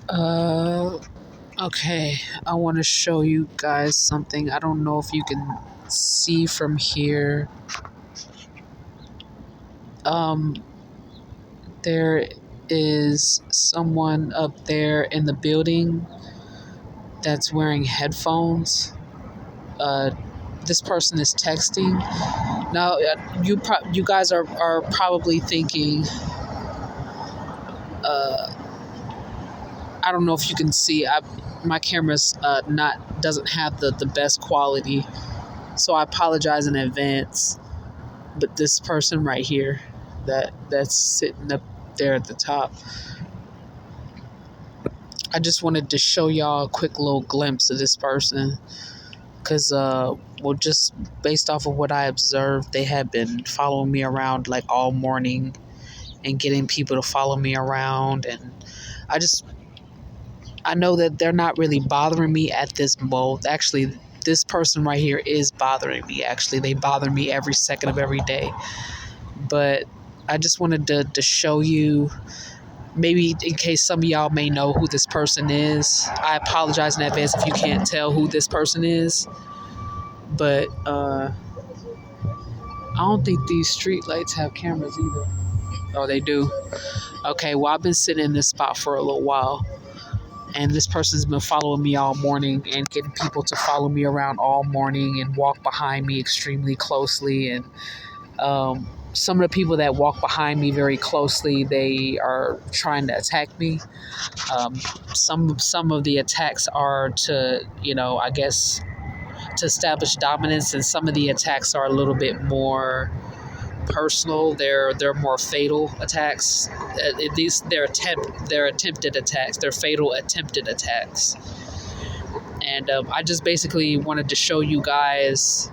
Uh, okay. I want to show you guys something. I don't know if you can see from here. Um, there is someone up there in the building that's wearing headphones. Uh, this person is texting. Now, you guys are probably thinking, uh, I don't know if you can see. My camera's not doesn't have the best quality, so I apologize in advance. But this person right here, that's sitting up there at the top, I just wanted to show y'all a quick little glimpse of this person, because well, just based off of what I observed, they had been following me around like all morning and getting people to follow me around, and I just I know that they're not really bothering me at this moment. Actually, this person right here is bothering me. Actually, they bother me every second of every day. But I just wanted to show you, maybe in case some of y'all may know who this person is. I apologize in advance if you can't tell who this person is. But I don't think these street lights have cameras either. Oh, they do. Okay, well, I've been sitting in this spot for a little while. And this person's been following me all morning and getting people to follow me around all morning and walk behind me extremely closely. And some of the people that walk behind me very closely, they are trying to attack me. Um, some of the attacks are to, I guess, to establish dominance, and some of the attacks are a little bit more personal. They're more fatal attacks. At least they're attempted attacks. They're fatal attempted attacks. And I just basically wanted to show you guys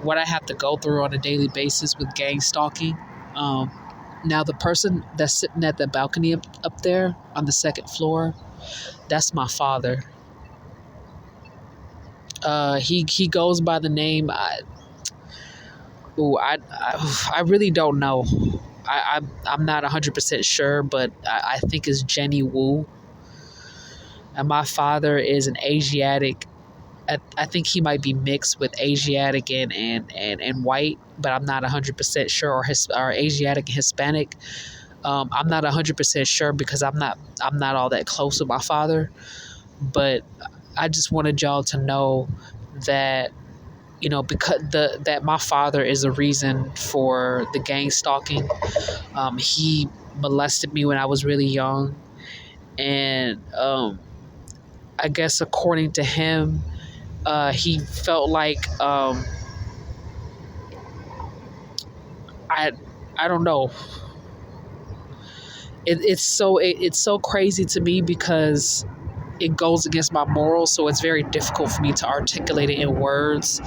what I have to go through on a daily basis with gang stalking. Now, the person that's sitting at the balcony up there on the second floor, that's my father. He goes by the name. I really don't know. I'm not 100% sure, but I think it's Jenny Wu. And my father is an Asiatic. I think he might be mixed with Asiatic and white, but I'm not 100% sure, or Asiatic and Hispanic. I'm not 100% sure because I'm not all that close with my father. But I just wanted y'all to know that, because that my father is a reason for the gang stalking. He molested me when I was really young, and I guess according to him, he felt like I don't know. It's so crazy to me because it goes against my morals, so it's very difficult for me to articulate it in words.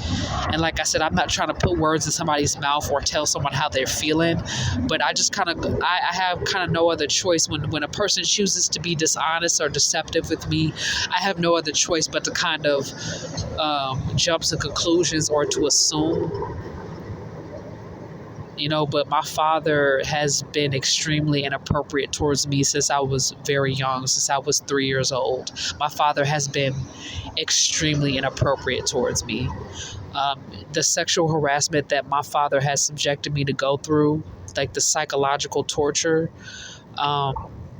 And like I said, I'm not trying to put words in somebody's mouth or tell someone how they're feeling, but I just I have kind of no other choice when a person chooses to be dishonest or deceptive with me. I have no other choice but to kind of jump to conclusions or to assume. But my father has been extremely inappropriate towards me since I was very young, since I was 3 years old. My father has been extremely inappropriate towards me. The sexual harassment that my father has subjected me to go through, like the psychological torture,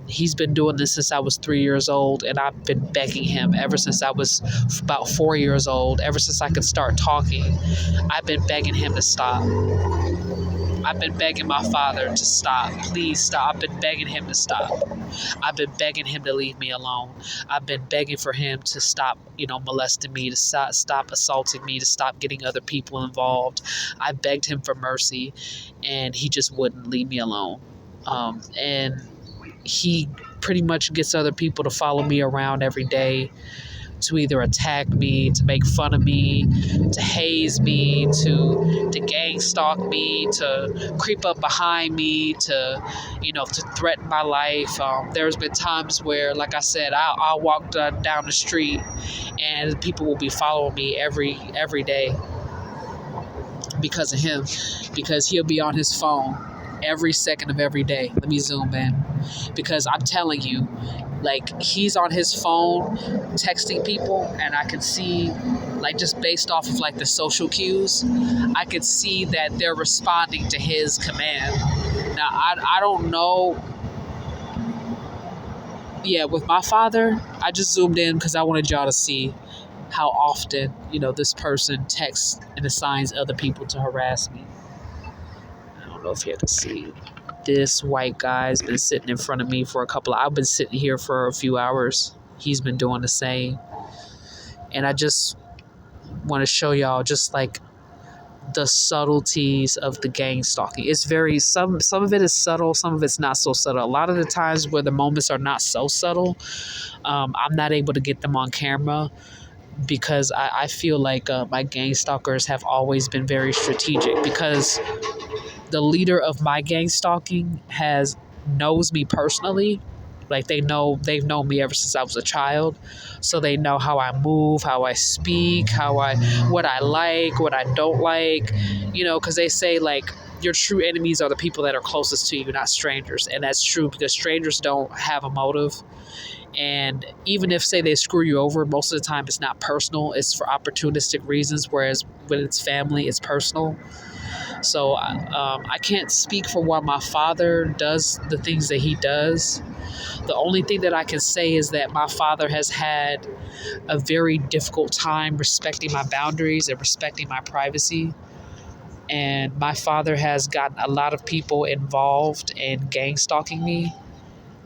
he's been doing this since I was 3 years old, and I've been begging him ever since I was about 4 years old, ever since I could start talking. I've been begging him to stop. I've been begging my father to stop. Please stop. I've been begging him to stop. I've been begging him to leave me alone. I've been begging for him to stop, molesting me, to stop assaulting me, to stop getting other people involved. I begged him for mercy, and he just wouldn't leave me alone. And he pretty much gets other people to follow me around every day, to either attack me, to make fun of me, to haze me, to gang stalk me, to creep up behind me, to threaten my life. There's been times where, like I said, I'll walk down the street and people will be following me every day because of him, because he'll be on his phone every second of every day. Let me zoom in, because I'm telling you, like he's on his phone texting people, and I could see, like, just based off of like the social cues, I could see that they're responding to his command. Now I don't know. Yeah, with my father, I just zoomed in because I wanted y'all to see how often, this person texts and assigns other people to harass me. I don't know if you can see. This white guy's been sitting in front of me for I've been sitting here for a few hours. He's been doing the same. And I just want to show y'all just like the subtleties of the gang stalking. It's very, some of it is subtle, some of it's not so subtle. A lot of the times where the moments are not so subtle, I'm not able to get them on camera because I feel like my gang stalkers have always been very strategic, because the leader of my gang stalking knows me personally. Like they've known me ever since I was a child. So they know how I move, how I speak, what I like, what I don't like, because they say like your true enemies are the people that are closest to you, not strangers. And that's true, because strangers don't have a motive. And even if, say, they screw you over, most of the time it's not personal. It's for opportunistic reasons, whereas when it's family, it's personal. So I can't speak for why my father does the things that he does. The only thing that I can say is that my father has had a very difficult time respecting my boundaries and respecting my privacy. And my father has gotten a lot of people involved in gang stalking me.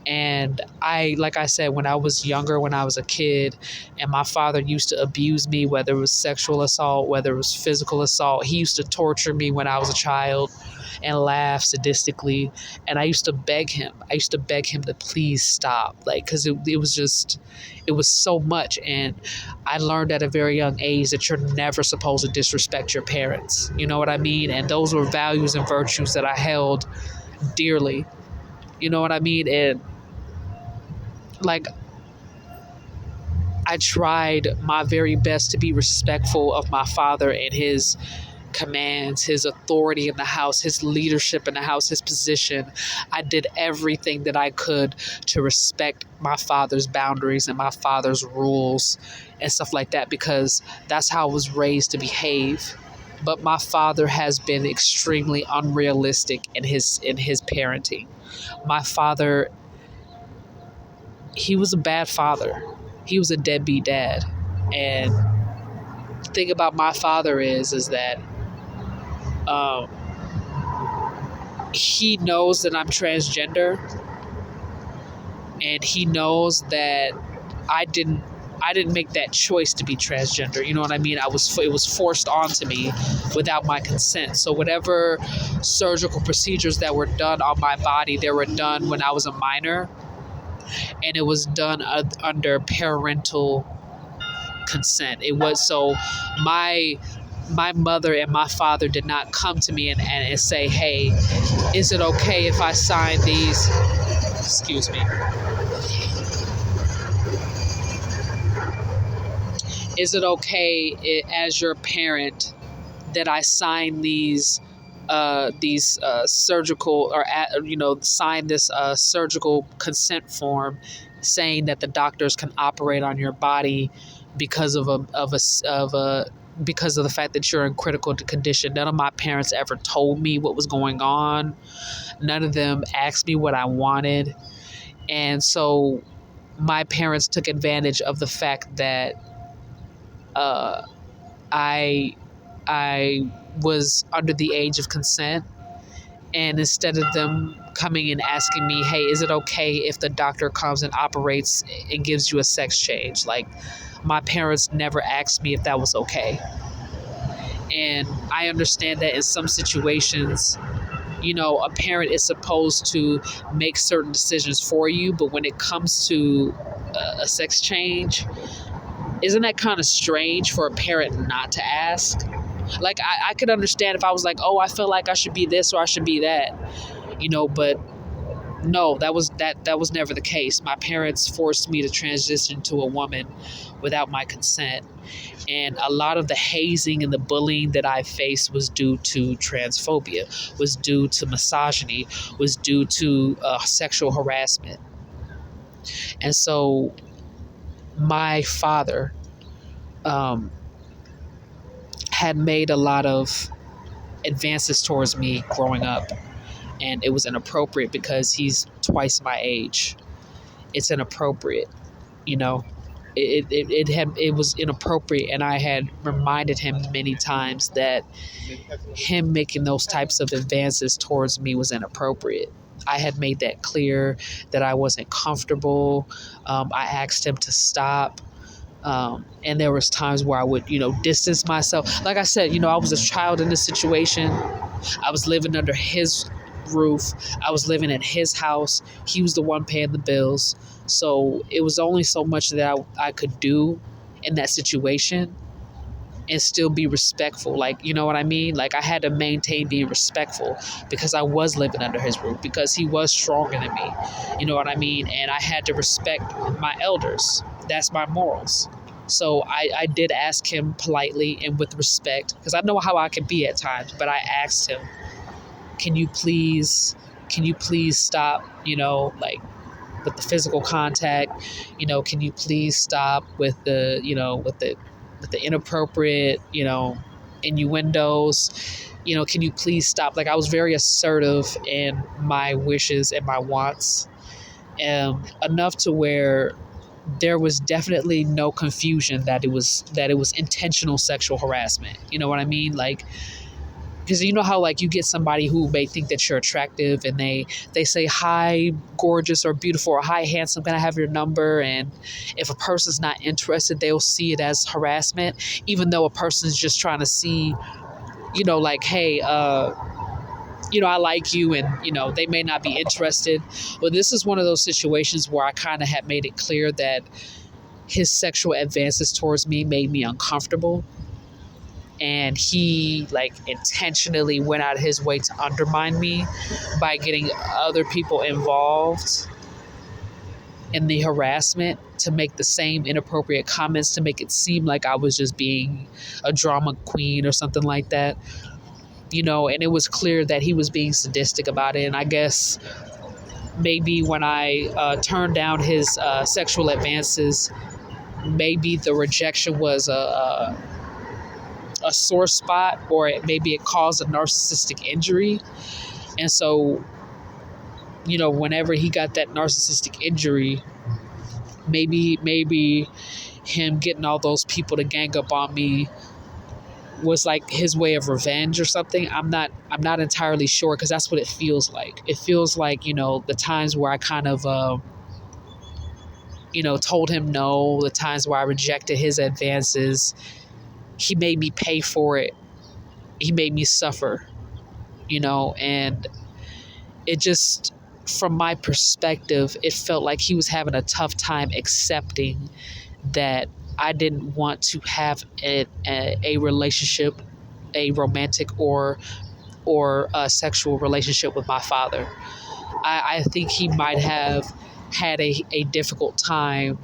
And like I said, when I was younger, when I was a kid, and my father used to abuse me, whether it was sexual assault, whether it was physical assault, he used to torture me when I was a child and laugh sadistically. And I used to beg him to please stop, like, because it was so much. And I learned at a very young age that you're never supposed to disrespect your parents. You know what I mean? And those were values and virtues that I held dearly. You know what I mean? And like, I tried my very best to be respectful of my father and his commands, his authority in the house, his leadership in the house, his position. I did everything that I could to respect my father's boundaries and my father's rules and stuff like that, because that's how I was raised to behave. But my father has been extremely unrealistic in his parenting. My father, he was a bad father. He was a deadbeat dad. And the thing about my father is that he knows that I'm transgender, and he knows that I didn't make that choice to be transgender. You know what I mean? It was forced onto me without my consent. So whatever surgical procedures that were done on my body, they were done when I was a minor. And it was done under parental consent. It was so my mother and my father did not come to me and say, hey, is it okay if I sign these? Excuse me. Is it okay as your parent that I sign these surgical, or sign this surgical consent form saying that the doctors can operate on your body because of because of the fact that you're in critical condition? None of my parents ever told me what was going on. None of them asked me what I wanted. And so my parents took advantage of the fact that I was under the age of consent. And instead of them coming and asking me, hey, is it okay if the doctor comes and operates and gives you a sex change? Like, my parents never asked me if that was okay. And I understand that in some situations, a parent is supposed to make certain decisions for you. But when it comes to a sex change, isn't that kind of strange for a parent not to ask? Like, I could understand if I was like, oh, I feel like I should be this or I should be that, but no, that was never the case. My parents forced me to transition to a woman without my consent. And a lot of the hazing and the bullying that I faced was due to transphobia, was due to misogyny, was due to sexual harassment. And so my father um, had made a lot of advances towards me growing up, and it was inappropriate because he's twice my age. It's inappropriate, you know. It was inappropriate, and I had reminded him many times that him making those types of advances towards me was inappropriate. I had made that clear that I wasn't comfortable. I asked him to stop. And there was times where I would, distance myself. Like I said, I was a child in this situation. I was living under his roof. I was living in his house. He was the one paying the bills. So it was only so much that I could do in that situation and still be respectful. Like, you know what I mean? Like, I had to maintain being respectful because I was living under his roof, because he was stronger than me. You know what I mean? And I had to respect my elders. That's my morals. So I did ask him politely and with respect, because I know how I can be at times, but I asked him, can you please stop, like, with the physical contact, can you please stop with the, with the inappropriate, innuendos, can you please stop? Like, I was very assertive in my wishes and my wants, enough to where there was definitely no confusion that it was intentional sexual harassment. You know what I mean? Like, because you know how, like, you get somebody who may think that you're attractive, and they say, hi gorgeous or beautiful, or hi handsome, can I have your number? And if a person's not interested, they'll see it as harassment, even though a person's just trying to see, like, hey, I like you, and they may not be interested. But this is one of those situations where I kind of had made it clear that his sexual advances towards me made me uncomfortable, and he, like, intentionally went out of his way to undermine me by getting other people involved in the harassment to make the same inappropriate comments, to make it seem like I was just being a drama queen or something like that. And it was clear that he was being sadistic about it. And I guess maybe when I turned down his sexual advances, maybe the rejection was a sore spot, or maybe it caused a narcissistic injury. And so, whenever he got that narcissistic injury, maybe him getting all those people to gang up on me was like his way of revenge or something. I'm not entirely sure, because that's what it feels like. It feels like, the times where I kind of told him no, the times where I rejected his advances, he made me pay for it. He made me suffer, and it just, from my perspective, it felt like he was having a tough time accepting that I didn't want to have a relationship, a romantic or a sexual relationship with my father. I think he might have had a difficult time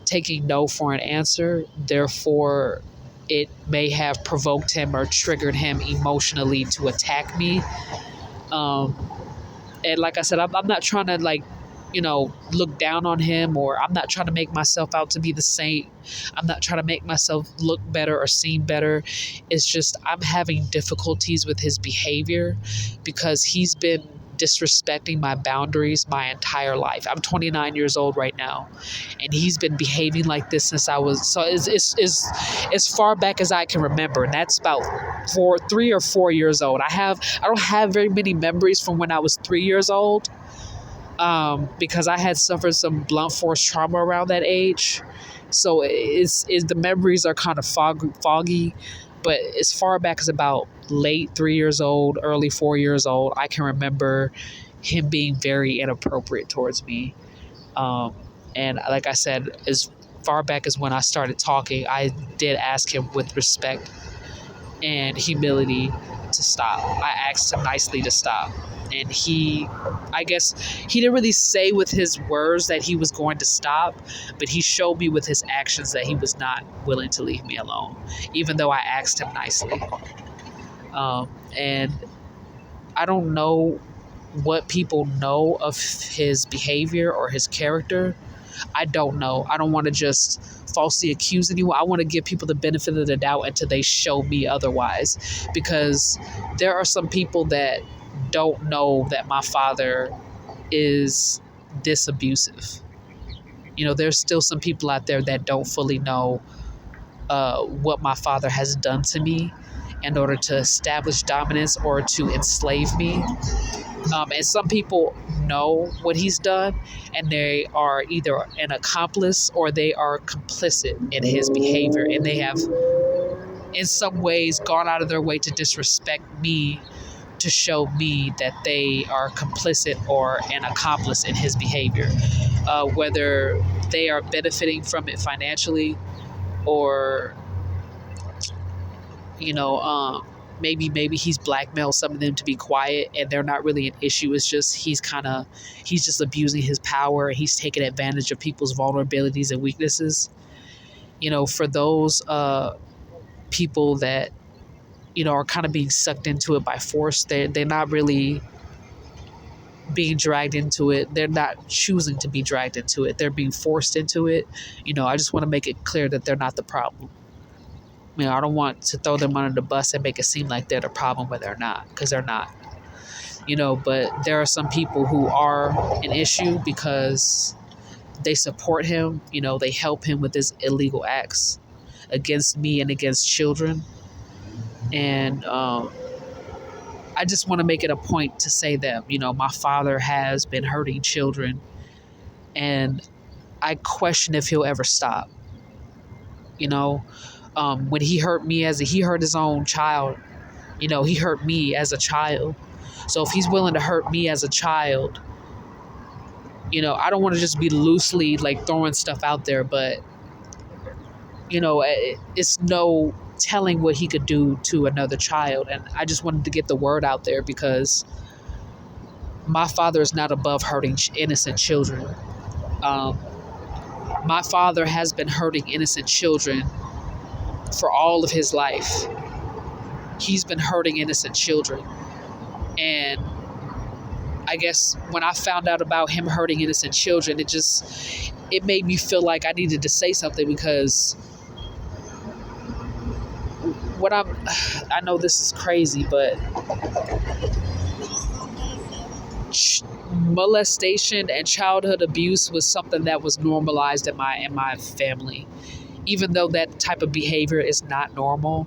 taking no for an answer. Therefore, it may have provoked him or triggered him emotionally to attack me. And like I said, I'm not trying to, like, look down on him, or I'm not trying to make myself out to be the saint. I'm not trying to make myself look better or seem better. It's just I'm having difficulties with his behavior because he's been disrespecting my boundaries my entire life. I'm 29 years old right now, and he's been behaving like this since I was, so it's as far back as I can remember, and that's about 3 or 4 years old. I don't have very many memories from when I was 3 years old, because I had suffered some blunt force trauma around that age. So the memories are kind of foggy, but as far back as about late 3 years old, early 4 years old, I can remember him being very inappropriate towards me. And like I said, as far back as when I started talking, I did ask him with respect and humility to stop. I asked him nicely to stop. And I guess he didn't really say with his words that he was going to stop, but he showed me with his actions that he was not willing to leave me alone, even though I asked him nicely. And I don't know what people know of his behavior or his character, I don't know. I don't want to just falsely accuse anyone. I want to give people the benefit of the doubt until they show me otherwise. Because there are some people that don't know that my father is this abusive. There's still some people out there that don't fully know what my father has done to me in order to establish dominance or to enslave me. And some people know what he's done, and they are either an accomplice or they are complicit in his behavior. And they have, in some ways, gone out of their way to disrespect me to show me that they are complicit or an accomplice in his behavior. Whether they are benefiting from it financially or maybe he's blackmailed some of them to be quiet and they're not really an issue. It's just he's just abusing his power. He's taking advantage of people's vulnerabilities and weaknesses. For those people that are kind of being sucked into it by force, they're not really being dragged into it. They're not choosing to be dragged into it. They're being forced into it. I just want to make it clear that they're not the problem. I don't want to throw them under the bus and make it seem like they're the problem when they're not, because they're not. But there are some people who are an issue because they support him. They help him with his illegal acts against me and against children. And I just want to make it a point to say that, my father has been hurting children, and I question if he'll ever stop. When he hurt me he hurt his own child, he hurt me as a child. So if he's willing to hurt me as a child, I don't want to just be loosely like throwing stuff out there, but it's no telling what he could do to another child. And I just wanted to get the word out there because my father is not above hurting innocent children. My father has been hurting innocent children for all of his life. He's been hurting innocent children. And I guess when I found out about him hurting innocent children, it made me feel like I needed to say something, because I know this is crazy, but molestation and childhood abuse was something that was normalized in my family. Even though that type of behavior is not normal,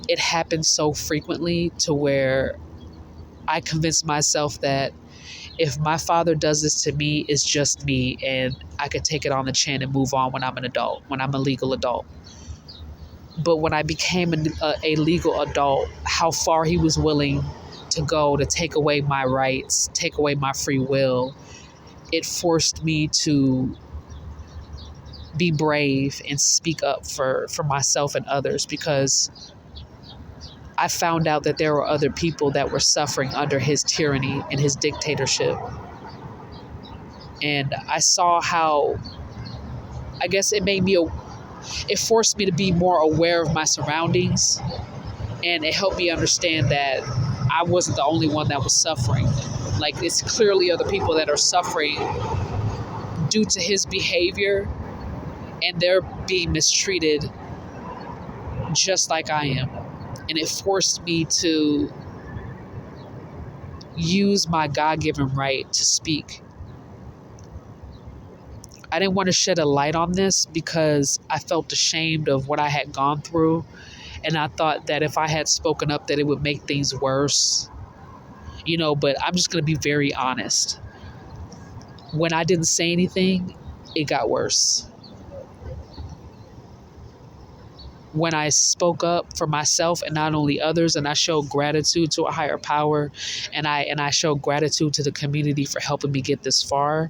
it happens so frequently to where I convinced myself that if my father does this to me, it's just me, and I could take it on the chin and move on when I'm an adult, when I'm a legal adult. But when I became a legal adult, how far he was willing to go to take away my rights, take away my free will, it forced me to be brave and speak up for myself and others, because I found out that there were other people that were suffering under his tyranny and his dictatorship. And I saw how, I guess it forced me to be more aware of my surroundings, and it helped me understand that I wasn't the only one that was suffering. Like, it's clearly other people that are suffering due to his behavior, and they're being mistreated just like I am. And it forced me to use my God-given right to speak. I didn't want to shed a light on this because I felt ashamed of what I had gone through. And I thought that if I had spoken up, that it would make things worse. But I'm just going to be very honest. When I didn't say anything, it got worse. When I spoke up for myself and not only others, and I showed gratitude to a higher power, and I showed gratitude to the community for helping me get this far,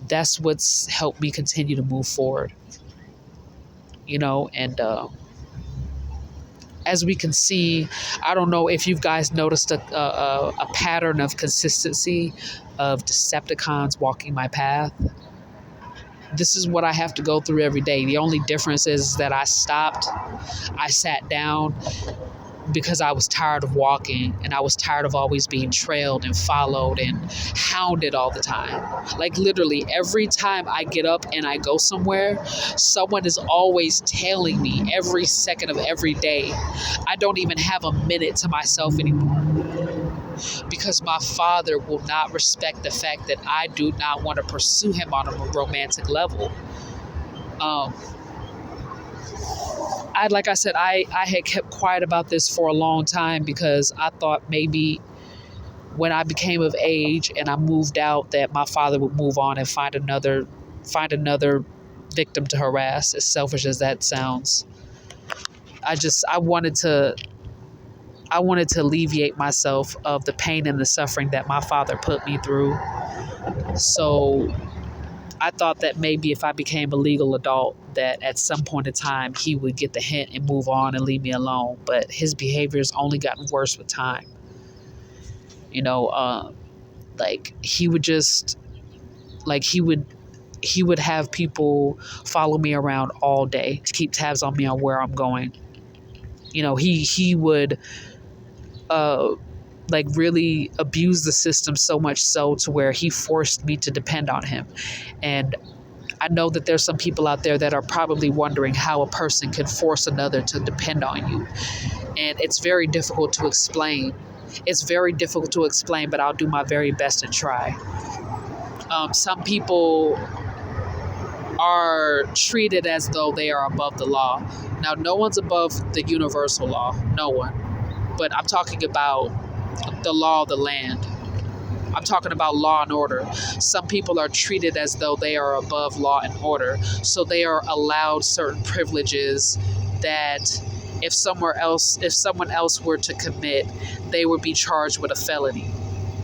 that's what's helped me continue to move forward. And as we can see, I don't know if you guys noticed a pattern of consistency of Decepticons walking my path. This is what I have to go through every day. The only difference is that I stopped, I sat down, because I was tired of walking, and I was tired of always being trailed and followed and hounded all the time. Like literally every time I get up and I go somewhere, someone is always tailing me every second of every day. I don't even have a minute to myself anymore, because my father will not respect the fact that I do not want to pursue him on a romantic level. Like I said, I had kept quiet about this for a long time because I thought maybe when I became of age and I moved out that my father would move on and find another victim to harass, as selfish as that sounds. I wanted to alleviate myself of the pain and the suffering that my father put me through. So I thought that maybe if I became a legal adult, that at some point in time he would get the hint and move on and leave me alone. But his behavior has only gotten worse with time. Like he would just like he would have people follow me around all day to keep tabs on me on where I'm going. He would like really abuse the system so much so to where he forced me to depend on him. And I know that there's some people out there that are probably wondering how a person can force another to depend on you. And it's very difficult to explain. But I'll do my very best to try. Some people are treated as though they are above the law. Now, no one's above the universal law. No one. But I'm talking about the law of the land. I'm talking about law and order. Some people are treated as though they are above law and order. So they are allowed certain privileges that if someone else were to commit, they would be charged with a felony.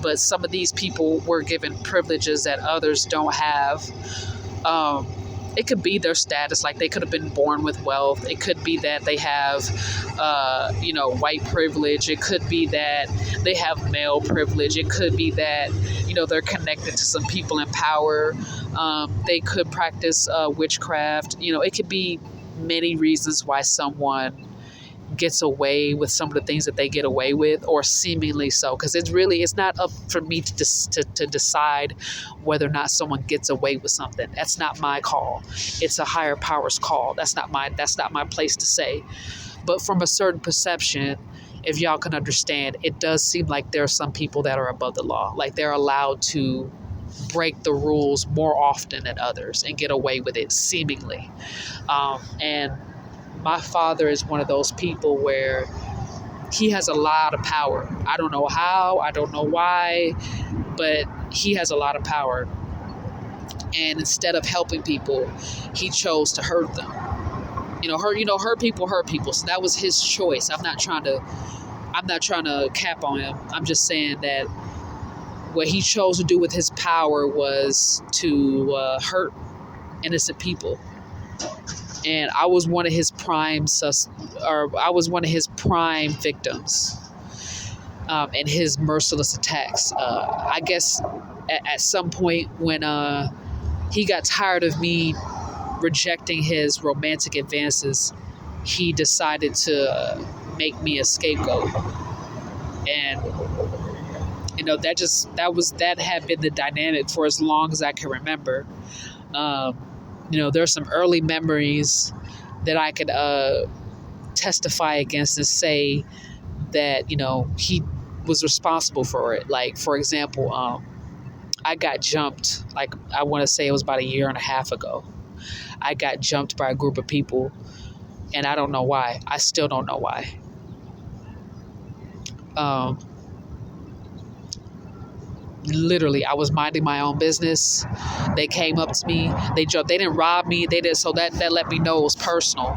But some of these people were given privileges that others don't have. It could be their status, like they could have been born with wealth. It could be that they have, white privilege. It could be that they have male privilege. It could be that, they're connected to some people in power. They could practice witchcraft. It could be many reasons why someone gets away with some of the things that they get away with, or seemingly so, because it's not up for me to decide whether or not someone gets away with something. That's not my call. It's a higher power's call. That's not my place to say. But from a certain perception, if y'all can understand, it does seem like there are some people that are above the law, like they're allowed to break the rules more often than others and get away with it, seemingly. And my father is one of those people where he has a lot of power. I don't know how, I don't know why, but he has a lot of power. And instead of helping people, he chose to hurt them. Hurt people. So that was his choice. I'm not trying to cap on him. I'm just saying that what he chose to do with his power was to hurt innocent people. And I was one of his prime victims in his merciless attacks. I guess at some point when he got tired of me rejecting his romantic advances, he decided to make me a scapegoat. And that had been the dynamic for as long as I can remember. There's some early memories that I could testify against and say that, he was responsible for it. Like, for example, I got jumped, like I want to say it was about a year and a half ago. I got jumped by a group of people, and I don't know why. I still don't know why. Literally, I was minding my own business. They came up to me. They jumped. They didn't rob me. They did. So that let me know it was personal.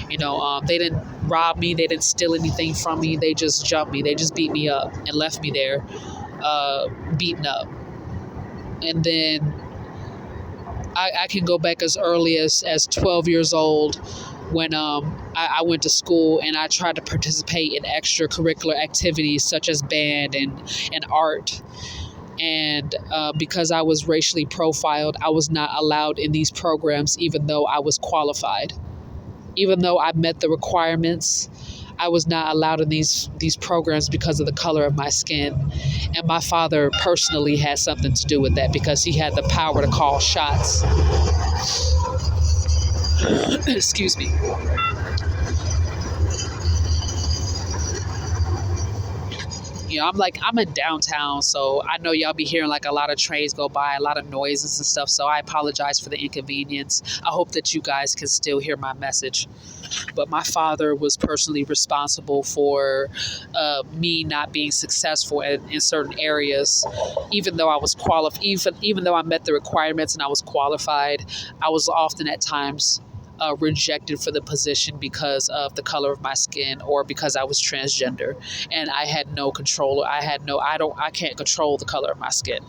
They didn't rob me. They didn't steal anything from me. They just jumped me. They just beat me up and left me there, beaten up. And then I can go back as early as 12 years old when I went to school and I tried to participate in extracurricular activities such as band and art. And because I was racially profiled, I was not allowed in these programs, even though I was qualified. Even though I met the requirements, I was not allowed in these programs because of the color of my skin. And my father personally had something to do with that because he had the power to call shots. Excuse me. I'm in downtown, so I know y'all be hearing like a lot of trains go by, a lot of noises and stuff. So I apologize for the inconvenience. I hope that you guys can still hear my message. But my father was personally responsible for me not being successful in certain areas, even though I was qualified. Even though I met the requirements and I was qualified, I was often at times rejected for the position because of the color of my skin or because I was transgender, and I had no control. I can't control the color of my skin.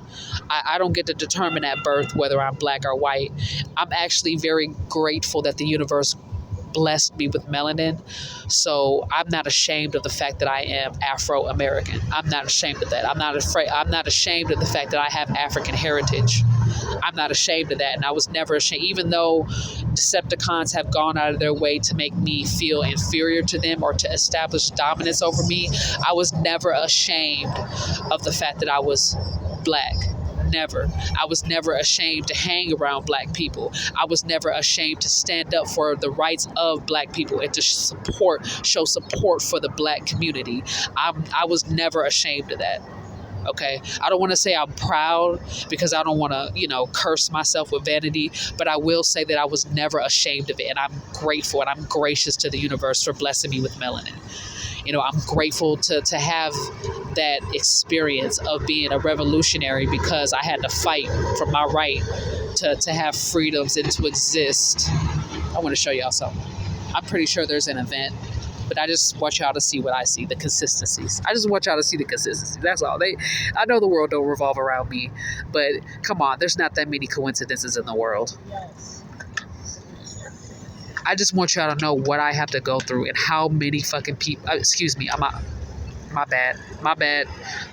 I don't get to determine at birth whether I'm black or white. I'm actually very grateful that the universe blessed me with melanin. So I'm not ashamed of the fact that I am Afro-American. I'm not ashamed of that. I'm not ashamed of the fact that I have African heritage. I'm not ashamed of that. And I was never ashamed, even though Decepticons have gone out of their way to make me feel inferior to them or to establish dominance over me. I was never ashamed of the fact that I was black. Never. I was never ashamed to hang around black people. I was never ashamed to stand up for the rights of black people and to show support for the black community. I was never ashamed of that. Okay. I don't want to say I'm proud because I don't want to, curse myself with vanity, but I will say that I was never ashamed of it. And I'm grateful and I'm gracious to the universe for blessing me with melanin. I'm grateful to have that experience of being a revolutionary because I had to fight for my right to have freedoms and to exist. I want to show y'all something. I'm pretty sure there's an event, but I just want y'all to see what I see, the consistencies. I just want y'all to see the consistency. That's all. I know the world don't revolve around me, but come on, there's not that many coincidences in the world. I just want y'all to know what I have to go through and how many fucking people. Excuse me, my bad.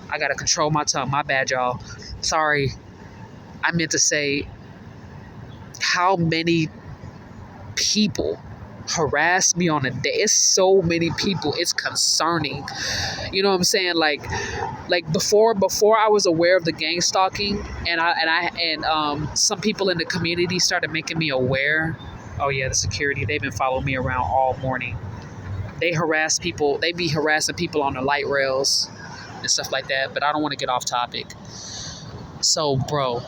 I gotta control my tongue. My bad, y'all. Sorry. I meant to say how many people harass me on a day. It's so many people. It's concerning. You know what I'm saying? Like before I was aware of the gang stalking, and some people in the community started making me aware. Oh yeah, the security, they've been following me around all morning. They harass people. They be harassing people on the light rails and stuff like that, but I don't want to get off topic. So, bro,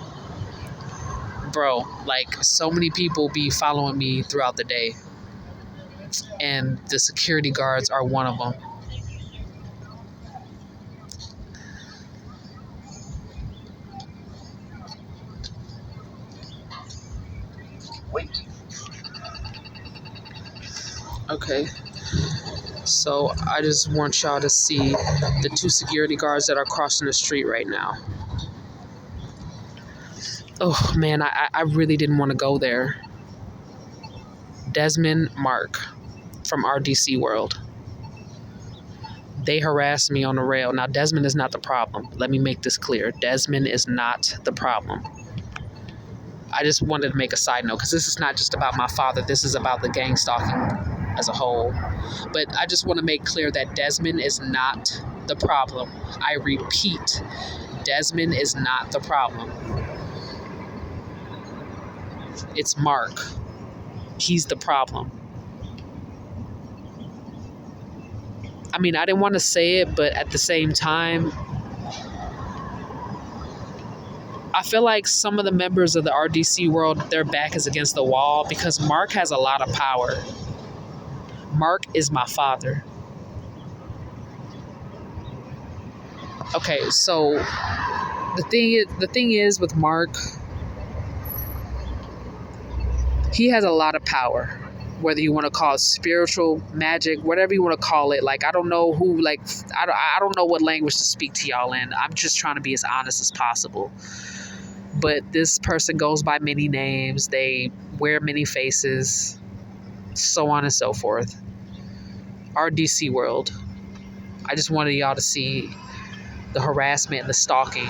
like so many people be following me throughout the day, and the security guards are one of them. Wait. Okay. So I just want y'all to see the two security guards that are crossing the street right now. Oh man, I really didn't want to go there. Desmond, Mark from RDC World. They harassed me on the rail. Now Desmond is not the problem. Let me make this clear. Desmond is not the problem. I just wanted to make a side note because this is not just about my father. This is about the gang stalking as a whole. But I just want to make clear that Desmond is not the problem. I repeat, Desmond is not the problem. It's Mark. He's the problem. I mean, I didn't want to say it, but at the same time, I feel like some of the members of the RDC world, their back is against the wall because Mark has a lot of power. Mark is my father. Okay, so the thing is with Mark, he has a lot of power. Whether you want to call it spiritual, magic, whatever you want to call it. Like, I don't know who, like, I don't know what language to speak to y'all in. I'm just trying to be as honest as possible. But this person goes by many names. They wear many faces, so on and so forth. RDC World. I just wanted y'all to see the harassment and the stalking.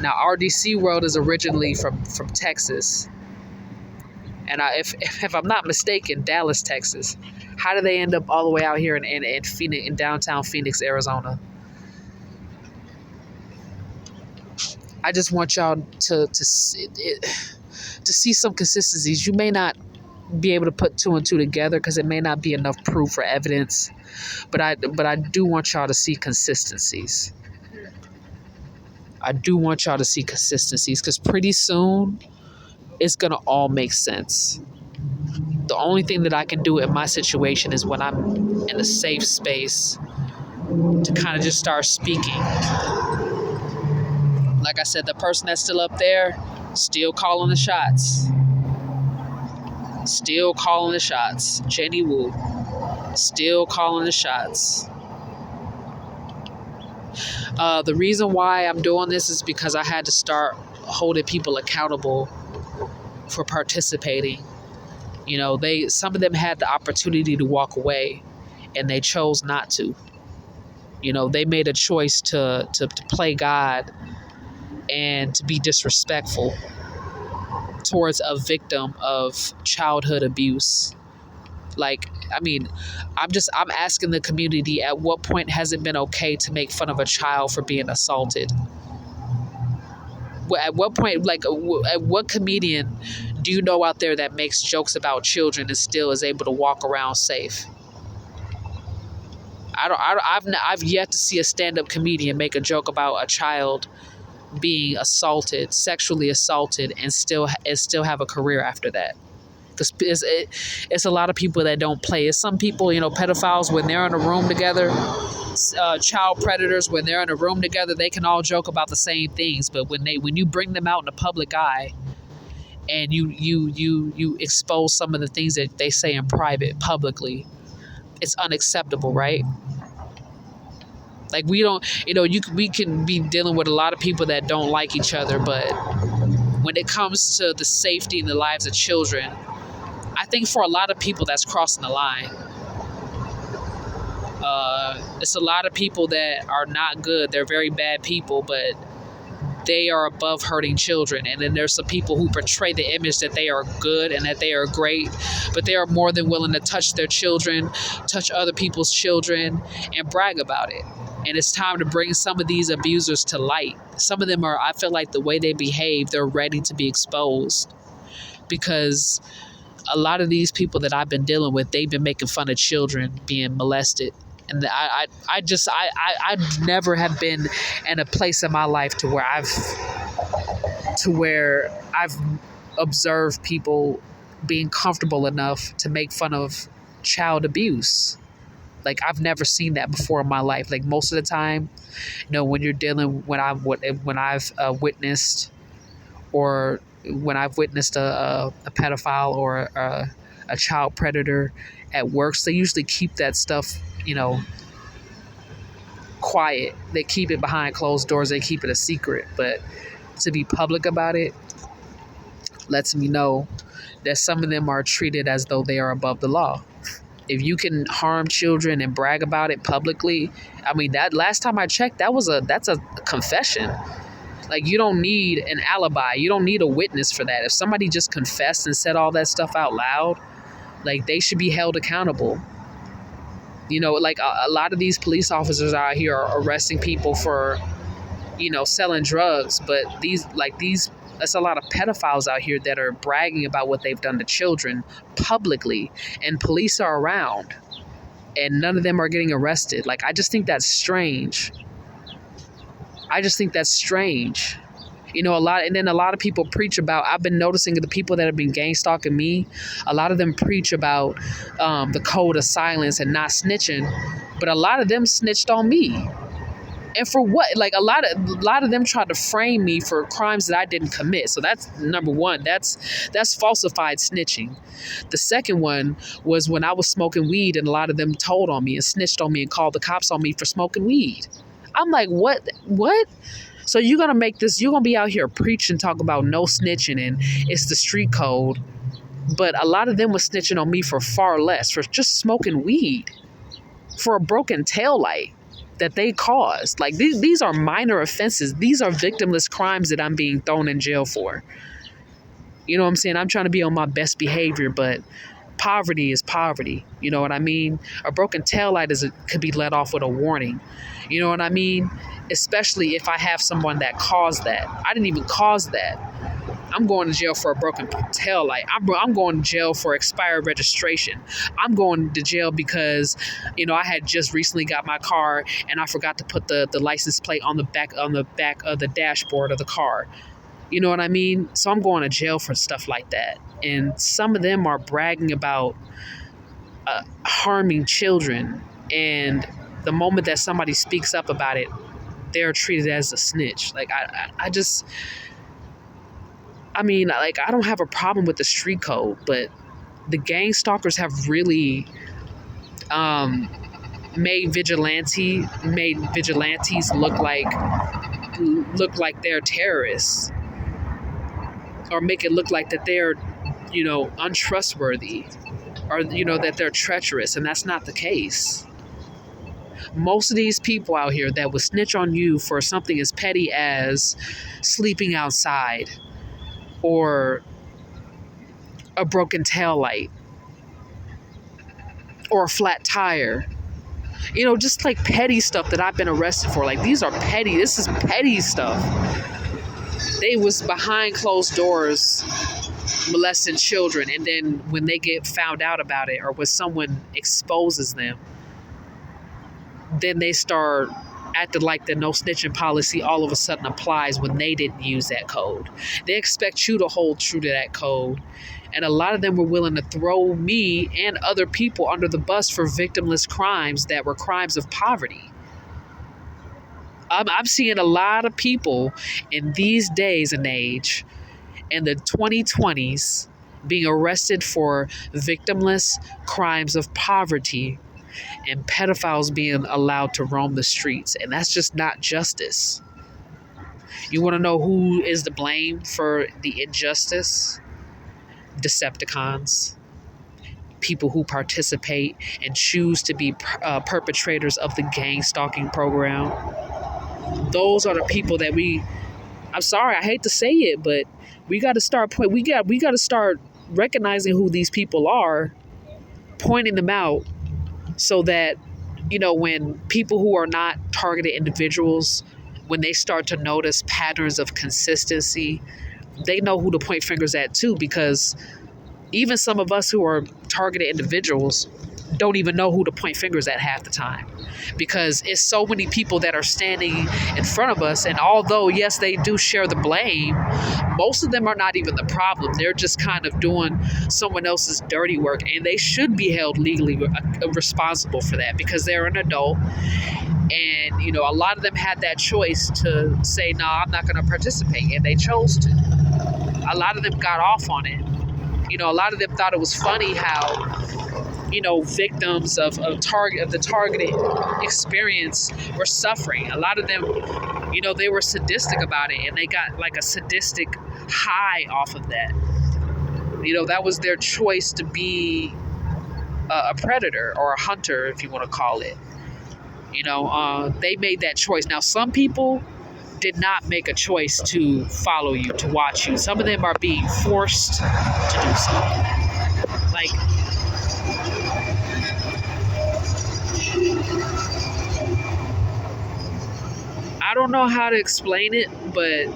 Now, RDC World is originally from Texas. And if I'm not mistaken, Dallas, Texas. How do they end up all the way out here in Phoenix, in downtown Phoenix, Arizona? I just want y'all to see some consistencies. You may not be able to put two and two together because it may not be enough proof or evidence, but I do want y'all to see consistencies. I do want y'all to see consistencies because pretty soon it's gonna all make sense. The only thing that I can do in my situation is when I'm in a safe space to kind of just start speaking. Like I said, the person that's still up there, still calling the shots. Still calling the shots. Jenny Wu, still calling the shots. The reason why I'm doing this is because I had to start holding people accountable for participating. You know, some of them had the opportunity to walk away and they chose not to. You know, they made a choice to play God and to be disrespectful towards a victim of childhood abuse. Like, I mean, I'm asking the community, at what point has it been okay to make fun of a child for being assaulted? At what point, like, at what comedian do you know out there that makes jokes about children and still is able to walk around safe? I've yet to see a stand-up comedian make a joke about a child being assaulted, sexually assaulted, and still have a career after that. Because it's a lot of people that don't play. It's some people, you know, pedophiles, when they're in a room together, child predators, when they're in a room together, they can all joke about the same things. But when you bring them out in the public eye, and you expose some of the things that they say in private publicly, it's unacceptable, right? Like, we don't, you know, we can be dealing with a lot of people that don't like each other, but when it comes to the safety and the lives of children, I think for a lot of people that's crossing the line. It's a lot of people that are not good. They're very bad people, but they are above hurting children. And then there's some people who portray the image that they are good and that they are great, but they are more than willing to touch their children, touch other people's children, and brag about it. And it's time to bring some of these abusers to light. Some of them are, I feel like the way they behave, they're ready to be exposed. Because a lot of these people that I've been dealing with, they've been making fun of children being molested. And I never have been in a place in my life to where I've observed people being comfortable enough to make fun of child abuse. Like, I've never seen that before in my life. Like, most of the time, you know, when I've witnessed or when I've witnessed a pedophile or a child predator at works, they usually keep that stuff, you know, quiet. They keep it behind closed doors. They keep it a secret. But to be public about it lets me know that some of them are treated as though they are above the law. If you can harm children and brag about it publicly, I mean, that last time I checked, that's a confession. Like, you don't need an alibi. You don't need a witness for that. If somebody just confessed and said all that stuff out loud, like, they should be held accountable. You know, like, a lot of these police officers out here are arresting people for, you know, selling drugs. But that's a lot of pedophiles out here that are bragging about what they've done to children publicly. And police are around. And none of them are getting arrested. Like, I just think that's strange. You know, a lot of people preach about, I've been noticing the people that have been gang stalking me, a lot of them preach about the code of silence and not snitching, but a lot of them snitched on me. And for what? Like, a lot of them tried to frame me for crimes that I didn't commit. So that's number one. That's falsified snitching. The second one was when I was smoking weed, and a lot of them told on me and snitched on me and called the cops on me for smoking weed. I'm like, what? So you're going to be out here preaching, talk about no snitching and it's the street code. But a lot of them were snitching on me for far less, for just smoking weed, for a broken taillight that they caused. Like, these are minor offenses. These are victimless crimes that I'm being thrown in jail for. You know what I'm saying? I'm trying to be on my best behavior, but Poverty is poverty. You know what I mean? A broken taillight could be let off with a warning. You know what I mean? Especially if I have someone that caused that. I didn't even cause that. I'm going to jail for a broken taillight. I'm going to jail for expired registration. I'm going to jail because, I had just recently got my car and I forgot to put the license plate on the back of the dashboard of the car. You know what I mean? So I'm going to jail for stuff like that. And some of them are bragging about harming children. And the moment that somebody speaks up about it, they're treated as a snitch. Like, I don't have a problem with the street code, but the gang stalkers have really made vigilantes look like they're terrorists, or make it look like that they're, untrustworthy, or, that they're treacherous, and that's not the case. Most of these people out here that would snitch on you for something as petty as sleeping outside or a broken taillight or a flat tire, just like petty stuff that I've been arrested for. Like, these are petty. This is petty stuff. They was behind closed doors molesting children, and then when they get found out about it, or when someone exposes them, then they start acting like the no snitching policy all of a sudden applies when they didn't use that code. They expect you to hold true to that code. And a lot of them were willing to throw me and other people under the bus for victimless crimes that were crimes of poverty. I'm seeing a lot of people in these days and age, in the 2020s, being arrested for victimless crimes of poverty, and pedophiles being allowed to roam the streets. And that's just not justice. You want to know who is to blame for the injustice? Decepticons. People who participate and choose to be perpetrators of the gang stalking program. Those are the people that I'm sorry, I hate to say it, but we got to start recognizing who these people are, pointing them out, so that, when people who are not targeted individuals, when they start to notice patterns of consistency, they know who to point fingers at too, because even some of us who are targeted individuals don't even know who to point fingers at half the time, because it's so many people that are standing in front of us. And although, yes, they do share the blame, most of them are not even the problem. They're just kind of doing someone else's dirty work, and they should be held legally responsible for that, because they're an adult. And, a lot of them had that choice to say, no, I'm not going to participate, and they chose to. A lot of them got off on it. A lot of them thought it was funny how, victims of the targeted experience were suffering. A lot of them, they were sadistic about it, and they got like a sadistic high off of that. That was their choice to be a predator or a hunter, if you want to call it. They made that choice. Now, some people did not make a choice to follow you, to watch you. Some of them are being forced to do so. Like, I don't know how to explain it, but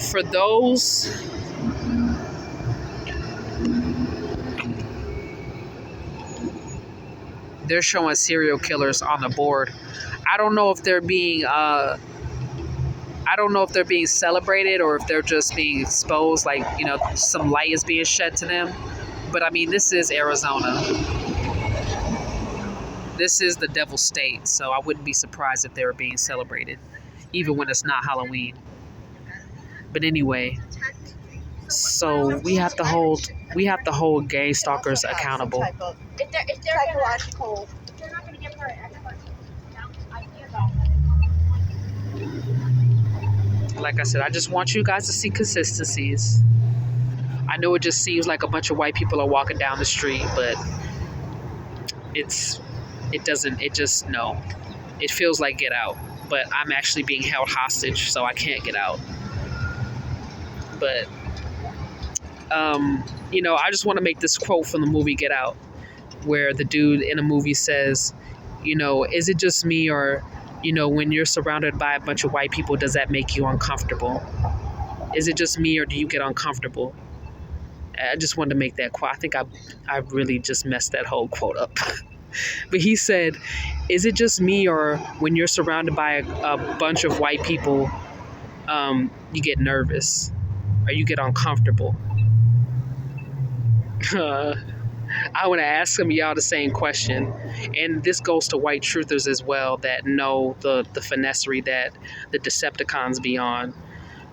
for those they're showing serial killers on the board. I don't know if they're being celebrated, or if they're just being exposed, like, some light is being shed to them. But I mean, this is Arizona. This is the Devil's State, so I wouldn't be surprised if they were being celebrated, even when it's not Halloween. But anyway, so we have to hold gang stalkers accountable. If they're psychological. They're not going to get hurt. Like I said, I just want you guys to see consistencies. I know it just seems like a bunch of white people are walking down the street, but it feels like Get Out, but I'm actually being held hostage, so I can't get out. But I just want to make this quote from the movie Get Out, where the dude in a movie says, is it just me, or, when you're surrounded by a bunch of white people, does that make you uncomfortable? Is it just me, or do you get uncomfortable? I just wanted to make that quote. I think I really just messed that whole quote up. But he said, is it just me, or when you're surrounded by a bunch of white people, you get nervous or you get uncomfortable? I want to ask some of y'all the same question. And this goes to white truthers as well that know the finessery that the Decepticons be on.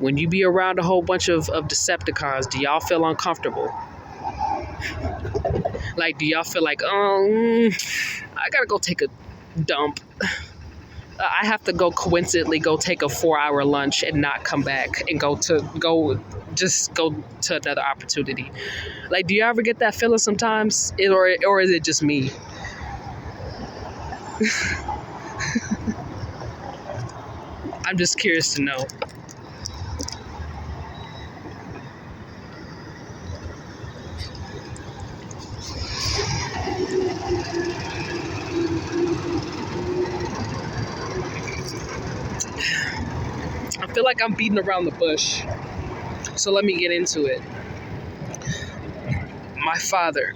When you be around a whole bunch of Decepticons, do y'all feel uncomfortable? Like, do y'all feel like, I gotta go take a dump. I have to coincidentally go take a 4-hour lunch and not come back and go to another opportunity. Like, do you ever get that feeling sometimes? Or is it just me? I'm just curious to know. I feel like I'm beating around the bush. So let me get into it. My father,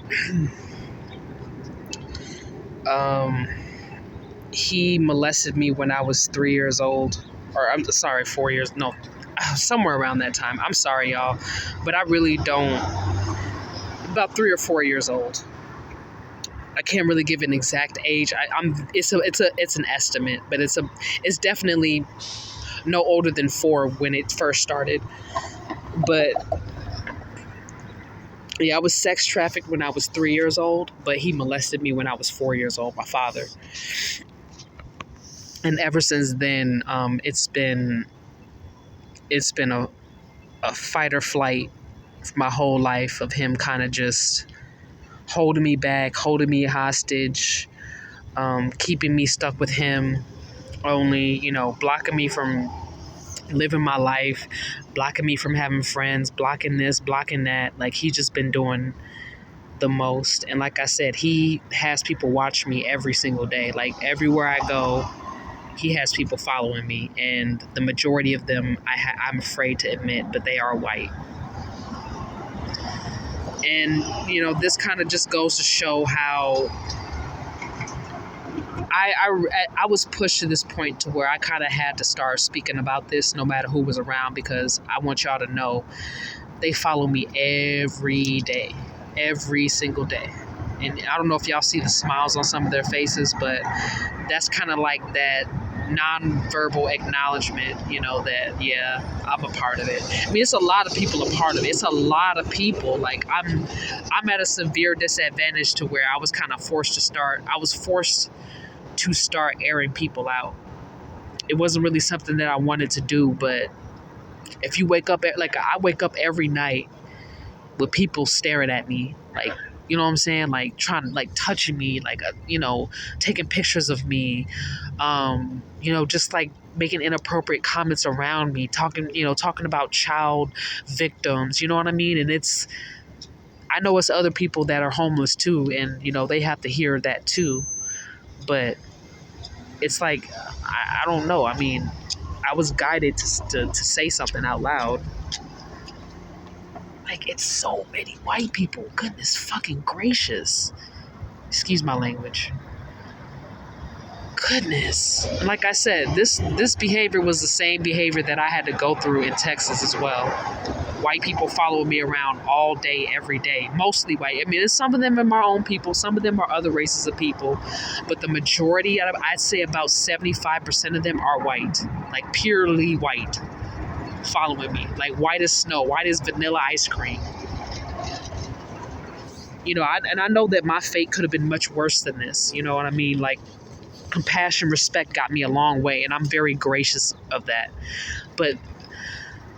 he molested me when I was 3 years old. Or I'm sorry, 4 years. No, somewhere around that time. I'm sorry, y'all. But I really don't. About 3 or 4 years old. I can't really give an exact age. It's an estimate, but it's definitely no older than 4 when it first started. But yeah, I was sex trafficked when I was 3 years old, but he molested me when I was 4 years old, my father. And ever since then, it's been a fight or flight for my whole life of him kind of just holding me back, holding me hostage, keeping me stuck with him, only, blocking me from living my life, blocking me from having friends, blocking this, blocking that. Like, he's just been doing the most. And like I said, he has people watch me every single day. Like, everywhere I go, he has people following me, and the majority of them, I'm afraid to admit, but they are white. And, this kind of just goes to show how I was pushed to this point to where I kind of had to start speaking about this no matter who was around, because I want y'all to know they follow me every day, every single day. And I don't know if y'all see the smiles on some of their faces, but that's kind of like that non-verbal acknowledgement, that, yeah, I'm a part of it. I mean, it's a lot of people a part of it. It's a lot of people. Like, I'm at a severe disadvantage to where I was kind of forced to start airing people out. It wasn't really something that I wanted to do, but if you wake up, I wake up every night with people staring at me, like, you know what I'm saying? Like, trying, like, touching me, like, taking pictures of me, just like making inappropriate comments around me, talking about child victims, you know what I mean? And I know it's other people that are homeless too, and, they have to hear that too. But it's like, I don't know. I mean, I was guided to say something out loud. Like, it's so many white people. Goodness fucking gracious. Excuse my language. Goodness. And like I said, this behavior was the same behavior that I had to go through in Texas as well. White people follow me around all day, every day. Mostly white. I mean, some of them are my own people. Some of them are other races of people. But the majority, I'd say about 75% of them are white. Like, purely white. Following me. Like, white as snow. White as vanilla ice cream. And I know that my fate could have been much worse than this. You know what I mean? Like, compassion, respect got me a long way, and I'm very gracious of that. But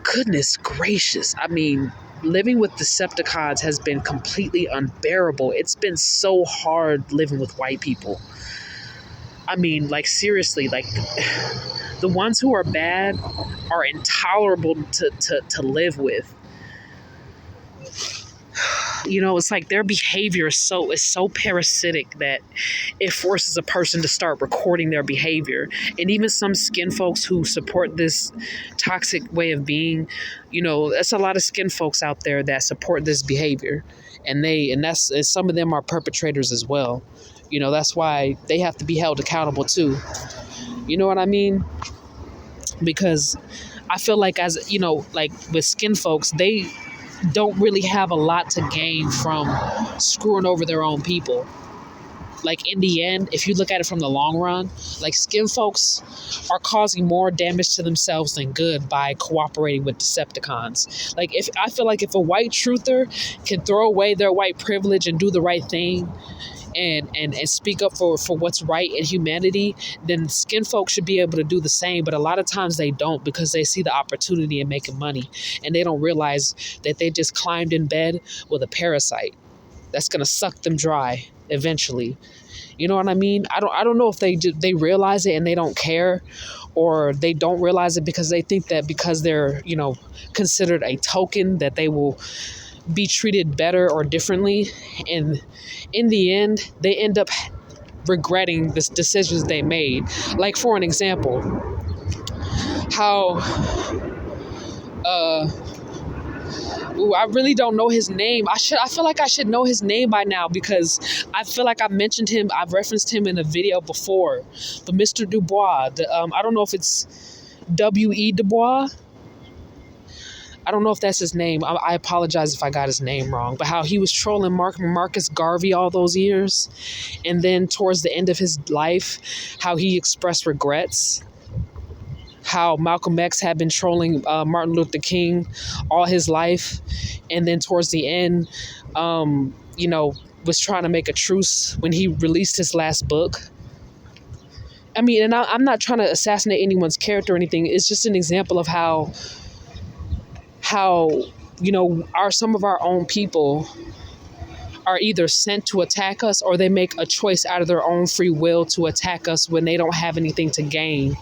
goodness gracious, I mean, living with Decepticons has been completely unbearable. It's been so hard living with white people. I mean, like, seriously, like, the ones who are bad are intolerable to live with. It's like their behavior is so parasitic that it forces a person to start recording their behavior. And even some skin folks who support this toxic way of being, that's a lot of skin folks out there that support this behavior. And some of them are perpetrators as well. That's why they have to be held accountable too. You know what I mean? Because I feel like, as like with skin folks, they don't really have a lot to gain from screwing over their own people. Like, in the end, if you look at it from the long run, like, skin folks are causing more damage to themselves than good by cooperating with Decepticons. Like, if I feel like if a white truther can throw away their white privilege and do the right thing and speak up for what's right in humanity, then skin folks should be able to do the same. But a lot of times they don't, because they see the opportunity in making money, and they don't realize that they just climbed in bed with a parasite that's going to suck them dry eventually. You know what I mean? I don't know if they realize it and they don't care, or they don't realize it because they think that because they're, considered a token, that they will be treated better or differently. And in the end, they end up regretting the decisions they made. Like, for an example, how I really don't know his name. I feel like I should know his name by now, because I feel like I've mentioned him. I've referenced him in a video before. But Mr. Dubois, I don't know if it's W.E. Dubois. I don't know if that's his name. I apologize if I got his name wrong. But how he was trolling Marcus Garvey all those years. And then towards the end of his life, how he expressed regrets. How Malcolm X had been trolling Martin Luther King all his life. And then towards the end, was trying to make a truce when he released his last book. I mean, and I'm not trying to assassinate anyone's character or anything. It's just an example of how some of our own people are either sent to attack us, or they make a choice out of their own free will to attack us when they don't have anything to gain.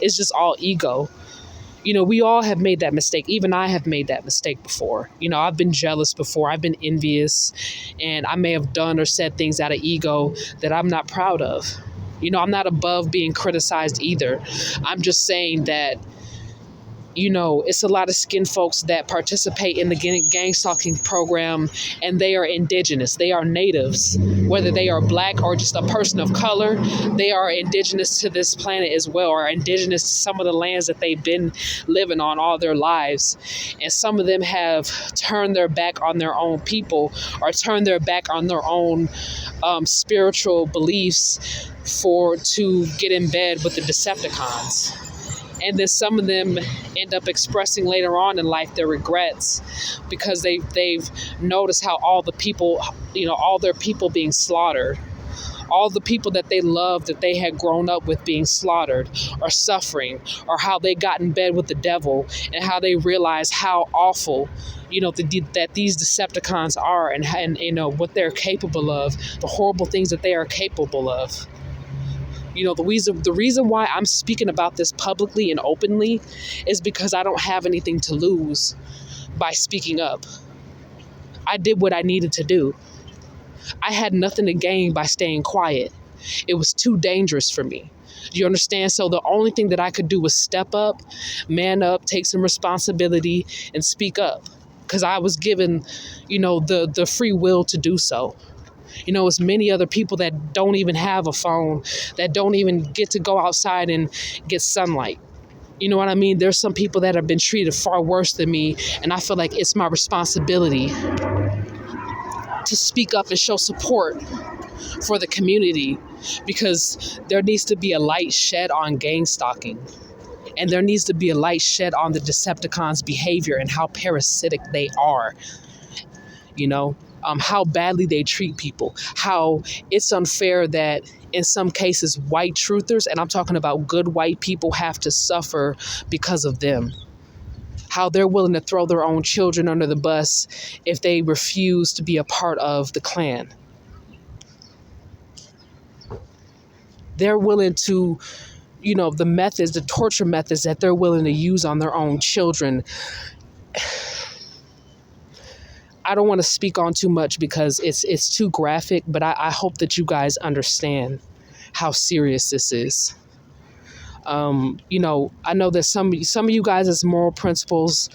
It's just all ego. We all have made that mistake. Even I have made that mistake before. I've been jealous before. I've been envious, and I may have done or said things out of ego that I'm not proud of. I'm not above being criticized either. I'm just saying that it's a lot of skin folks that participate in the Gangstalking program, and they are indigenous. They are natives. Whether they are black or just a person of color, they are indigenous to this planet as well, or indigenous to some of the lands that they've been living on all their lives. And some of them have turned their back on their own people, or turned their back on their own spiritual beliefs to get in bed with the Decepticons. And then some of them end up expressing later on in life their regrets, because they've noticed how all their people being slaughtered, all the people that they loved, that they had grown up with, being slaughtered or suffering, or how they got in bed with the devil, and how they realized how awful that these Decepticons are, and what they're capable of, the horrible things that they are capable of. The reason why I'm speaking about this publicly and openly is because I don't have anything to lose by speaking up. I did what I needed to do. I had nothing to gain by staying quiet. It was too dangerous for me. Do you understand? So the only thing that I could do was step up, man up, take some responsibility, and speak up, because I was given, the free will to do so. It's many other people that don't even have a phone, that don't even get to go outside and get sunlight. You know what I mean? There's some people that have been treated far worse than me, and I feel like it's my responsibility to speak up and show support for the community, because there needs to be a light shed on gang stalking, and there needs to be a light shed on the Decepticons' behavior and how parasitic they are. How badly they treat people, how it's unfair that in some cases white truthers, and I'm talking about good white people, have to suffer because of them. How they're willing to throw their own children under the bus if they refuse to be a part of the Klan. They're willing to, the torture methods that they're willing to use on their own children. I don't want to speak on too much because it's too graphic, but I hope that you guys understand how serious this is. You know, I know that some of you guys' moral principles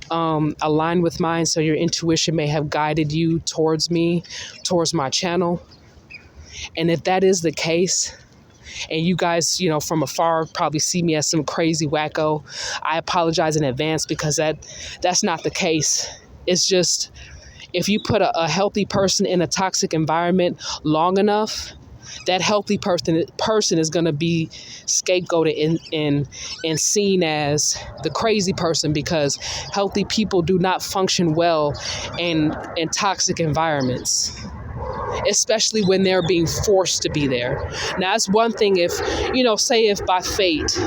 align with mine, so your intuition may have guided you towards me, towards my channel. And if that is the case, and you guys, you know, from afar probably see me as some crazy wacko, I apologize in advance because that's not the case. It's just, if you put a healthy person in a toxic environment long enough, that healthy person is going to be scapegoated and seen as the crazy person, because healthy people do not function well in toxic environments, especially when they're being forced to be there. Now, it's one thing if, you know, say if by fate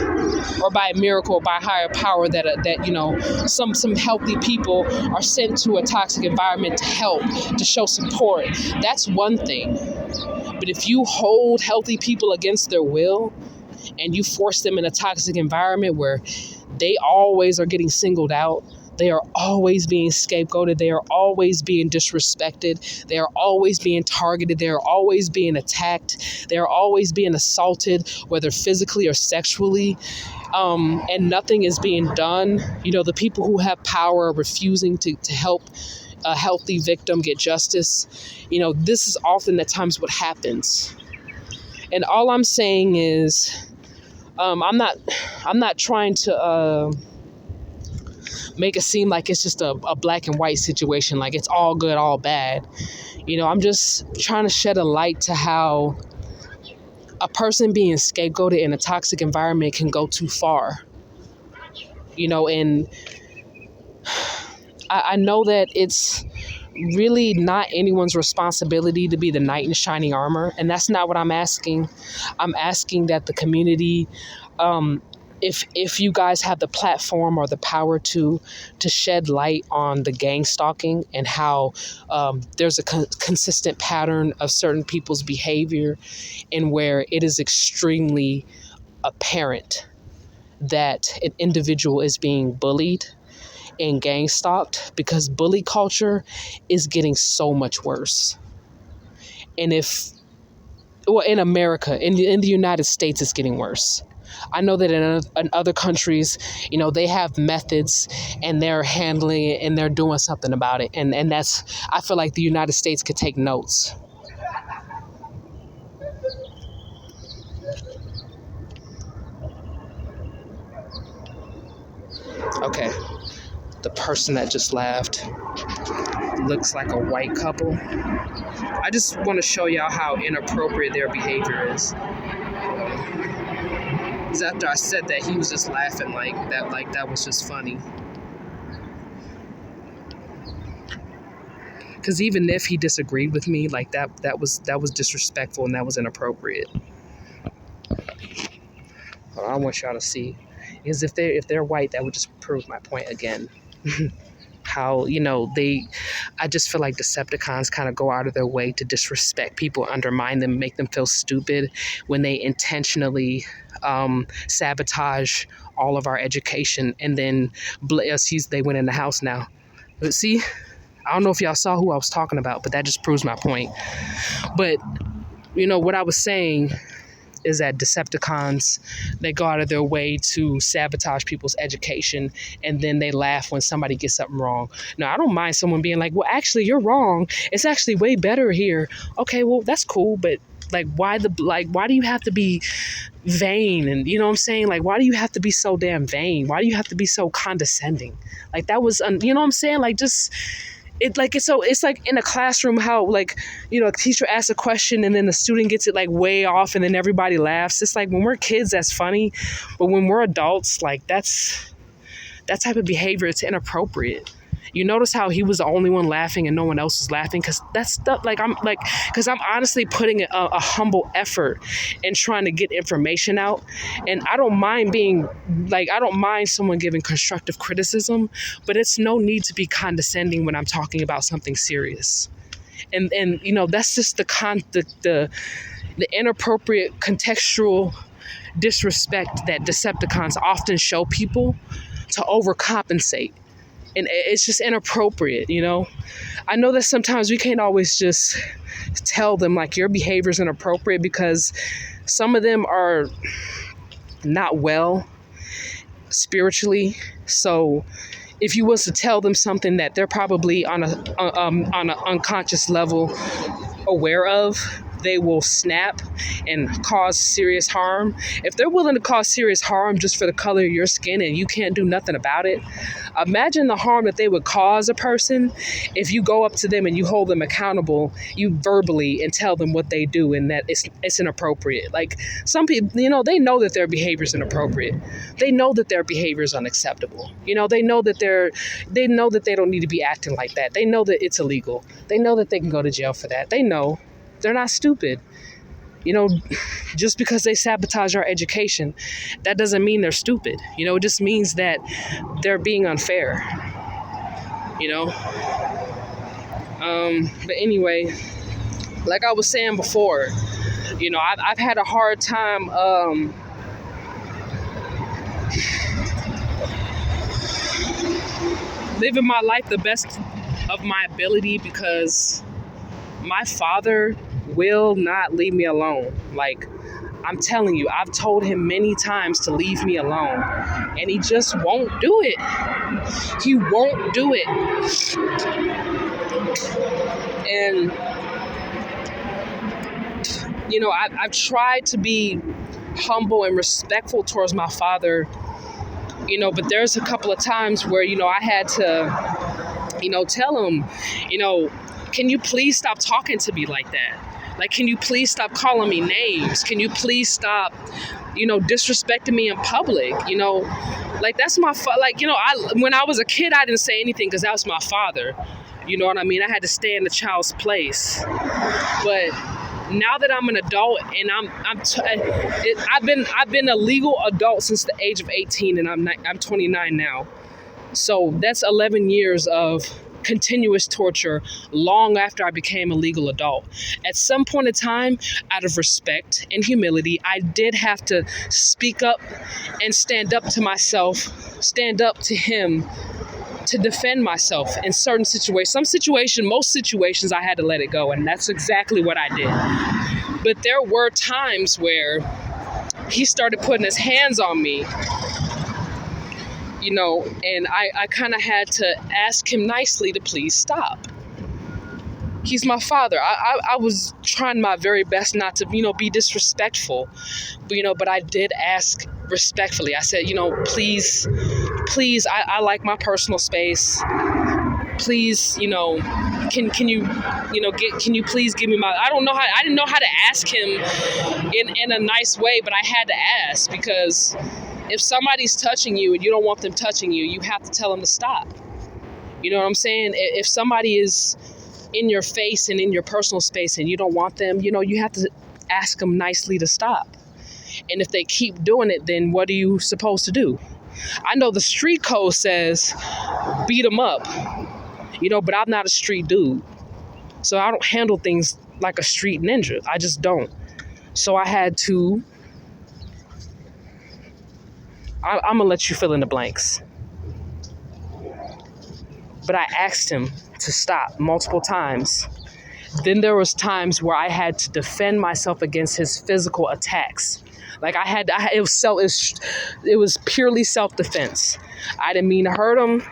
or by a miracle or by higher power that you know, some healthy people are sent to a toxic environment to help, to show support. That's one thing. But if you hold healthy people against their will and you force them in a toxic environment where they always are getting singled out, they are always being scapegoated, they are always being disrespected, they are always being targeted, they are always being attacked, they are always being assaulted, whether physically or sexually, and nothing is being done. You know, the people who have power are refusing to help a healthy victim get justice. You know, this is often at times what happens. And all I'm saying is, I'm not trying to make it seem like it's just a black and white situation, like it's all good, all bad. You know, I'm just trying to shed a light to how a person being scapegoated in a toxic environment can go too far. You know, and I know that it's really not anyone's responsibility to be the knight in shining armor, and that's not what I'm asking. I'm asking that the community, if you guys have the platform or the power to shed light on the gang stalking and how there's a consistent pattern of certain people's behavior, and where it is extremely apparent that an individual is being bullied and gang stalked, because bully culture is getting so much worse. And in America, in the United States, it's getting worse. I know that in other countries, you know, they have methods and they're handling it and they're doing something about it. And that's, I feel like the United States could take notes. Okay. The person that just laughed looks like a white couple. I just want to show y'all how inappropriate their behavior is. Because after I said that, he was just laughing like that was just funny. Because even if he disagreed with me, like that was disrespectful and that was inappropriate. What I want y'all to see is if they're white, that would just prove my point again. How, you know, I just feel like Decepticons kind of go out of their way to disrespect people, undermine them, make them feel stupid when they intentionally sabotage all of our education. And then they went in the house now. But see, I don't know if y'all saw who I was talking about, but that just proves my point. But, you know, what I was saying is that Decepticons, they go out of their way to sabotage people's education, and then they laugh when somebody gets something wrong. Now, I don't mind someone being like, well, actually, you're wrong. It's actually way better here. Okay, well, that's cool, but why do you have to be vain? And you know what I'm saying? Like, why do you have to be so damn vain? Why do you have to be so condescending? Like, that was, you know what I'm saying? Like, just... It's like in a classroom how, like, you know, a teacher asks a question and then the student gets it like way off and then everybody laughs. It's like when we're kids, that's funny. But when we're adults, like that type of behavior, it's inappropriate. You notice how he was the only one laughing and no one else was laughing? Because that's stuff because I'm honestly putting a humble effort in trying to get information out. And I don't mind someone giving constructive criticism, but it's no need to be condescending when I'm talking about something serious. And you know, that's just the inappropriate contextual disrespect that Decepticons often show people to overcompensate. And it's just inappropriate, you know? I know that sometimes we can't always just tell them like your behavior is inappropriate because some of them are not well spiritually. So if you was to tell them something that they're probably on an unconscious level aware of, they will snap and cause serious harm. If they're willing to cause serious harm just for the color of your skin and you can't do nothing about it, imagine the harm that they would cause a person if you go up to them and you hold them accountable, you verbally, and tell them what they do and that it's inappropriate. Like some people, you know, they know that their behavior is inappropriate. They know that their behavior is unacceptable. You know, they know that they don't need to be acting like that. They know that it's illegal. They know that they can go to jail for that. They know. They're not stupid. You know, just because they sabotage our education, that doesn't mean they're stupid. You know, it just means that they're being unfair. You know? But anyway, like I was saying before, you know, I've had a hard time living my life the best of my ability because my father will not leave me alone. Like, I'm telling you, I've told him many times to leave me alone, and he just won't do it. He won't do it. And, you know, I've tried to be humble and respectful towards my father, you know, but there's a couple of times where, you know, I had to, you know, tell him, you know, can you please stop talking to me like that? Like, can you please stop calling me names? Can you please stop, you know, disrespecting me in public? You know, like that's my, like, you know, when I was a kid, I didn't say anything because that was my father. You know what I mean? I had to stay in the child's place. But now that I'm an adult and I've been a legal adult since the age of 18 and I'm 29 now. So that's 11 years of continuous torture long after I became a legal adult. At some point in time, out of respect and humility, I did have to speak up and stand up to myself, stand up to him to defend myself in certain situations. Most situations I had to let it go, and that's exactly what I did. But there were times where he started putting his hands on me, you know, and I kind of had to ask him nicely to please stop. He's my father. I was trying my very best not to, you know, be disrespectful, but, you know, but I did ask respectfully. I said, you know, please, I like my personal space. Please, you know, can you, you know, can you please give me I didn't know how to ask him in a nice way, but I had to ask because if somebody's touching you and you don't want them touching you, you have to tell them to stop. You know what I'm saying? If somebody is in your face and in your personal space and you don't want them, you know, you have to ask them nicely to stop. And if they keep doing it, then what are you supposed to do? I know the street code says beat them up, you know, but I'm not a street dude. So I don't handle things like a street ninja. I just don't. So I had to, I'm going to let you fill in the blanks. But I asked him to stop multiple times. Then there was times where I had to defend myself against his physical attacks. Like it was purely self-defense. I didn't mean to hurt him.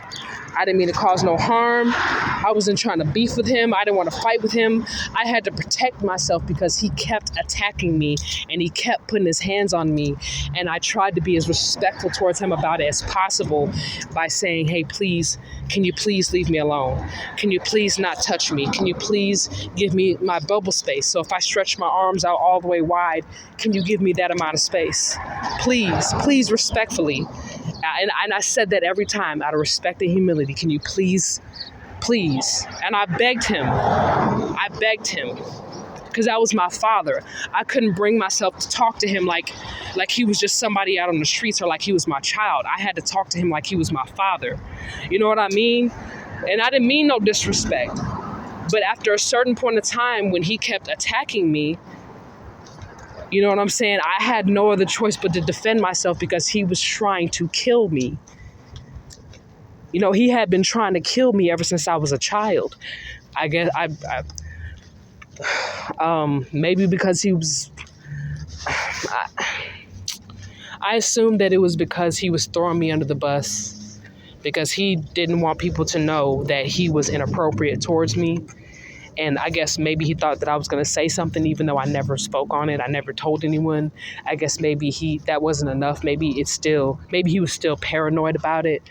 I didn't mean to cause no harm. I wasn't trying to beef with him. I didn't want to fight with him. I had to protect myself because he kept attacking me and he kept putting his hands on me. And I tried to be as respectful towards him about it as possible by saying, hey, please, can you please leave me alone? Can you please not touch me? Can you please give me my bubble space? So if I stretch my arms out all the way wide, can you give me that amount of space? Please, respectfully. And I said that every time out of respect and humility. Can you please? And I begged him because that was my father. I couldn't bring myself to talk to him like he was just somebody out on the streets or like he was my child. I had to talk to him like he was my father. You know what I mean? And I didn't mean no disrespect. But after a certain point of time when he kept attacking me, you know what I'm saying? I had no other choice but to defend myself because he was trying to kill me. he had been trying to kill me ever since I was a child. I guess maybe because he was. I assumed that it was because he was throwing me under the bus, because he didn't want people to know that he was inappropriate towards me. And I guess maybe he thought that I was going to say something, even though I never spoke on it. I never told anyone. I guess maybe that wasn't enough. Maybe he was still paranoid about it.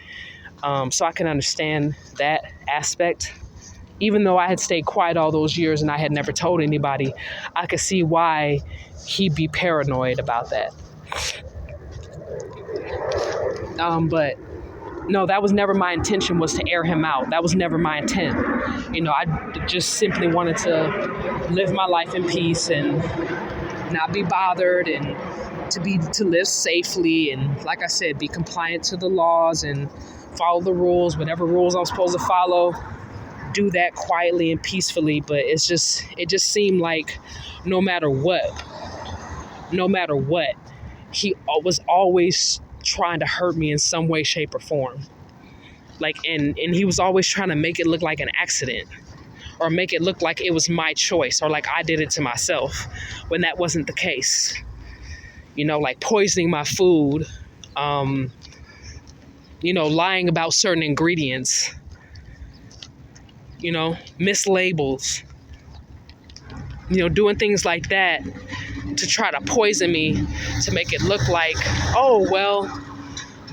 So I can understand that aspect. Even though I had stayed quiet all those years and I had never told anybody, I could see why he'd be paranoid about that. But no, that was never my intention, was to air him out. That was never my intent. I just simply wanted to live my life in peace and not be bothered, and to live safely, and like I said, be compliant to the laws and follow the rules, whatever rules I'm supposed to follow, do that quietly and peacefully. But it just seemed like no matter what, he was always trying to hurt me in some way, shape, or form. And he was always trying to make it look like an accident, or make it look like it was my choice, or like I did it to myself, when that wasn't the case. Like poisoning my food, lying about certain ingredients, mislabels, doing things like that to try to poison me, to make it look like, oh, well,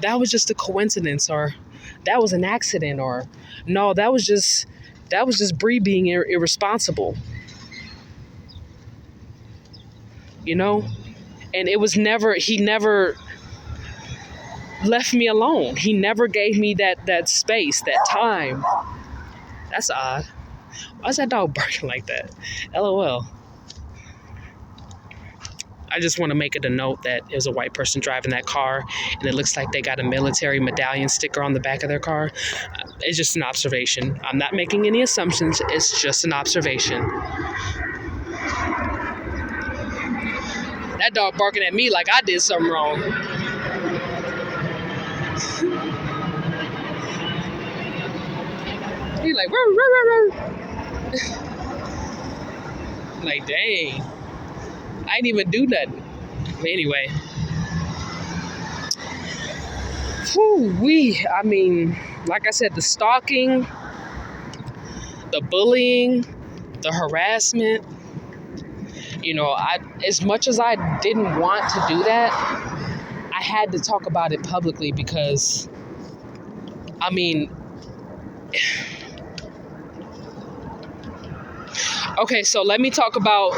that was just a coincidence, or that was an accident, or no, that was just Bree being irresponsible. And he never left me alone. He never gave me that space, that time. That's odd. Why is that dog barking like that? LOL. I just want to make it a note that it was a white person driving that car, and it looks like they got a military medallion sticker on the back of their car. It's just an observation. I'm not making any assumptions. It's just an observation. That dog barking at me like I did something wrong. He's like, rah, rah, rah, rah. Like, dang. I didn't even do nothing. Anyway. I mean, like I said, the stalking, the bullying, the harassment, as much as I didn't want to do that, I had to talk about it publicly because, okay, so let me talk about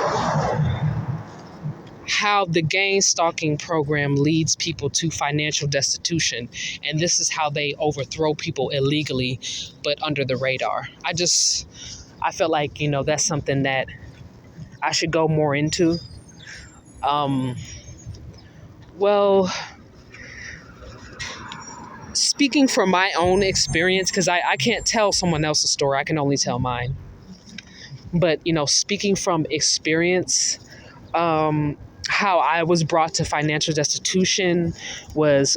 how the Gangstalking program leads people to financial destitution. And this is how they overthrow people illegally, but under the radar. I felt like, that's something that I should go more into. Well, speaking from my own experience, because I can't tell someone else's story, I can only tell mine. But, speaking from experience, how I was brought to financial destitution was,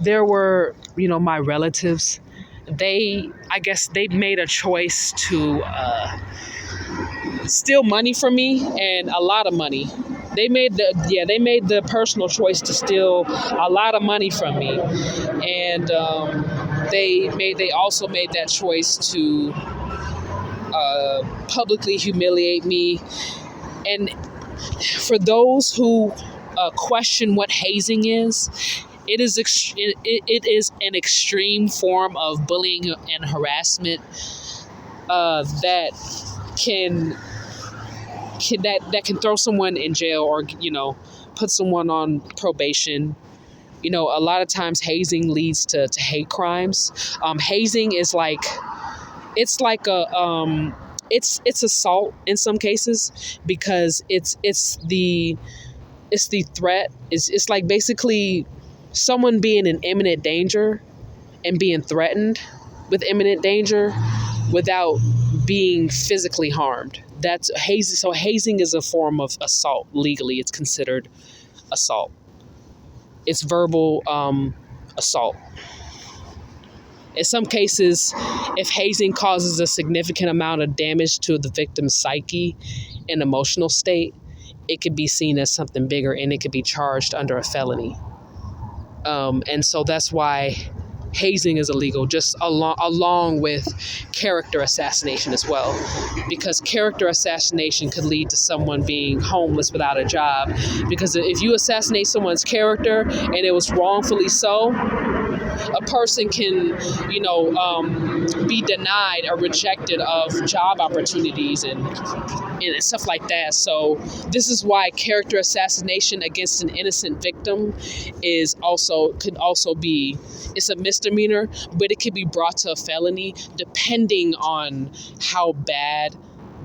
there were, my relatives, they made a choice to steal money from me, and a lot of money. They made the personal choice to steal a lot of money from me, and they also made that choice to publicly humiliate me. And for those who question what hazing is, it is an extreme form of bullying and harassment that can throw someone in jail, or put someone on probation. A lot of times hazing leads to hate crimes. Hazing is it's assault in some cases, because it's the threat. It's like basically someone being in imminent danger and being threatened with imminent danger without being physically harmed. That's hazing. So hazing is a form of assault. Legally, it's considered assault. It's verbal assault. In some cases, if hazing causes a significant amount of damage to the victim's psyche and emotional state, it could be seen as something bigger and it could be charged under a felony. And so that's why hazing is illegal, just along with character assassination as well, because character assassination could lead to someone being homeless without a job. Because if you assassinate someone's character and it was wrongfully so, a person can, be denied or rejected of job opportunities and stuff like that. So this is why character assassination against an innocent victim could also be, it's a misdemeanor, but it could be brought to a felony depending on how bad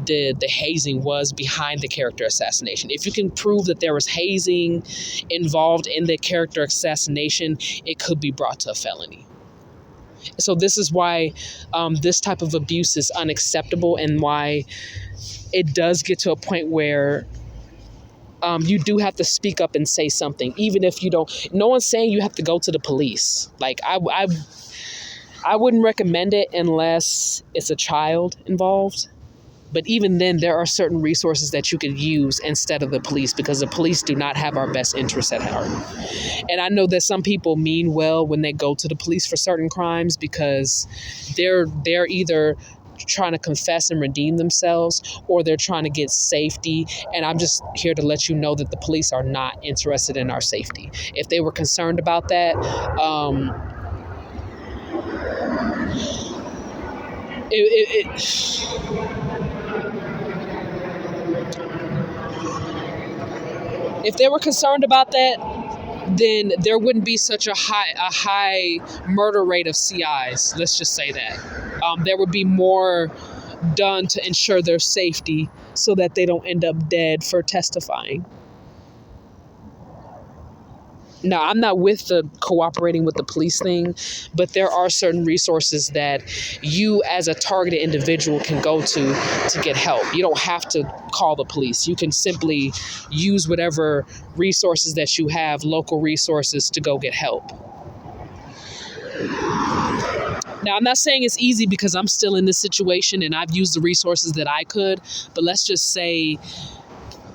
the hazing was behind the character assassination. If you can prove that there was hazing involved in the character assassination, it could be brought to a felony. So this is why this type of abuse is unacceptable, and why it does get to a point where you do have to speak up and say something, even if you don't. No one's saying you have to go to the police. Like I wouldn't recommend it unless it's a child involved. But even then, there are certain resources that you could use instead of the police, because the police do not have our best interests at heart. And I know that some people mean well when they go to the police for certain crimes, because they're either trying to confess and redeem themselves, or they're trying to get safety. And I'm just here to let you know that the police are not interested in our safety. If they were concerned about that, if they were concerned about that, then there wouldn't be such a high murder rate of CIs. Let's just say that. There would be more done to ensure their safety so that they don't end up dead for testifying. Now, I'm not with the cooperating with the police thing, but there are certain resources that you as a targeted individual can go to get help. You don't have to call the police. You can simply use whatever resources that you have, local resources, to go get help. Now, I'm not saying it's easy, because I'm still in this situation and I've used the resources that I could, but let's just say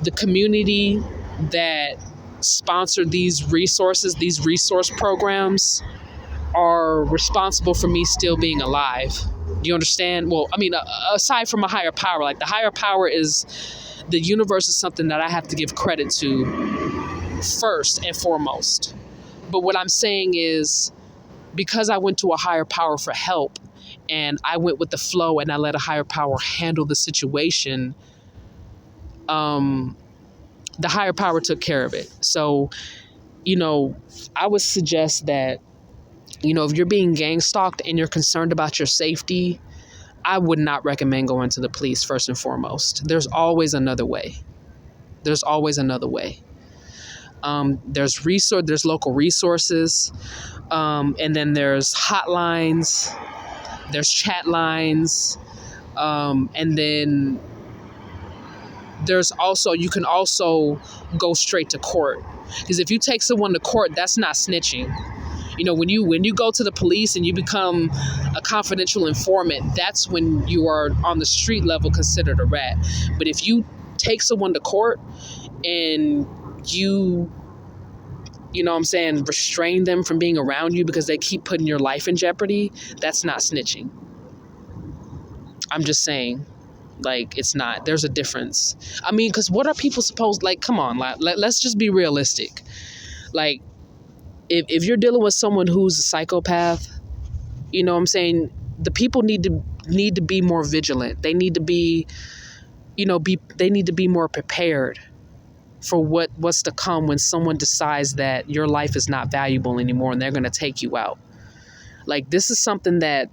the community that sponsor these resources, these resource programs, are responsible for me still being alive. Do you understand? Well, I mean, aside from a higher power, like the higher power is, the universe is something that I have to give credit to first and foremost. But what I'm saying is, because I went to a higher power for help, and I went with the flow and I let a higher power handle the situation, the higher power took care of it. So, I would suggest that, if you're being gang stalked and you're concerned about your safety, I would not recommend going to the police first and foremost. There's always another way. There's always another way. There's local resources. And then there's hotlines, there's chat lines. And then you can also go straight to court. Because if you take someone to court, that's not snitching. When you go to the police and you become a confidential informant, that's when you are on the street level considered a rat. But if you take someone to court and you restrain them from being around you because they keep putting your life in jeopardy, that's not snitching. I'm just saying. Like, it's not. There's a difference. I mean, because what are people supposed, like, come on, let's just be realistic. Like, if you're dealing with someone who's a psychopath, the people need to be more vigilant. They need to be, they need to be more prepared for what's to come when someone decides that your life is not valuable anymore and they're going to take you out. Like, this is something that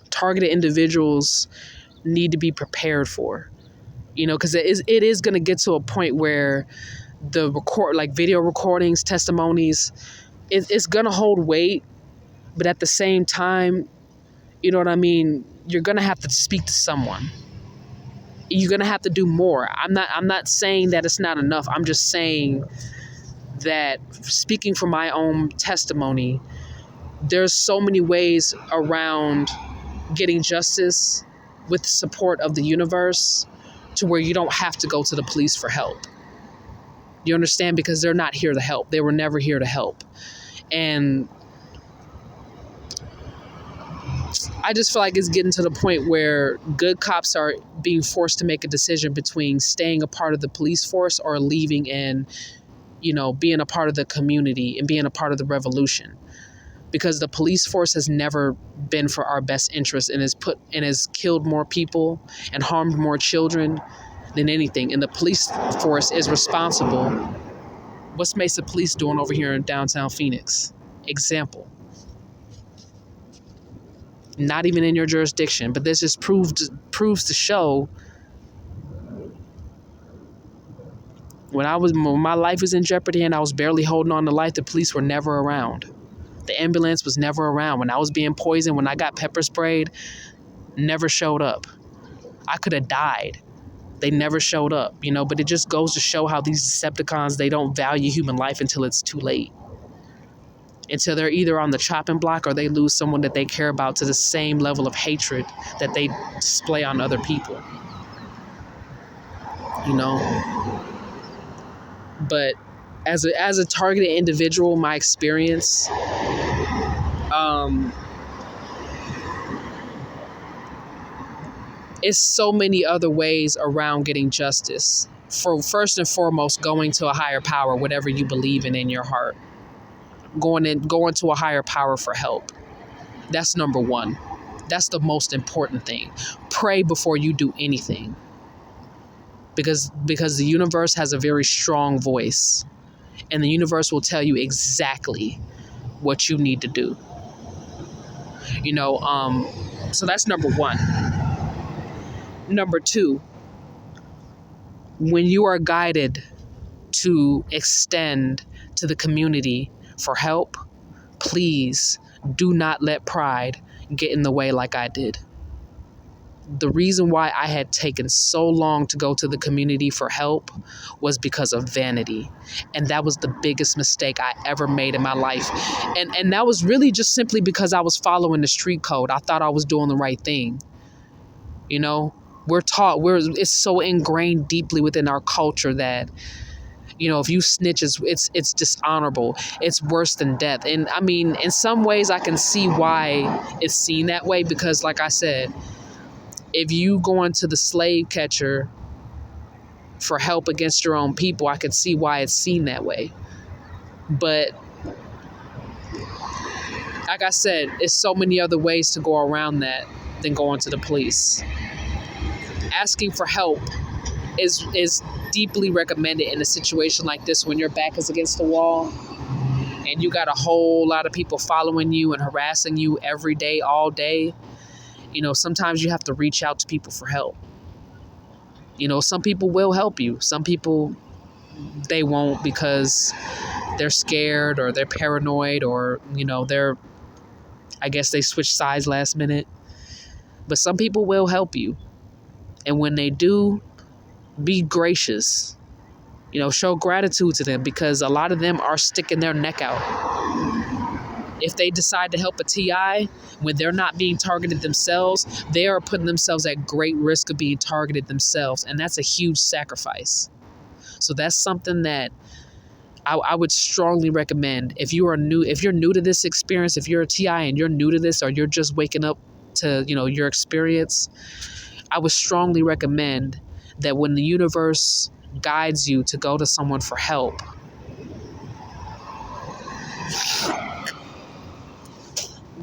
targeted individuals need to be prepared for, because it is going to get to a point where the video recordings, testimonies, it's going to hold weight, but at the same time, you know what I mean? You're going to have to speak to someone. You're going to have to do more. I'm not saying that it's not enough. I'm just saying that, speaking from my own testimony, there's so many ways around getting justice with the support of the universe to where you don't have to go to the police for help. You understand? Because they're not here to help. They were never here to help. And I just feel like it's getting to the point where good cops are being forced to make a decision between staying a part of the police force or leaving and, being a part of the community and being a part of the revolution. Because the police force has never been for our best interest and has killed more people and harmed more children than anything. And the police force is responsible. What's Mesa Police doing over here in downtown Phoenix? Example. Not even in your jurisdiction, but this just proves to show when my life was in jeopardy and I was barely holding on to life, the police were never around. The ambulance was never around. When I was being poisoned, when I got pepper sprayed, never showed up. I could have died. They never showed up, but it just goes to show how these Decepticons, they don't value human life until it's too late. Until they're either on the chopping block or they lose someone that they care about to the same level of hatred that they display on other people. But as a targeted individual, my experience, it's so many other ways around getting justice. For first and foremost, going to a higher power, whatever you believe in your heart. Going to a higher power for help. That's number one. That's the most important thing. Pray before you do anything. Because the universe has a very strong voice. And the universe will tell you exactly what you need to do. So that's number one. Number two, when you are guided to extend to the community for help, please do not let pride get in the way like I did. The reason why I had taken so long to go to the community for help was because of vanity. And that was the biggest mistake I ever made in my life. And that was really just simply because I was following the street code. I thought I was doing the right thing. We're taught, it's so ingrained deeply within our culture that, if you snitch, it's dishonorable. It's worse than death. And I mean, in some ways I can see why it's seen that way because, like I said, if you go into the slave catcher for help against your own people, I could see why it's seen that way. But like I said, it's so many other ways to go around that than going to the police. Asking for help is deeply recommended in a situation like this when your back is against the wall and you got a whole lot of people following you and harassing you every day, all day. Sometimes you have to reach out to people for help. Some people will help you. Some people, they won't because they're scared or they're paranoid or, I guess they switch sides last minute. But some people will help you. And when they do, be gracious. Show gratitude to them because a lot of them are sticking their neck out. If they decide to help a TI when they're not being targeted themselves, they are putting themselves at great risk of being targeted themselves. And that's a huge sacrifice. So that's something that I would strongly recommend. If you're new to this experience, if you're a TI and you're new to this or you're just waking up to, your experience, I would strongly recommend that when the universe guides you to go to someone for help,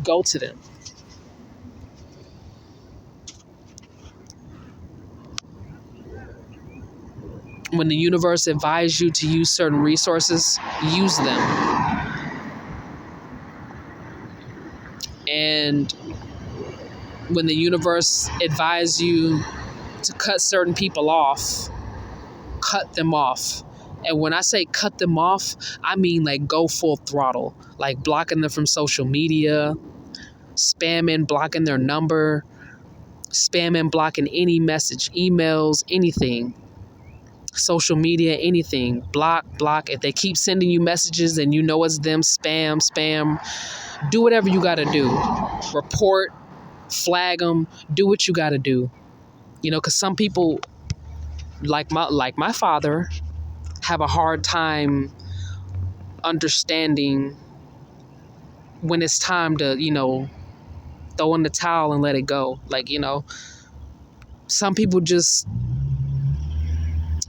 go to them. When the universe advises you to use certain resources, use them. And when the universe advises you to cut certain people off, cut them off. And when I say cut them off, I mean like go full throttle, like blocking them from social media, spamming, blocking their number, spamming, blocking any message, emails, anything, social media, anything, block. If they keep sending you messages and it's them, spam, Do whatever you got to do. Report, flag them, do what you got to do. You know, because some people, like my father, have a hard time understanding when it's time to, throw in the towel and let it go. Like, some people just,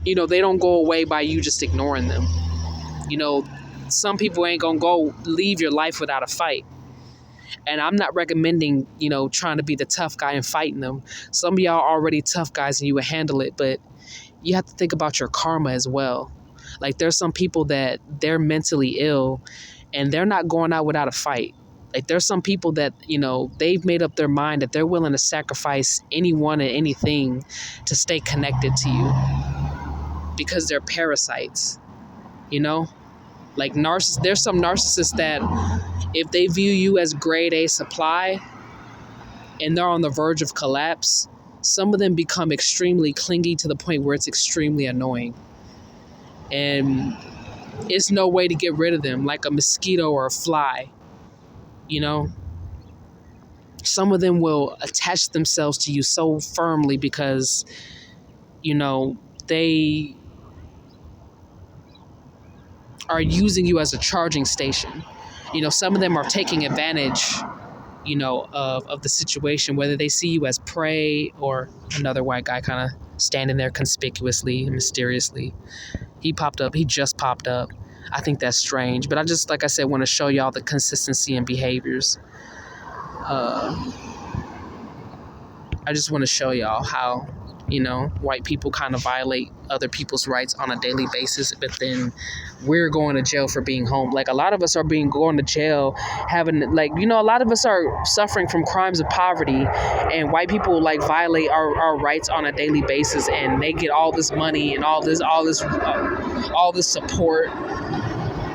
they don't go away by you just ignoring them. Some people ain't gonna go leave your life without a fight. And I'm not recommending, trying to be the tough guy and fighting them. Some of y'all are already tough guys and you would handle it, but you have to think about your karma as well. Like, there's some people that they're mentally ill and they're not going out without a fight. Like, there's some people that, they've made up their mind that they're willing to sacrifice anyone and anything to stay connected to you because they're parasites, Like, there's some narcissists that if they view you as grade A supply and they're on the verge of collapse, some of them become extremely clingy to the point where it's extremely annoying. And it's no way to get rid of them, like a mosquito or a fly, Some of them will attach themselves to you so firmly because, they are using you as a charging station. Some of them are taking advantage, of the situation, whether they see you as prey or another white guy kind of standing there conspicuously and mysteriously. He just popped up. I think that's strange, but I just, like I said, want to show y'all the consistency in behaviors. I just want to show y'all how, white people kind of violate other people's rights on a daily basis, but then we're going to jail for being home. Like, a lot of us are going to jail, having, like, a lot of us are suffering from crimes of poverty, and white people, like, violate our rights on a daily basis, and they get all this money and all this support,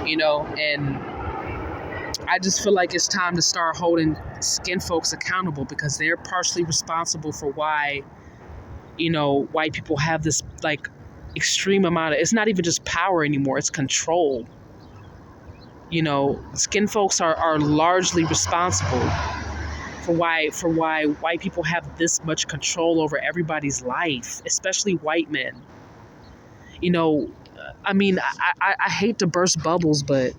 and I just feel like it's time to start holding skin folks accountable because they're partially responsible for why, white people have this, like, extreme amount of, it's not even just power anymore, it's control. Skin folks are largely responsible for why white people have this much control over everybody's life, especially white men. I hate to burst bubbles, but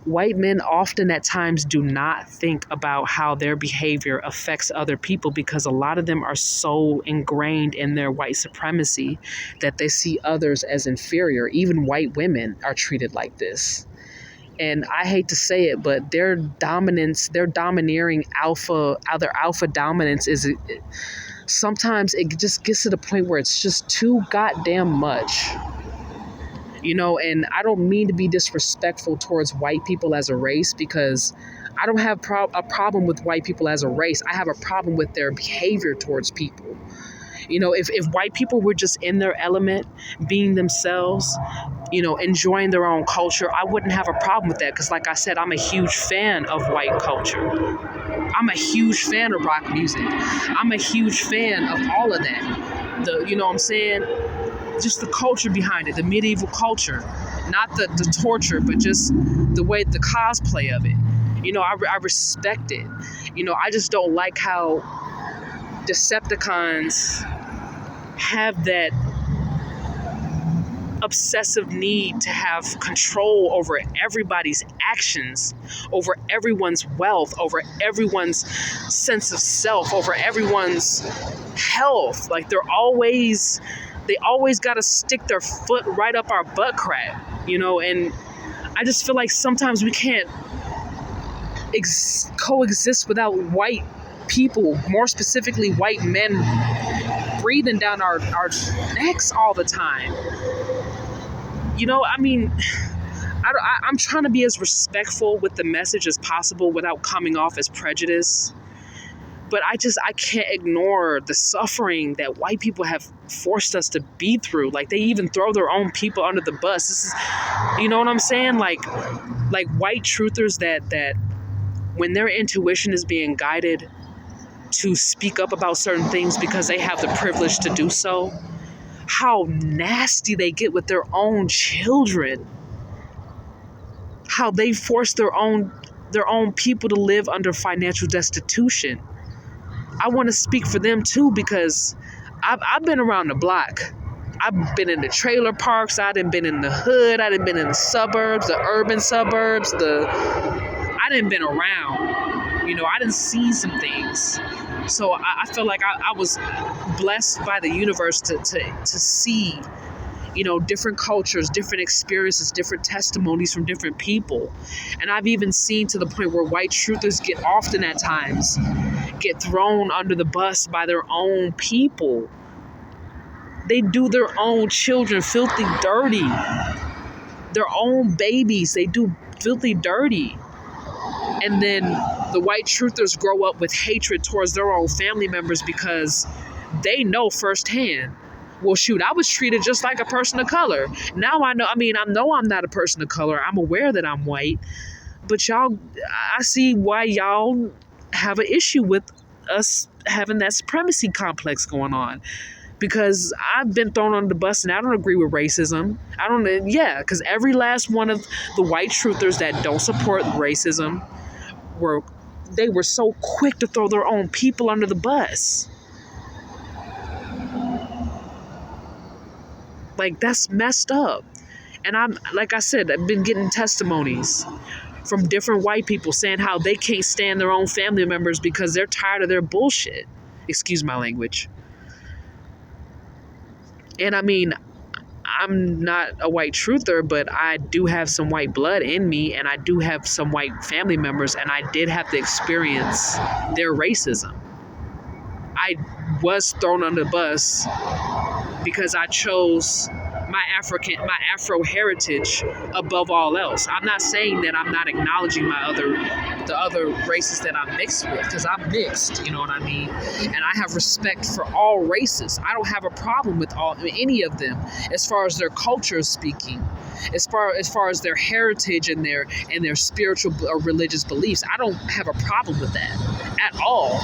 white men often at times do not think about how their behavior affects other people because a lot of them are so ingrained in their white supremacy that they see others as inferior. Even white women are treated like this. And I hate to say it, but their domineering alpha dominance sometimes it just gets to the point where it's just too goddamn much. And I don't mean to be disrespectful towards white people as a race because I don't have a problem with white people as a race. I have a problem with their behavior towards people. If white people were just in their element, being themselves, enjoying their own culture, I wouldn't have a problem with that because, like I said, I'm a huge fan of white culture. I'm a huge fan of rock music. I'm a huge fan of all of that. You know what I'm saying? Just the culture behind it, the medieval culture, not the torture, but just the way, the cosplay of it. I respect it. I just don't like how Decepticons have that obsessive need to have control over everybody's actions, over everyone's wealth, over everyone's sense of self, over everyone's health. Like, they always got to stick their foot right up our butt crack, and I just feel like sometimes we can't coexist without white people, more specifically white men, breathing down our necks all the time. I'm trying to be as respectful with the message as possible without coming off as prejudice. But I can't ignore the suffering that white people have forced us to be through. Like, they even throw their own people under the bus. This is, you know what I'm saying? Like white truthers that when their intuition is being guided to speak up about certain things because they have the privilege to do so, how nasty they get with their own children. How they force their own their own people to live under financial destitution. I want to speak for them too, because I've been around the block. I've been in the trailer parks. I done been in the hood. I done been in the suburbs, the urban suburbs. I done been around. I done seen some things. So I feel like I was blessed by the universe to see, different cultures, different experiences, different testimonies from different people. And I've even seen to the point where white truthers often at times get thrown under the bus by their own people. They do their own children filthy dirty. Their own babies, they do filthy dirty. And then the white truthers grow up with hatred towards their own family members because they know firsthand, well, shoot, I was treated just like a person of color. Now I know I'm not a person of color. I'm aware that I'm white. But I see why y'all have an issue with us having that supremacy complex going on. Because I've been thrown under the bus and I don't agree with racism. Because every last one of the white truthers that don't support racism were so quick to throw their own people under the bus. Like, that's messed up. And like I said, I've been getting testimonies from different white people saying how they can't stand their own family members because they're tired of their bullshit. Excuse my language. And I'm not a white truther, but I do have some white blood in me, and I do have some white family members, and I did have to experience their racism. I was thrown under the bus because I chose my Afro heritage above all else. I'm not saying that I'm not acknowledging the other races that I'm mixed with, because I'm mixed, you know what I mean? And I have respect for all races. I don't have a problem with any of them as far as their culture speaking, as far as their heritage and their spiritual or religious beliefs. I don't have a problem with that at all.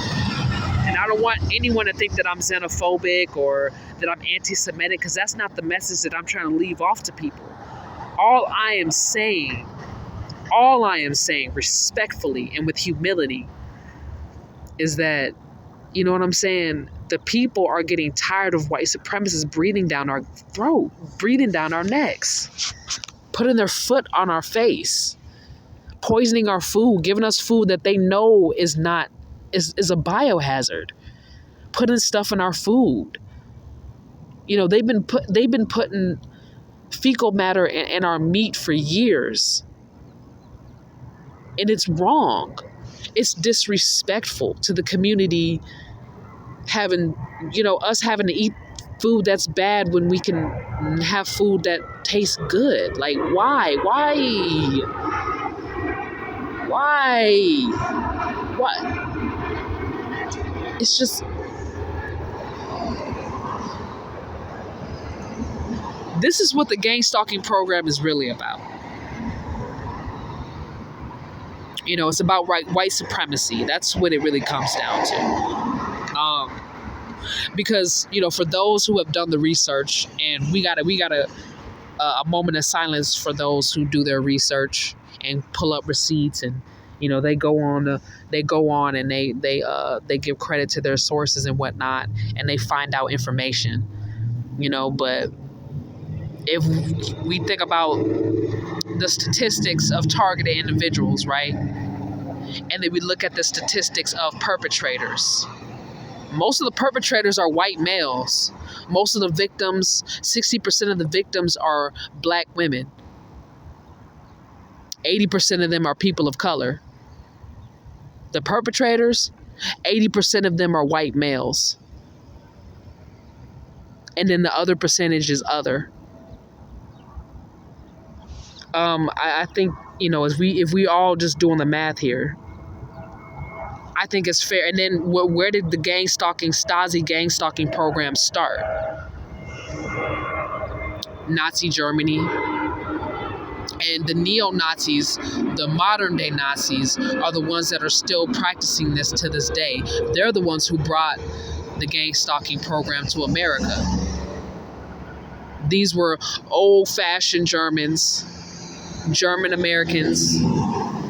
And I don't want anyone to think that I'm xenophobic or that I'm anti-Semitic, because that's not the message that I'm trying to leave off to people. All I am saying respectfully and with humility is that, you know what I'm saying, the people are getting tired of white supremacists breathing down our throat, breathing down our necks, putting their foot on our face, poisoning our food, giving us food that they know is a biohazard, putting stuff in our food. They've been putting fecal matter in our meat for years. And it's wrong. It's disrespectful to the community us having to eat food that's bad when we can have food that tastes good. Like, why? What? It's just, this is what the Gangstalking program is really about. It's about white supremacy. That's what it really comes down to. Because, for those who have done the research, and we got a moment of silence for those who do their research and pull up receipts, and they go on and they give credit to their sources and whatnot, and they find out information, but if we think about the statistics of targeted individuals, right? And then we look at the statistics of perpetrators. Most of the perpetrators are white males. Most of the victims, 60% of the victims are black women. 80% of them are people of color. The perpetrators, 80% of them are white males. And then the other percentage is other. I think, if we all just doing the math here, I think it's fair. And then where did the Stasi gang-stalking program start? Nazi Germany. And the neo-Nazis, the modern-day Nazis, are the ones that are still practicing this to this day. They're the ones who brought the gang-stalking program to America. These were old-fashioned German Americans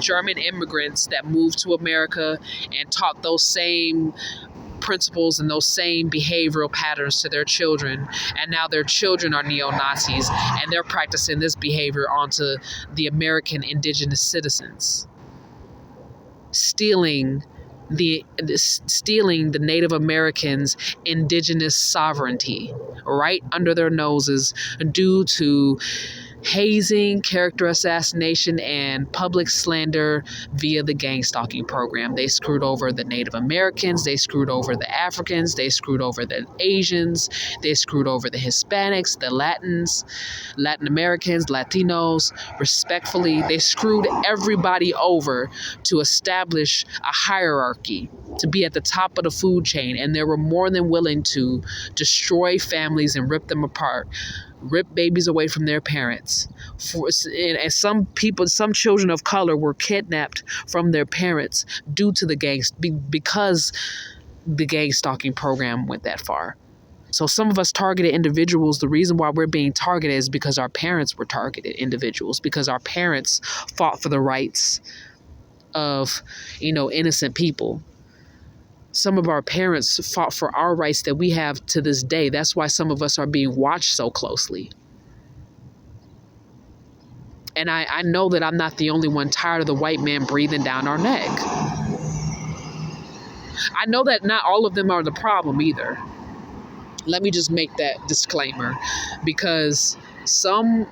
German immigrants that moved to America and taught those same principles and those same behavioral patterns to their children, and now their children are neo-Nazis and they're practicing this behavior onto the American indigenous citizens, stealing the Native Americans' indigenous sovereignty right under their noses due to hazing, character assassination, and public slander via the Gangstalking program. They screwed over the Native Americans, they screwed over the Africans, they screwed over the Asians, they screwed over the Hispanics, the Latin Americans, Latinos. Respectfully, they screwed everybody over to establish a hierarchy, to be at the top of the food chain, and they were more than willing to destroy families and rip them apart, rip babies away from their parents. And some children of color were kidnapped from their parents due to because the gang stalking program went that far. So some of us targeted individuals, the reason why we're being targeted is because our parents were targeted individuals, because our parents fought for the rights of, innocent people. Some of our parents fought for our rights that we have to this day. That's why some of us are being watched so closely. And I know that I'm not the only one tired of the white man breathing down our neck. I know that not all of them are the problem either. Let me just make that disclaimer, because some,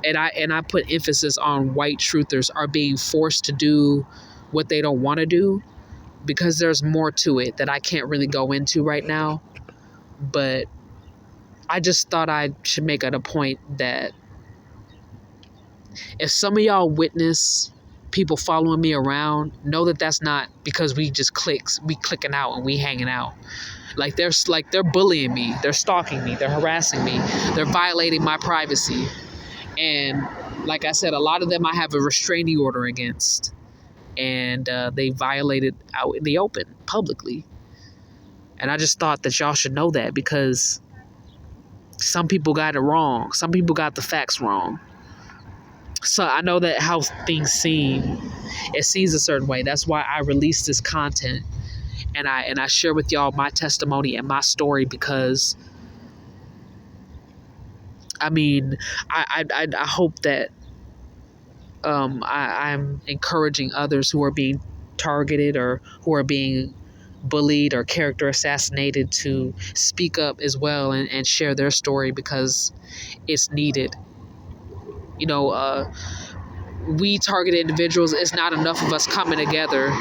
and I put emphasis on white truthers, are being forced to do what they don't want to do, because there's more to it that I can't really go into right now. But I just thought I should make it a point that if some of y'all witness people following me around, know that that's not because we clicking out and we hanging out. They're bullying me, they're stalking me, they're harassing me, they're violating my privacy. And like I said, a lot of them I have a restraining order against. And they violated out in the open, publicly. And I just thought that y'all should know that, because some people got it wrong. Some people got the facts wrong. So I know that how things seem, it seems a certain way. That's why I release this content. And I share with y'all my testimony and my story, because I hope that I'm encouraging others who are being targeted or who are being bullied or character assassinated to speak up as well and share their story, because it's needed. We targeted individuals. It's not enough of us coming together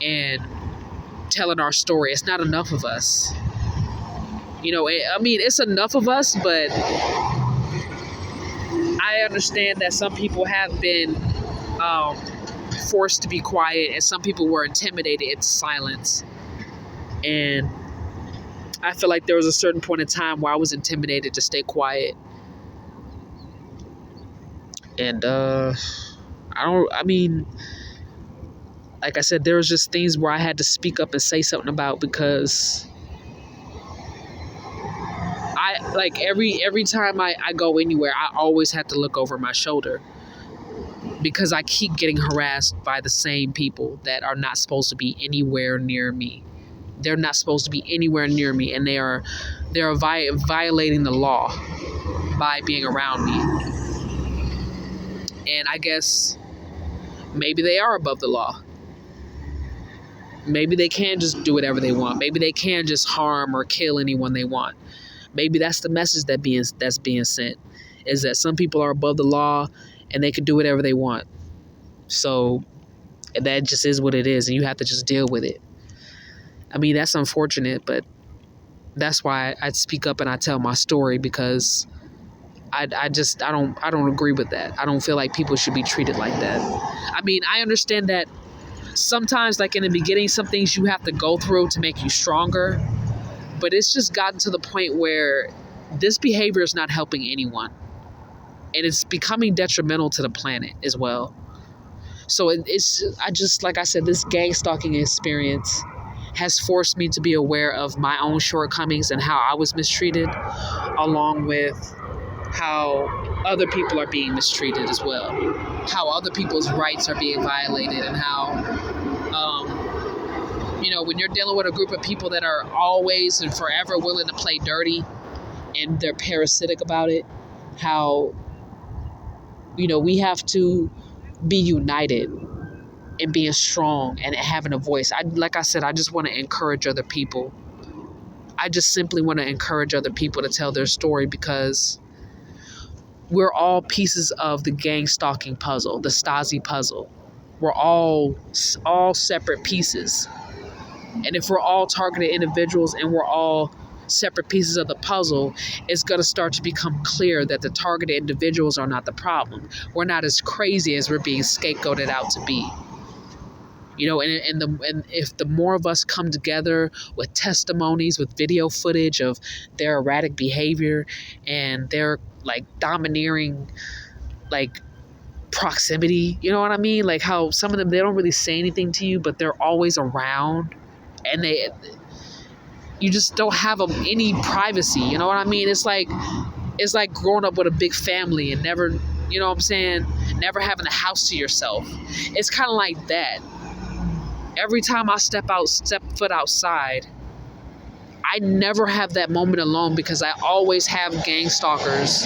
and telling our story. It's not enough of us. It's enough of us, but I understand that some people have been forced to be quiet, and some people were intimidated into silence. And I feel like there was a certain point in time where I was intimidated to stay quiet. And like I said, there was just things where I had to speak up and say something about, because every time I go anywhere, I always have to look over my shoulder, because I keep getting harassed by the same people that are not supposed to be anywhere near me. They're not supposed to be anywhere near me, and they are violating the law by being around me. And I guess maybe they are above the law. Maybe they can just do whatever they want. Maybe they can just harm or kill anyone they want. Maybe that's the message that's being sent, is that some people are above the law and they can do whatever they want. So that just is what it is, and you have to just deal with it. That's unfortunate, but that's why I speak up and I tell my story, because I don't agree with that. I don't feel like people should be treated like that. I understand that sometimes, like in the beginning, some things you have to go through to make you stronger, but it's just gotten to the point where this behavior is not helping anyone, and it's becoming detrimental to the planet as well. So like I said, this gang stalking experience has forced me to be aware of my own shortcomings and how I was mistreated, along with how other people are being mistreated as well, how other people's rights are being violated, and how, when you're dealing with a group of people that are always and forever willing to play dirty and they're parasitic about it, how, we have to be united and being strong and having a voice. Like I said, I just want to encourage other people. I just simply want to encourage other people to tell their story, because we're all pieces of the gang stalking puzzle, the Stasi puzzle. We're all separate pieces. And if we're all targeted individuals and we're all separate pieces of the puzzle, it's going to start to become clear that the targeted individuals are not the problem. We're not as crazy as we're being scapegoated out to be. And if the more of us come together with testimonies, with video footage of their erratic behavior and their domineering proximity, you know what I mean? Like how some of them, they don't really say anything to you, but they're always around, and you just don't have any privacy. You know what I mean? It's like growing up with a big family and never, you know what I'm saying, never having a house to yourself. It's kind of like that. Every time I step foot outside, I never have that moment alone, because I always have gang stalkers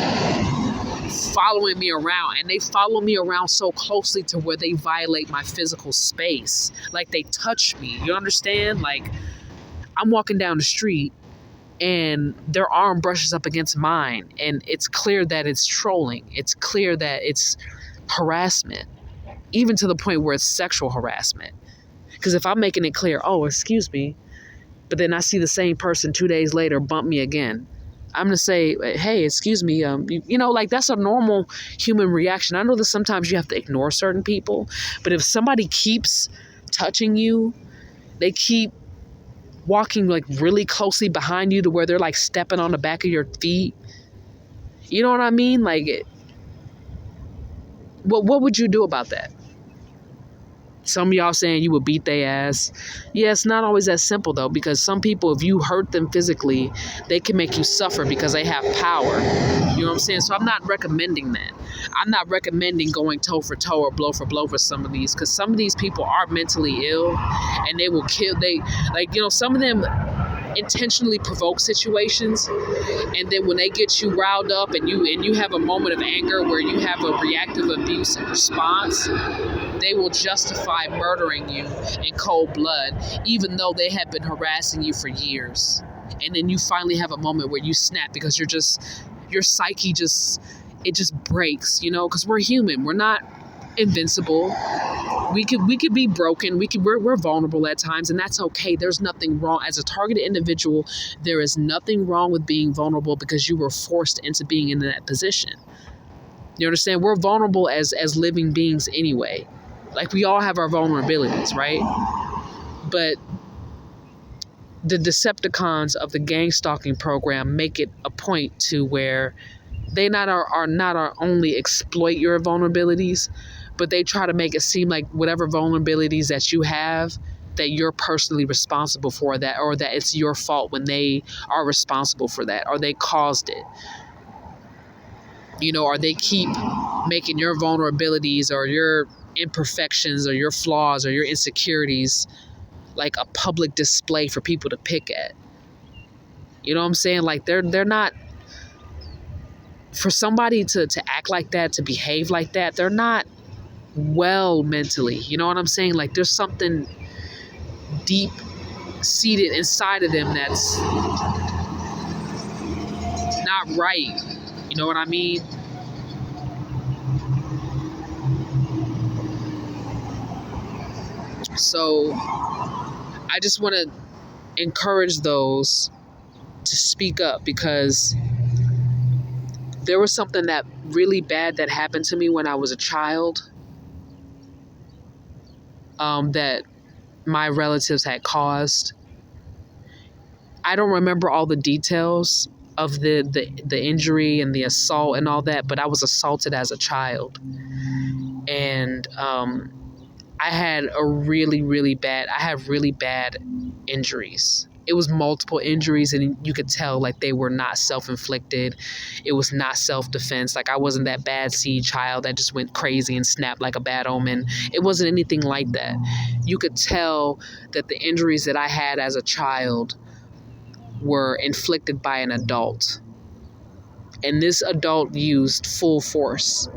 following me around, and they follow me around so closely to where they violate my physical space. Like they touch me. You understand? Like I'm walking down the street and their arm brushes up against mine, and it's clear that it's trolling. It's clear that it's harassment, even to the point where it's sexual harassment. Because if I'm making it clear, oh, excuse me, but then I see the same person 2 days later bump me again, I'm going to say, hey, excuse me. That's a normal human reaction. I know that sometimes you have to ignore certain people, but if somebody keeps touching you, they keep walking really closely behind you to where they're stepping on the back of your feet. You know what I mean? What would you do about that? Some of y'all saying you would beat their ass. Yeah, it's not always that simple, though, because some people, if you hurt them physically, they can make you suffer because they have power. You know what I'm saying? So I'm not recommending that. I'm not recommending going toe for toe or blow for blow for some of these, because some of these people are mentally ill and they will kill. Some of them intentionally provoke situations, and then when they get you riled up and you have a moment of anger where you have a reactive abuse response, they will justify murdering you in cold blood, even though they have been harassing you for years. And then you finally have a moment where you snap, because your psyche just breaks, because we're human. We're not invincible. We could be broken. We're vulnerable at times, and that's okay. There's nothing wrong. As a targeted individual, there is nothing wrong with being vulnerable, because you were forced into being in that position. You understand? We're vulnerable as living beings anyway. We all have our vulnerabilities, right? But the Decepticons of the gang stalking program make it a point to where they are not only exploit your vulnerabilities, but they try to make it seem like whatever vulnerabilities that you have, that you're personally responsible for that, or that it's your fault when they are responsible for that, or they caused it. Or they keep making your vulnerabilities or your imperfections or your flaws or your insecurities like a public display for people to pick at. You know what I'm saying? They're not, for somebody to act like that, to behave like that, they're not well mentally. You know what I'm saying? There's something deep seated inside of them that's not right. You know what I mean? So I just want to encourage those to speak up, because there was something that really bad that happened to me when I was a child, that my relatives had caused. I don't remember all the details of the injury and the assault and all that, but I was assaulted as a child. And I had really bad injuries. it was multiple injuries, and you could tell like they were not self-inflicted. It was not self-defense. Like I wasn't that bad seed child that just went crazy and snapped like a bad omen. It wasn't anything like that. You could tell that the injuries that I had as a child were inflicted by an adult. And this adult used full force,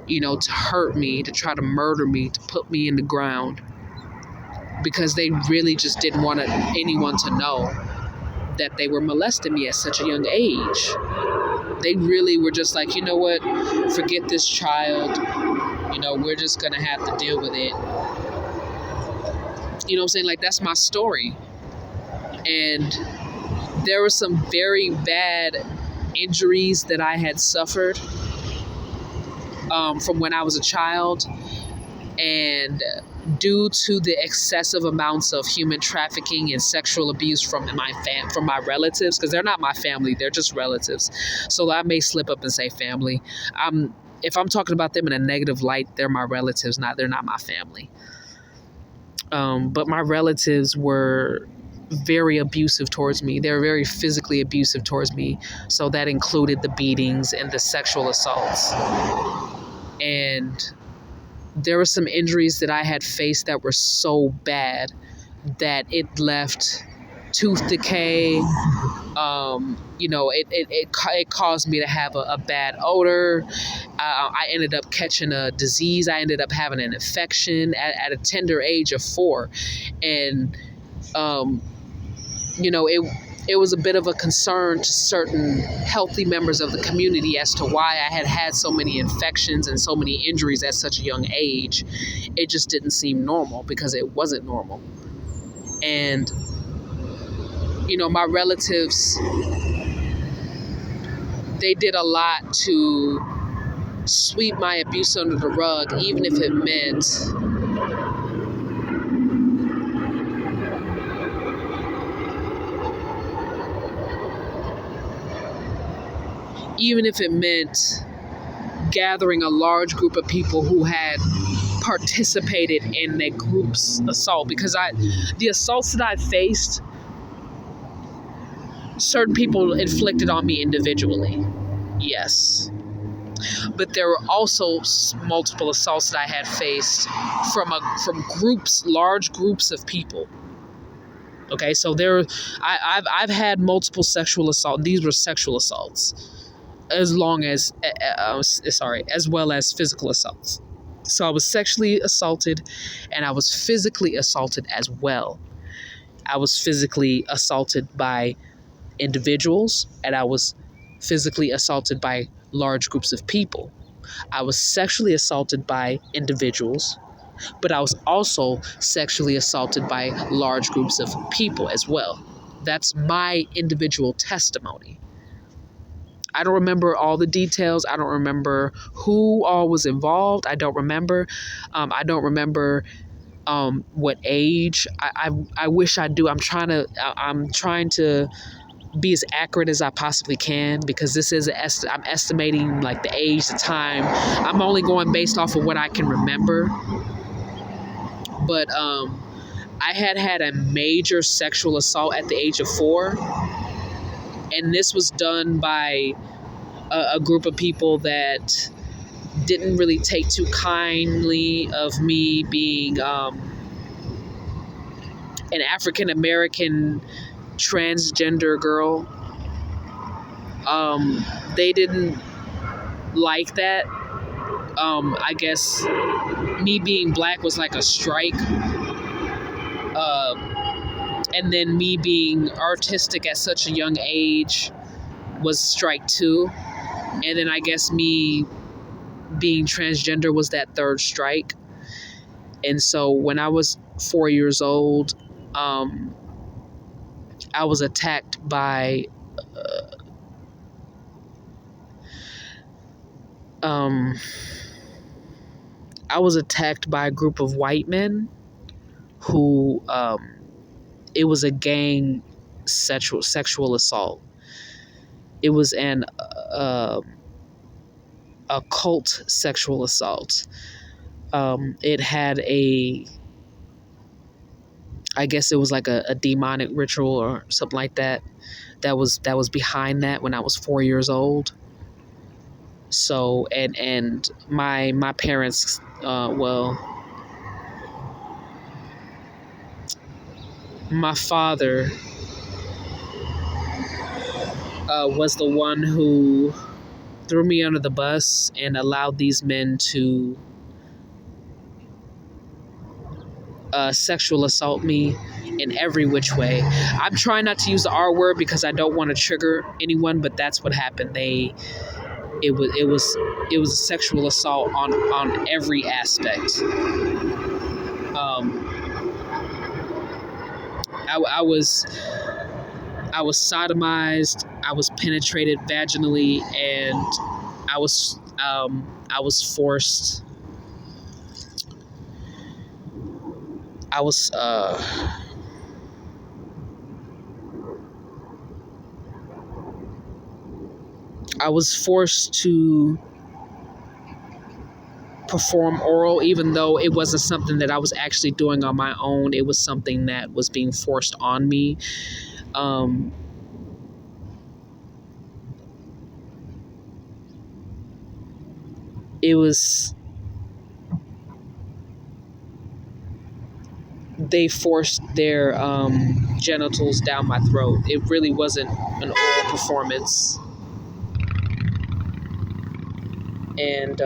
to hurt me, to try to murder me, to put me in the ground, because they really just didn't want anyone to know that they were molesting me at such a young age. They really were just like, you know what, forget this child, we're just gonna have to deal with it. You know what I'm saying? Like, that's my story. And there were some very bad injuries that I had suffered from when I was a child, and due to the excessive amounts of human trafficking and sexual abuse from my relatives, because they're not my family, they're just relatives. So I may slip up and say family. If I'm talking about them in a negative light, they're my relatives, they're not my family. But my relatives were very abusive towards me. They were very physically abusive towards me. So that included the beatings and the sexual assaults. And there were some injuries that I had faced that were so bad that it left tooth decay. It caused me to have a bad odor. I ended up catching a disease. I ended up having an infection at a tender age of 4. And, it was a bit of a concern to certain healthy members of the community as to why I had so many infections and so many injuries at such a young age. It just didn't seem normal, because it wasn't normal. And, my relatives, they did a lot to sweep my abuse under the rug, even if it meant gathering a large group of people who had participated in the group's assault. Because the assaults that I faced, certain people inflicted on me individually, yes. But there were also multiple assaults that I had faced from groups, large groups of people. Okay, so I've had multiple sexual assaults. These were sexual assaults, as well as physical assaults. So I was sexually assaulted, and I was physically assaulted as well. I was physically assaulted by individuals, and I was physically assaulted by large groups of people. I was sexually assaulted by individuals, but I was also sexually assaulted by large groups of people as well. That's my individual testimony. I don't remember all the details. I don't remember who all was involved. I don't remember. I don't remember what age. I wish I do. I'm trying to be as accurate as I possibly can, because this is I'm estimating like the age, the time. I'm only going based off of what I can remember. But I had a major sexual assault at the age of 4, and this was done by a group of people that didn't really take too kindly of me being an African American transgender girl. They didn't like that. I guess me being black was like a strike. And then me being artistic at such a young age was strike 2. And then I guess me being transgender was that 3rd strike. And so when I was 4 years old, I was attacked by a group of white men who it was a gang sexual assault. It was an occult sexual assault. It had I guess it was like a demonic ritual or something like that. That was behind that when I was 4 years old. So and my parents, my father was the one who threw me under the bus and allowed these men to sexual assault me in every which way. I'm trying not to use the R word because I don't want to trigger anyone, but that's what happened. It was a sexual assault on every aspect. I was sodomized. I was penetrated vaginally, and I was forced. I was I was forced to perform oral, even though it wasn't something that I was actually doing on my own. It was something that was being forced on me. Um, it was they forced their genitals down my throat. It really wasn't an oral performance, and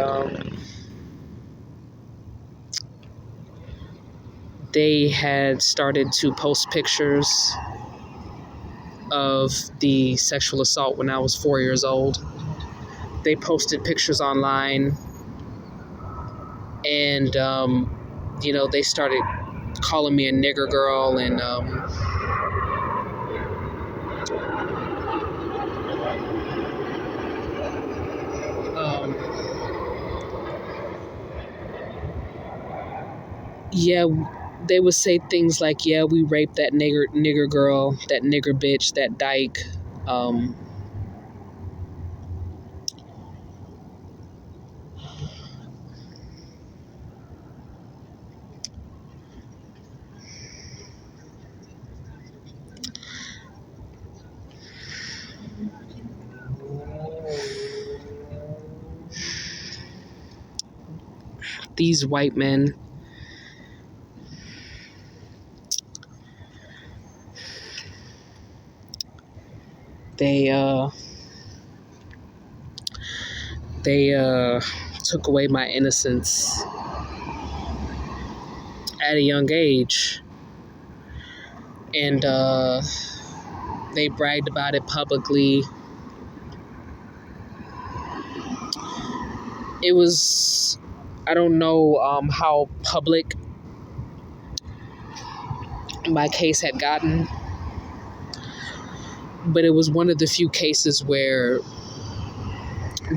they had started to post pictures of the sexual assault when I was 4 years old. They posted pictures online, and they started calling me a nigger girl, and um, yeah, they would say things like, "Yeah, we raped that nigger girl, that nigger bitch, that dyke." Um, these white men, they took away my innocence at a young age, and they bragged about it publicly. It was, I don't know how public my case had gotten, but it was one of the few cases where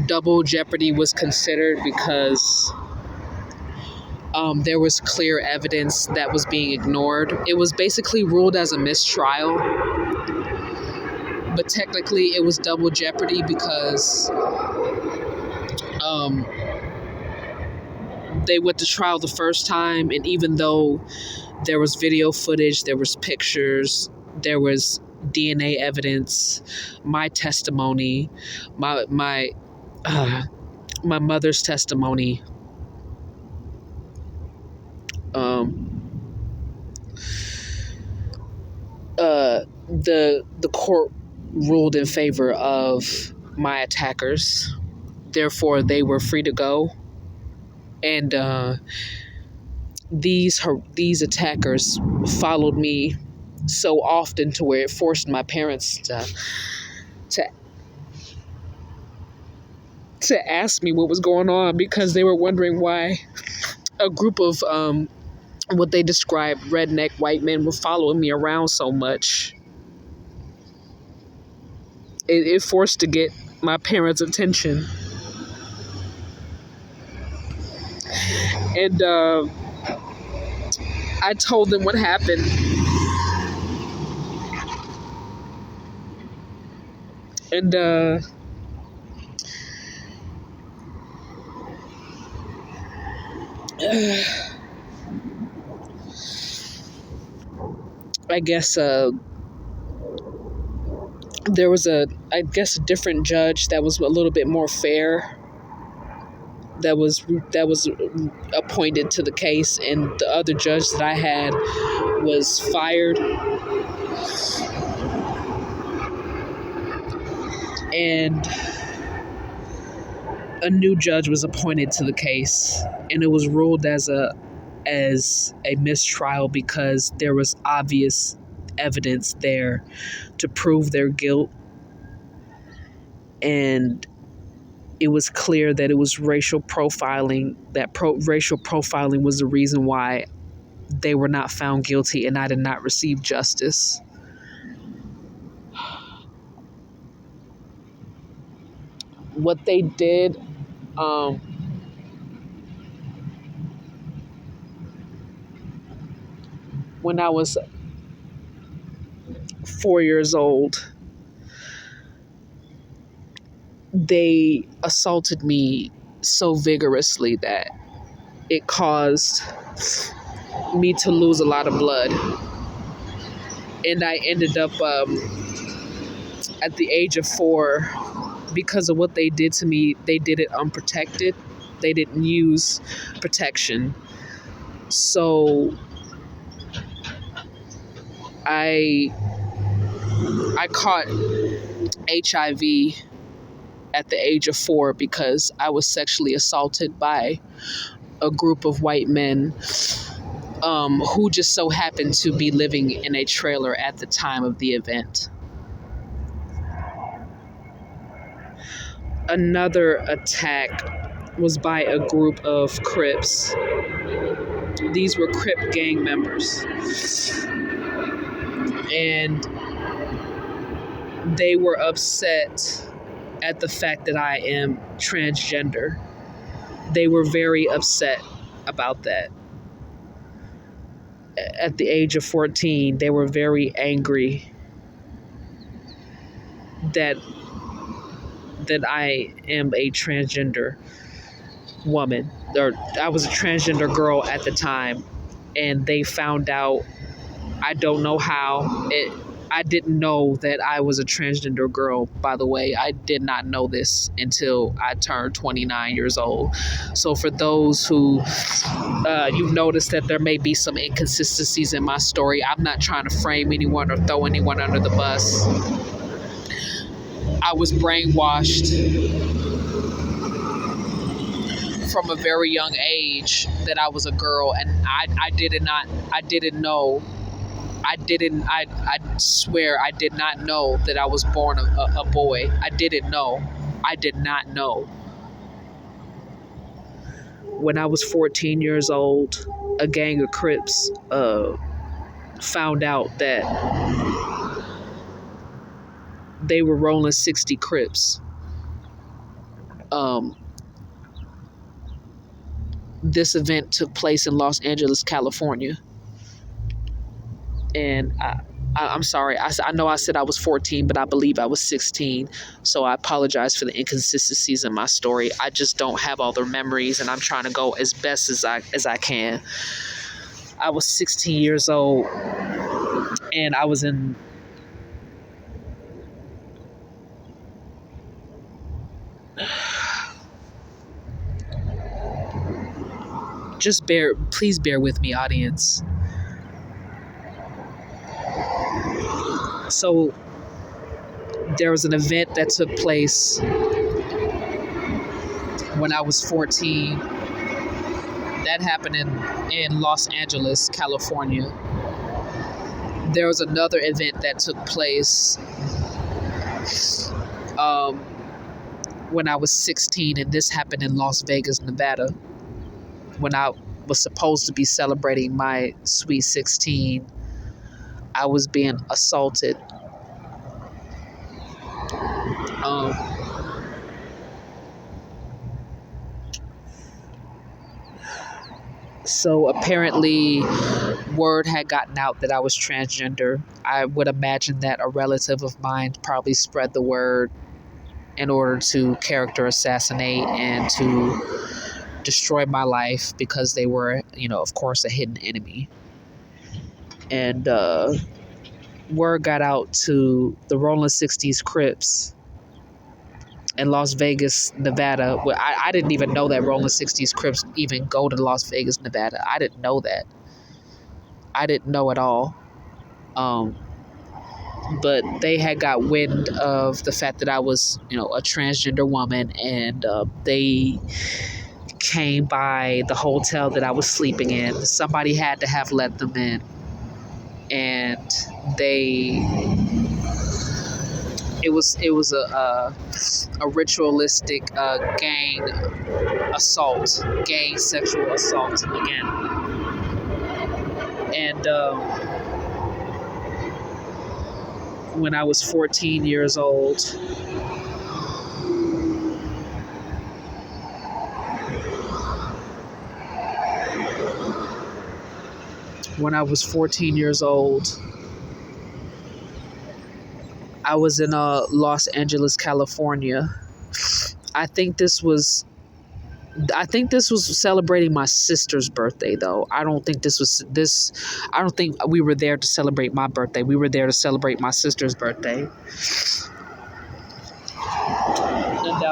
double jeopardy was considered because there was clear evidence that was being ignored. It was basically ruled as a mistrial, but technically it was double jeopardy because um, they went to trial the first time, and even though there was video footage, there was pictures, there was DNA evidence, my testimony, my mother's testimony, the court ruled in favor of my attackers. Therefore, they were free to go, and these attackers followed me so often to where it forced my parents to ask me what was going on, because they were wondering why a group of what they described redneck white men were following me around so much. It forced to get my parents' attention, and I told them what happened, and I guess there was a different judge that was a little bit more fair that was appointed to the case, and the other judge that I had was fired, and a new judge was appointed to the case, and it was ruled as a mistrial because there was obvious evidence there to prove their guilt, and it was clear that it was racial profiling, racial profiling was the reason why they were not found guilty and I did not receive justice. What they did, when I was 4 years old, they assaulted me so vigorously that it caused me to lose a lot of blood. And I ended up, at the age of 4, because of what they did to me, they did it unprotected. They didn't use protection. So I caught HIV at the age of 4 because I was sexually assaulted by a group of white men who just so happened to be living in a trailer at the time of the event. Another attack was by a group of Crips. These were Crip gang members. And they were upset at the fact that I am transgender. They were very upset about that. At the age of 14, they were very angry that I am a transgender woman, or I was a transgender girl at the time, and they found out, I don't know how, I didn't know that I was a transgender girl, by the way. I did not know this until I turned 29 years old. So for those who, you've noticed that there may be some inconsistencies in my story. I'm not trying to frame anyone or throw anyone under the bus. I was brainwashed from a very young age that I was a girl, and I swear I did not know that I was born a boy. I didn't know. I did not know. When I was 14 years old, a gang of Crips found out that they were rolling 60 Crips. This event took place in Los Angeles, California. And I'm sorry. I know I said I was 14, but I believe I was 16. So I apologize for the inconsistencies in my story. I just don't have all the memories, and I'm trying to go as best as I can. I was 16 years old, and I was in please bear with me, audience. So there was an event that took place when I was 14. That happened in Los Angeles, California. There was another event that took place when I was 16, and this happened in Las Vegas, Nevada, when I was supposed to be celebrating my sweet 16. I was being assaulted. So apparently word had gotten out that I was transgender. I would imagine that a relative of mine probably spread the word in order to character assassinate and to destroy my life, because they were, of course, a hidden enemy. And word got out to the Rolling 60s Crips in Las Vegas, Nevada. Well, I didn't even know that Rolling 60s Crips even go to Las Vegas, Nevada. I didn't know that. I didn't know at all. But they had got wind of the fact that I was, a transgender woman, and they came by the hotel that I was sleeping in. Somebody had to have let them in, and it was a ritualistic gang assault, gang sexual assault again, and when I was 14 years old. When I was 14 years old, I was in Los Angeles, California. I think this was celebrating my sister's birthday, though. I don't think we were there to celebrate my birthday. We were there to celebrate my sister's birthday. And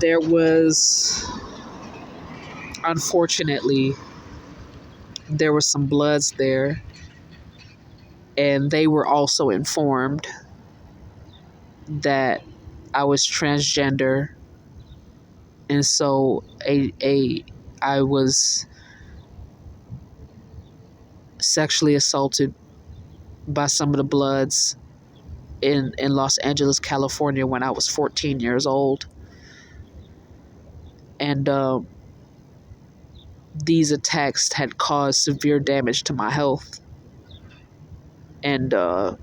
there was, unfortunately, there were some Bloods there, and they were also informed that I was transgender, and so I was sexually assaulted by some of the Bloods in Los Angeles, California, when I was 14 years old. And these attacks had caused severe damage to my health. And I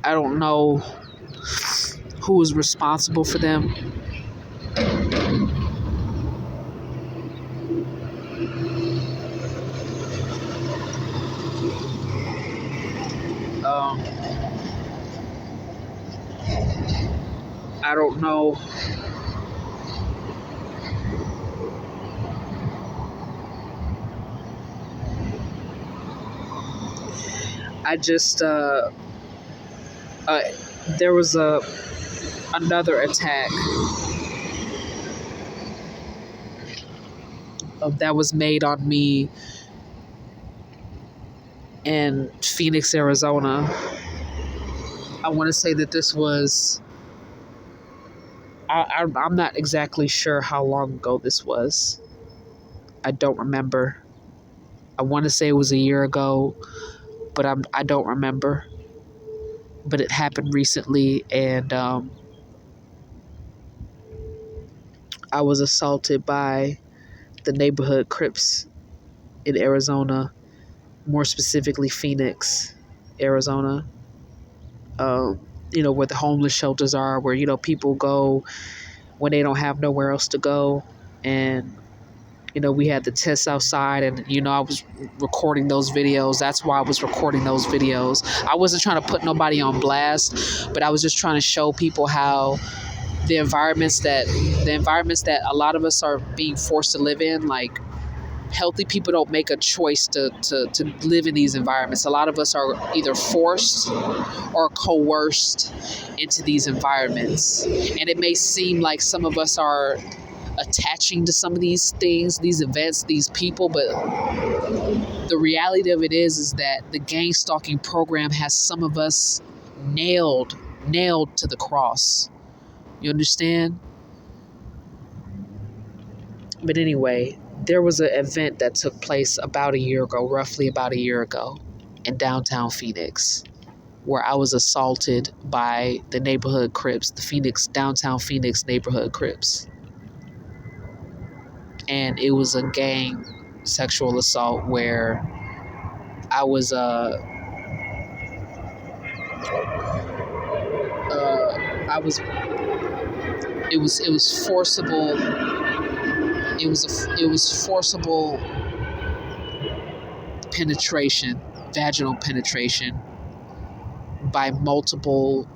don't know who was responsible for them. I don't know. I just there was another attack that was made on me in Phoenix, Arizona. I want to say that this was, I'm not exactly sure how long ago this was. I don't remember. I want to say it was a year ago, but I don't remember. But it happened recently, and I was assaulted by the neighborhood Crips in Arizona, more specifically Phoenix, Arizona. Where the homeless shelters are, where, people go when they don't have nowhere else to go. And, we had the tests outside, and, I was recording those videos. That's why I was recording those videos. I wasn't trying to put nobody on blast, but I was just trying to show people how the environments that a lot of us are being forced to live in, like, healthy people don't make a choice to live in these environments. A lot of us are either forced or coerced into these environments. And it may seem like some of us are attaching to some of these things, these events, these people, but the reality of it is that the gang stalking program has some of us nailed to the cross. You understand? But anyway, there was an event that took place roughly about a year ago, in downtown Phoenix, where I was assaulted by the neighborhood Crips, the downtown Phoenix neighborhood Crips. And it was a gang sexual assault where I was it was forcible. It was forcible penetration, vaginal penetration by multiple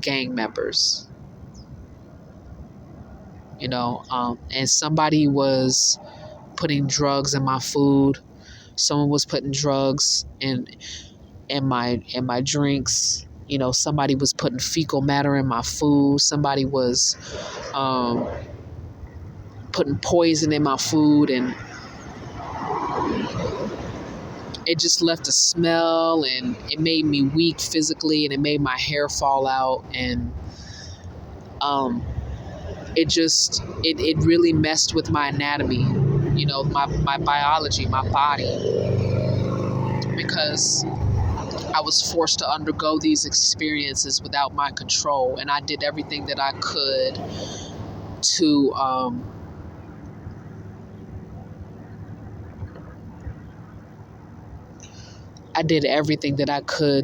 gang members. And somebody was putting drugs in my food. Someone was putting drugs in my drinks. Somebody was putting fecal matter in my food. Somebody was um, putting poison in my food, and it just left a smell, and it made me weak physically, and it made my hair fall out, and it really messed with my anatomy, my biology, my body, because I was forced to undergo these experiences without my control, and I did everything that I could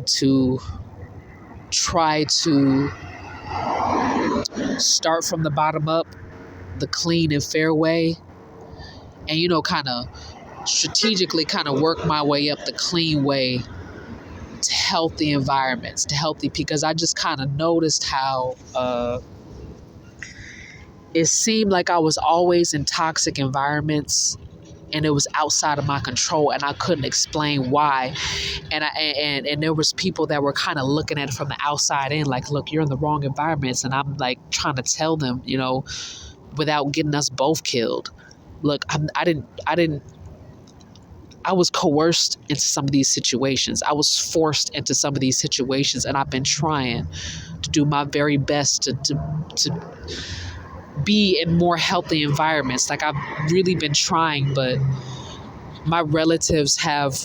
to try to start from the bottom up, the clean and fair way, and kind of strategically kind of work my way up the clean way to healthy environments, to healthy, because I just kind of noticed how it seemed like I was always in toxic environments, and it was outside of my control, and I couldn't explain why. And there was people that were kind of looking at it from the outside in, like, look, you're in the wrong environments. And I'm like trying to tell them, without getting us both killed. Look, I was coerced into some of these situations. I was forced into some of these situations, and I've been trying to do my very best to be in more healthy environments. Like, I've really been trying, but my relatives have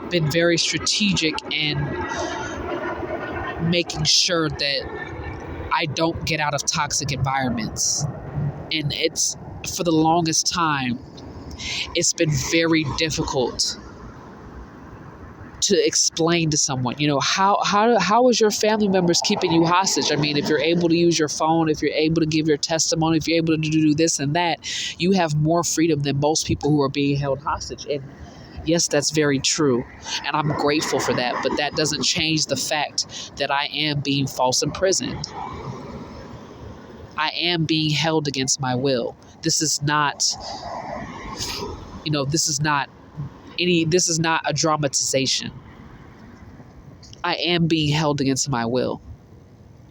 been very strategic in making sure that I don't get out of toxic environments. And it's, for the longest time, it's been very difficult to explain to someone, how is your family members keeping you hostage? I mean, if you're able to use your phone, if you're able to give your testimony, if you're able to do this and that, you have more freedom than most people who are being held hostage. And yes, that's very true. And I'm grateful for that. But that doesn't change the fact that I am being false imprisoned. I am being held against my will. This is not a dramatization. I am being held against my will,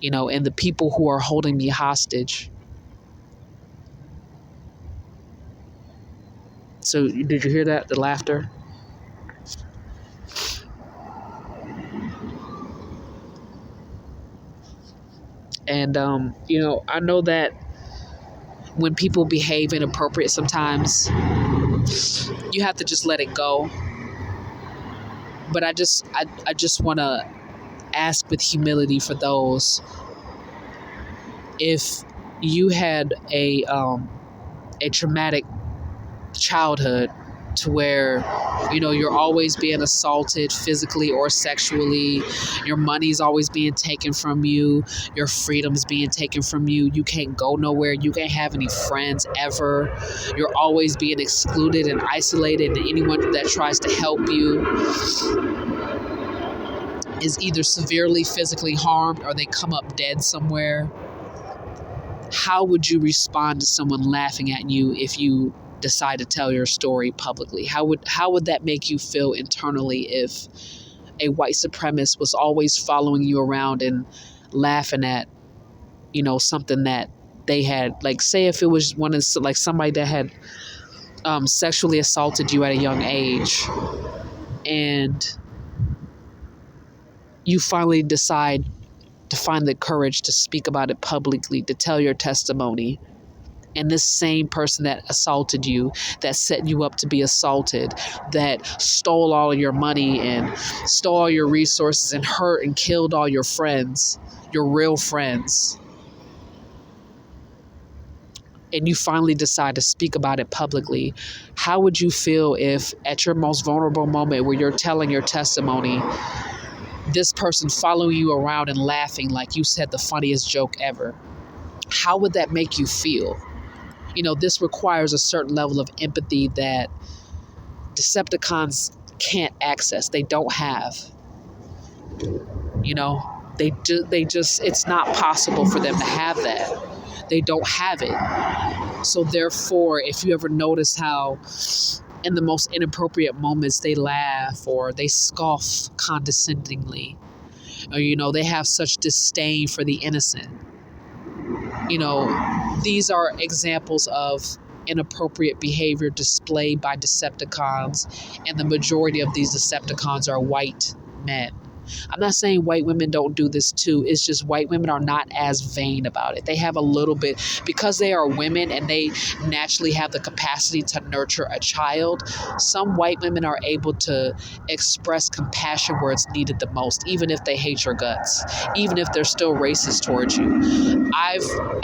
and the people who are holding me hostage. So did you hear that? The laughter? And, I know that when people behave inappropriate sometimes, you have to just let it go. But I just want to ask with humility for those, if you had a traumatic childhood to where, you're always being assaulted physically or sexually, your money's always being taken from you, your freedom's being taken from you, you can't go nowhere, you can't have any friends ever, you're always being excluded and isolated, and anyone that tries to help you is either severely physically harmed or they come up dead somewhere. How would you respond to someone laughing at you if you decide to tell your story publicly? How would that make you feel internally if a white supremacist was always following you around and laughing at, something that they had, like, say if it was somebody that had sexually assaulted you at a young age, and you finally decide to find the courage to speak about it publicly, to tell your testimony. And this same person that assaulted you, that set you up to be assaulted, that stole all of your money and stole all your resources and hurt and killed all your friends, your real friends, and you finally decide to speak about it publicly, how would you feel if at your most vulnerable moment where you're telling your testimony, this person following you around and laughing like you said the funniest joke ever? How would that make you feel? This requires a certain level of empathy that Decepticons can't access. They don't have. You know, they just it's not possible for them to have that. They don't have it. So therefore, if you ever notice how in the most inappropriate moments they laugh or they scoff condescendingly, or they have such disdain for the innocent. These are examples of inappropriate behavior displayed by Decepticons, and the majority of these Decepticons are white men. I'm not saying white women don't do this too. It's just white women are not as vain about it. They have a little bit, because they are women and they naturally have the capacity to nurture a child. Some white women are able to express compassion where it's needed the most, even if they hate your guts, even if they're still racist towards you.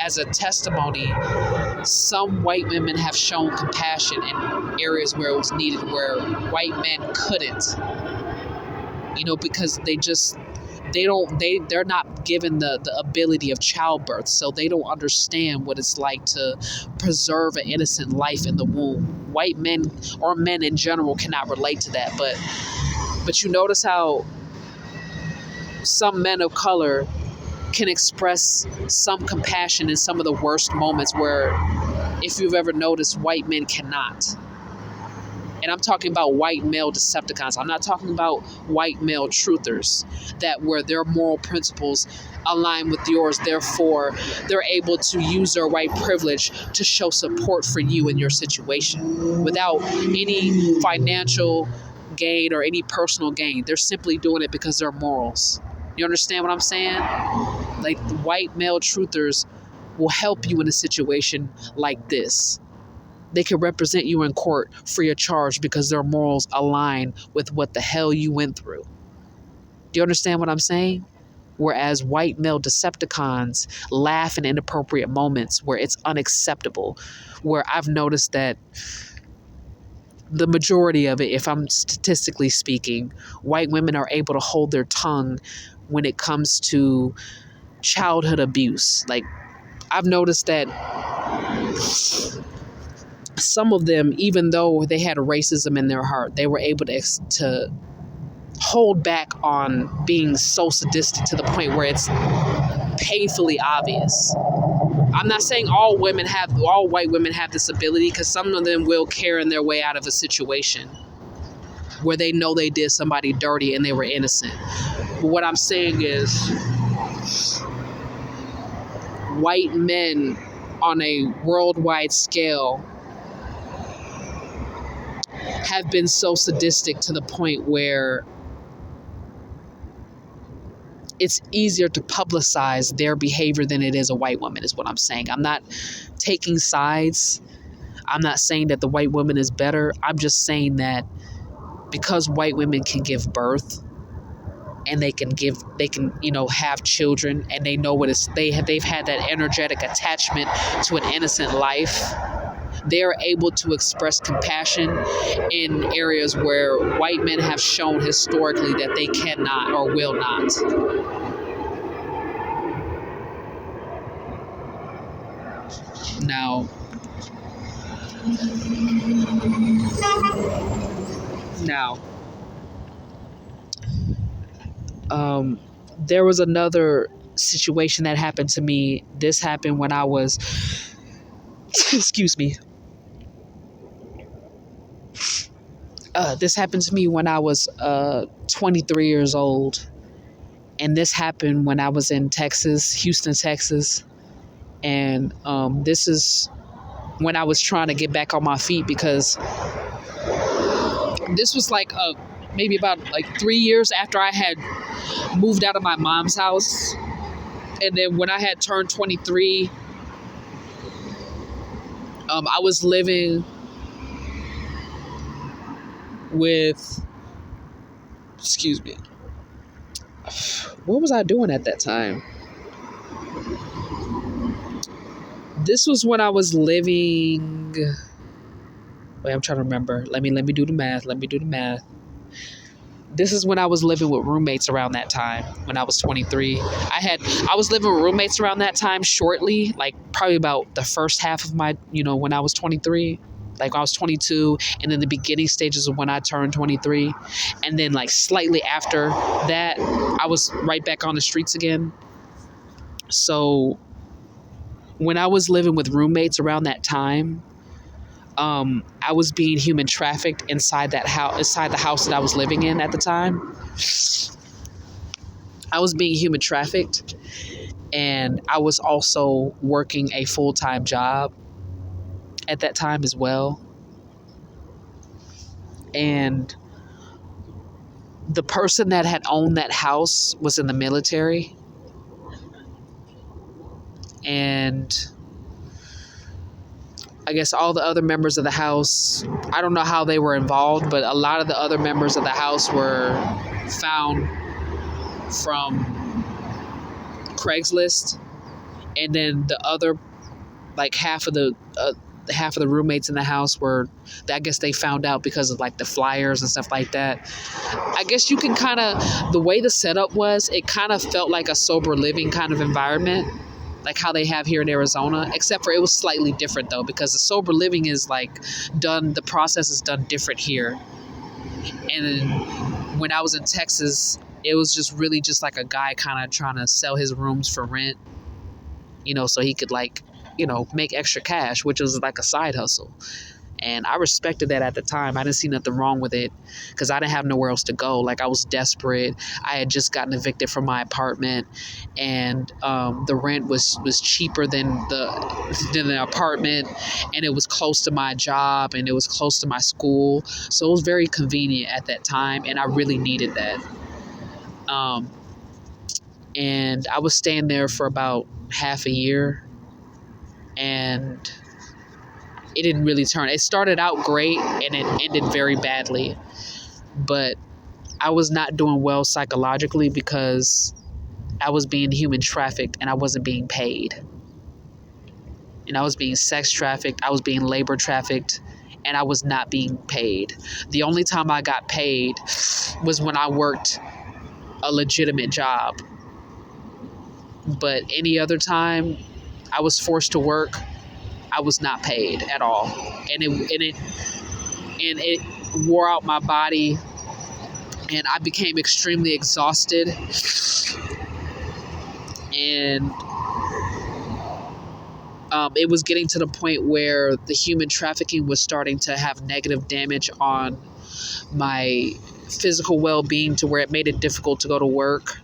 As a testimony, some white women have shown compassion in areas where it was needed, where white men couldn't. Because they're not given the ability of childbirth, so they don't understand what it's like to preserve an innocent life in the womb. White men or men in general cannot relate to that, but you notice how some men of color can express some compassion in some of the worst moments, where if you've ever noticed, white men cannot. And I'm talking about white male Decepticons. I'm not talking about white male truthers, that where their moral principles align with yours. Therefore, they're able to use their white privilege to show support for you in your situation without any financial gain or any personal gain. They're simply doing it because they're morals. You understand what I'm saying? Like, the white male truthers will help you in a situation like this. They can represent you in court free of charge because their morals align with what the hell you went through. Do you understand what I'm saying? Whereas white male Decepticons laugh in inappropriate moments where it's unacceptable, where I've noticed that the majority of it, if I'm statistically speaking, white women are able to hold their tongue when it comes to childhood abuse. Like, I've noticed that some of them, even though they had racism in their heart, they were able to hold back on being so sadistic to the point where it's painfully obvious. I'm not saying all white women have this ability, because some of them will Karen their way out of a situation where they know they did somebody dirty and they were innocent. But what I'm saying is, white men on a worldwide scale have been so sadistic to the point where it's easier to publicize their behavior than it is a white woman, is what I'm saying. I'm not taking sides. I'm not saying that the white woman is better. I'm just saying that because white women can give birth and they can have children, and they know what they've had that energetic attachment to an innocent life. They're able to express compassion in areas where white men have shown historically that they cannot or will not. Now, there was another situation that happened to me. This happened when I was, excuse me. This happened to me when I was 23 years old. And this happened when I was in Texas, Houston, Texas. And this is when I was trying to get back on my feet, because this was maybe about 3 years after I had moved out of my mom's house. And then when I had turned 23, I was living with, what was I doing at that time? This was when I was living, wait, I'm trying to remember. Let me do the math. This is when I was living with roommates around that time, when I was 23. I was living with roommates around that time shortly, probably about the first half of my, when I was 23. Like I was 22, and then the beginning stages of when I turned 23. And then like slightly after that, I was right back on the streets again. So when I was living with roommates around that time, I was being human trafficked inside that house, inside the house that I was living in at the time. I was being human trafficked, and I was also working a full-time job at that time as well. And the person that had owned that house was in the military. And I guess all the other members of the house, I don't know how they were involved, but a lot of the other members of the house were found from Craigslist. And then the other, like half of the roommates in the house were, I guess they found out because of like the flyers and stuff like that. I guess you can kind of, the way the setup was, it kind of felt like a sober living kind of environment, like how they have here in Arizona, except for it was slightly different though, because the sober living is like done, the process is done different here. And then when I was in Texas, it was just really just like a guy kind of trying to sell his rooms for rent, so he could like, make extra cash, which was like a side hustle. And I respected that at the time. I didn't see nothing wrong with it because I didn't have nowhere else to go. Like I was desperate. I had just gotten evicted from my apartment, and the rent was cheaper than the apartment, and it was close to my job, and it was close to my school. So it was very convenient at that time, and I really needed that. And I was staying there for about half a year, and it didn't really turn. It started out great and it ended very badly, but I was not doing well psychologically because I was being human trafficked and I wasn't being paid. And I was being sex trafficked, I was being labor trafficked, and I was not being paid. The only time I got paid was when I worked a legitimate job. But any other time I was forced to work, I was not paid at all. And it wore out my body, and I became extremely exhausted. And it was getting to the point where the human trafficking was starting to have negative damage on my physical well-being, to where it made it difficult to go to work.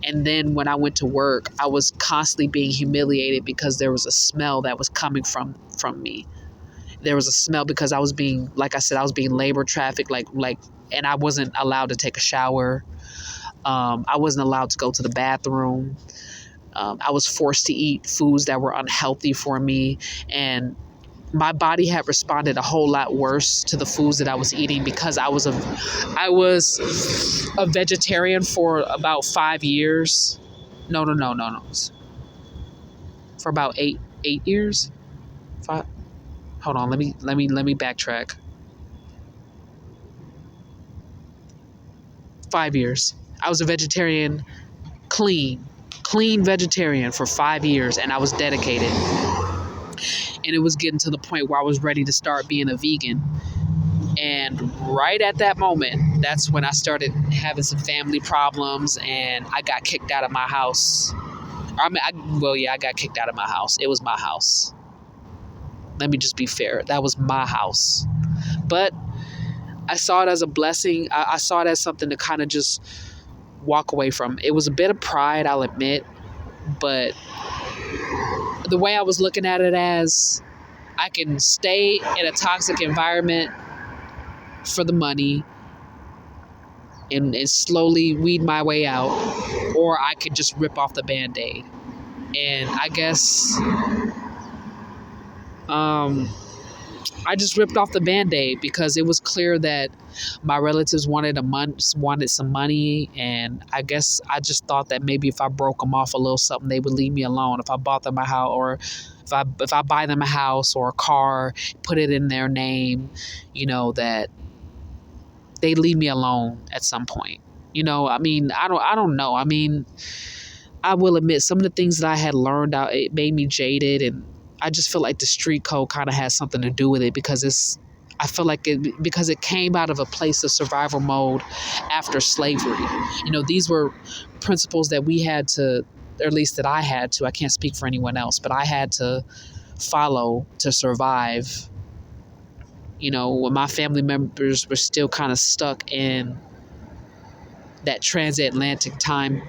And then when I went to work, I was constantly being humiliated because there was a smell that was coming from me. There was a smell because I was being, like I said, I was being labor trafficked, and I wasn't allowed to take a shower. I wasn't allowed to go to the bathroom. I was forced to eat foods that were unhealthy for me, and my body had responded a whole lot worse to the foods that I was eating because I was a vegetarian for about 5 years. No. For about eight years. 5. Hold on. Let me backtrack. 5 years. I was a vegetarian, clean vegetarian for 5 years, and I was dedicated. And it was getting to the point where I was ready to start being a vegan. And right at that moment, that's when I started having some family problems, and I got kicked out of my house. I got kicked out of my house. It was my house. Let me just be fair. That was my house. But I saw it as a blessing. I saw it as something to kind of just walk away from. It was a bit of pride, I'll admit, but the way I was looking at it as, I can stay in a toxic environment for the money and slowly weed my way out, or I could just rip off the Band-Aid. And I guess I just ripped off the Band-Aid because it was clear that my relatives wanted some money, and I guess I just thought that maybe if I broke them off a little something, they would leave me alone. If I bought them a house, or if I buy them a house or a car, put it in their name, that they leave me alone at some point. I don't know. I will admit some of the things that I had learned out, it made me jaded, and I just feel like the street code kind of has something to do with it, because I feel like because it came out of a place of survival mode after slavery. These were principles that we had to, or at least that I had to, I can't speak for anyone else, but I had to follow to survive. When my family members were still kind of stuck in that transatlantic time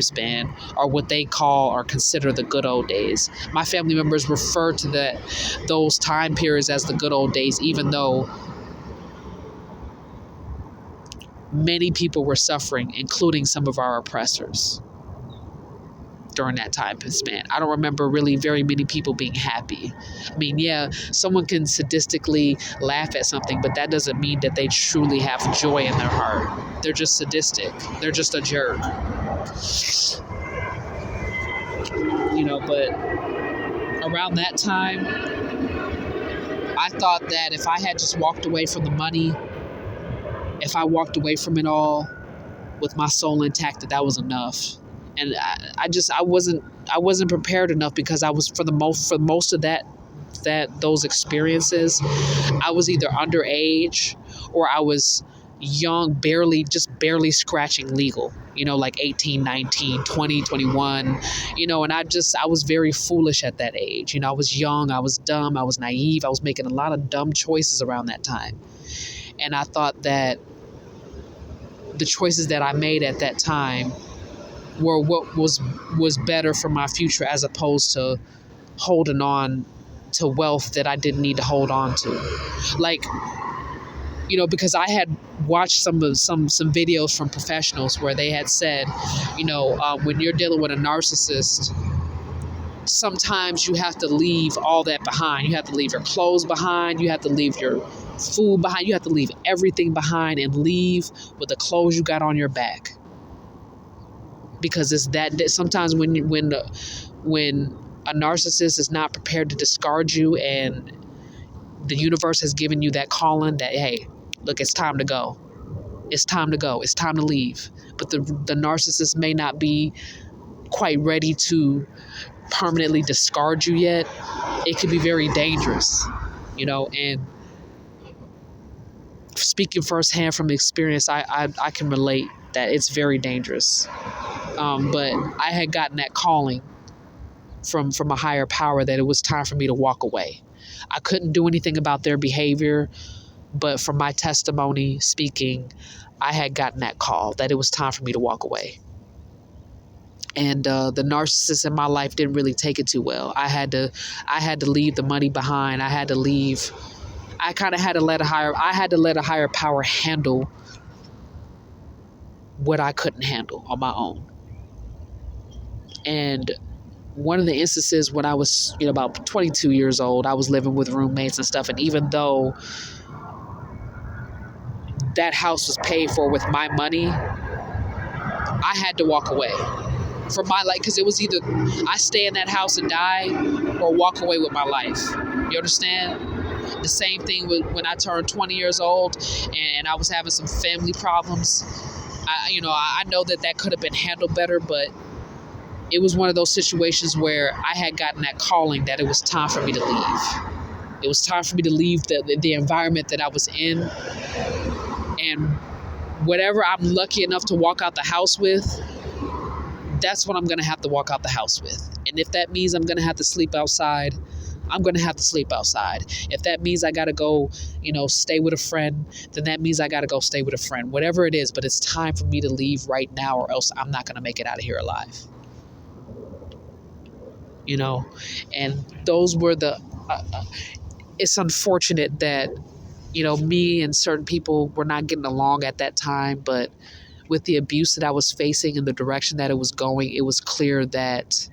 span, or what they call or consider the good old days. My family members refer to those time periods as the good old days, even though many people were suffering, including some of our oppressors during that time span. I don't remember really very many people being happy. I mean, yeah, someone can sadistically laugh at something, but that doesn't mean that they truly have joy in their heart. They're just sadistic. They're just a jerk. But around that time, I thought that if I had just walked away from the money, if I walked away from it all with my soul intact, that was enough. And I wasn't prepared enough, because I was for most of those experiences, I was either underage or I was young, barely scratching legal, like 18, 19, 20, 21, and I was very foolish at that age. I was young, I was dumb, I was naive, I was making a lot of dumb choices around that time. And I thought that the choices that I made at that time were what was better for my future, as opposed to holding on to wealth that I didn't need to hold on to. Like, because I had watched some videos from professionals where they had said, when you're dealing with a narcissist, sometimes you have to leave all that behind. You have to leave your clothes behind. You have to leave your food behind. You have to leave everything behind and leave with the clothes you got on your back. Because it's that sometimes when a narcissist is not prepared to discard you, and the universe has given you that calling that, hey, look, it's time to go. It's time to go. It's time to leave. But the narcissist may not be quite ready to permanently discard you yet. It could be very dangerous, and speaking firsthand from experience, I can relate that it's very dangerous. But I had gotten that calling from a higher power that it was time for me to walk away. I couldn't do anything about their behavior, but from my testimony speaking, I had gotten that call that it was time for me to walk away. And the narcissist in my life didn't really take it too well. I had to leave the money behind. I had to leave. I had to let a higher power handle what I couldn't handle on my own. And one of the instances when I was, about 22 years old, I was living with roommates and stuff. And even though that house was paid for with my money, I had to walk away from my life, because it was either I stay in that house and die or walk away with my life. You understand? The same thing with when I turned 20 years old and I was having some family problems. I know that could have been handled better, but it was one of those situations where I had gotten that calling that it was time for me to leave. It was time for me to leave the environment that I was in. And whatever I'm lucky enough to walk out the house with, that's what I'm going to have to walk out the house with. And if that means I'm going to have to sleep outside, I'm going to have to sleep outside. If that means I got to go, stay with a friend, then that means I got to go stay with a friend. Whatever it is, but it's time for me to leave right now, or else I'm not going to make it out of here alive. And those were it's unfortunate that, me and certain people were not getting along at that time, but with the abuse that I was facing and the direction that it was going, it was clear that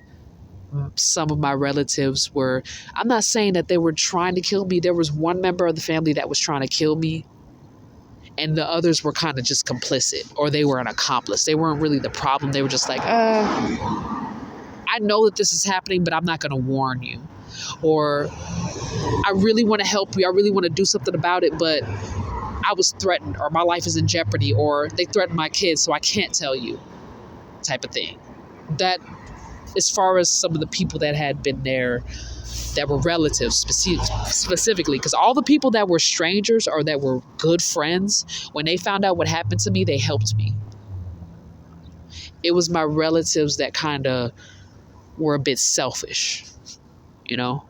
some of my relatives were, I'm not saying that they were trying to kill me. There was one member of the family that was trying to kill me, and the others were kind of just complicit, or they were an accomplice. They weren't really the problem. They were just like, I know that this is happening, but I'm not going to warn you. Or I really want to help you. I really want to do something about it, but I was threatened, or my life is in jeopardy, or they threatened my kids, so I can't tell you, type of thing. That as far as some of the people that had been there that were relatives specifically, because all the people that were strangers or that were good friends, when they found out what happened to me, they helped me. It was my relatives that kind of were a bit selfish, you know.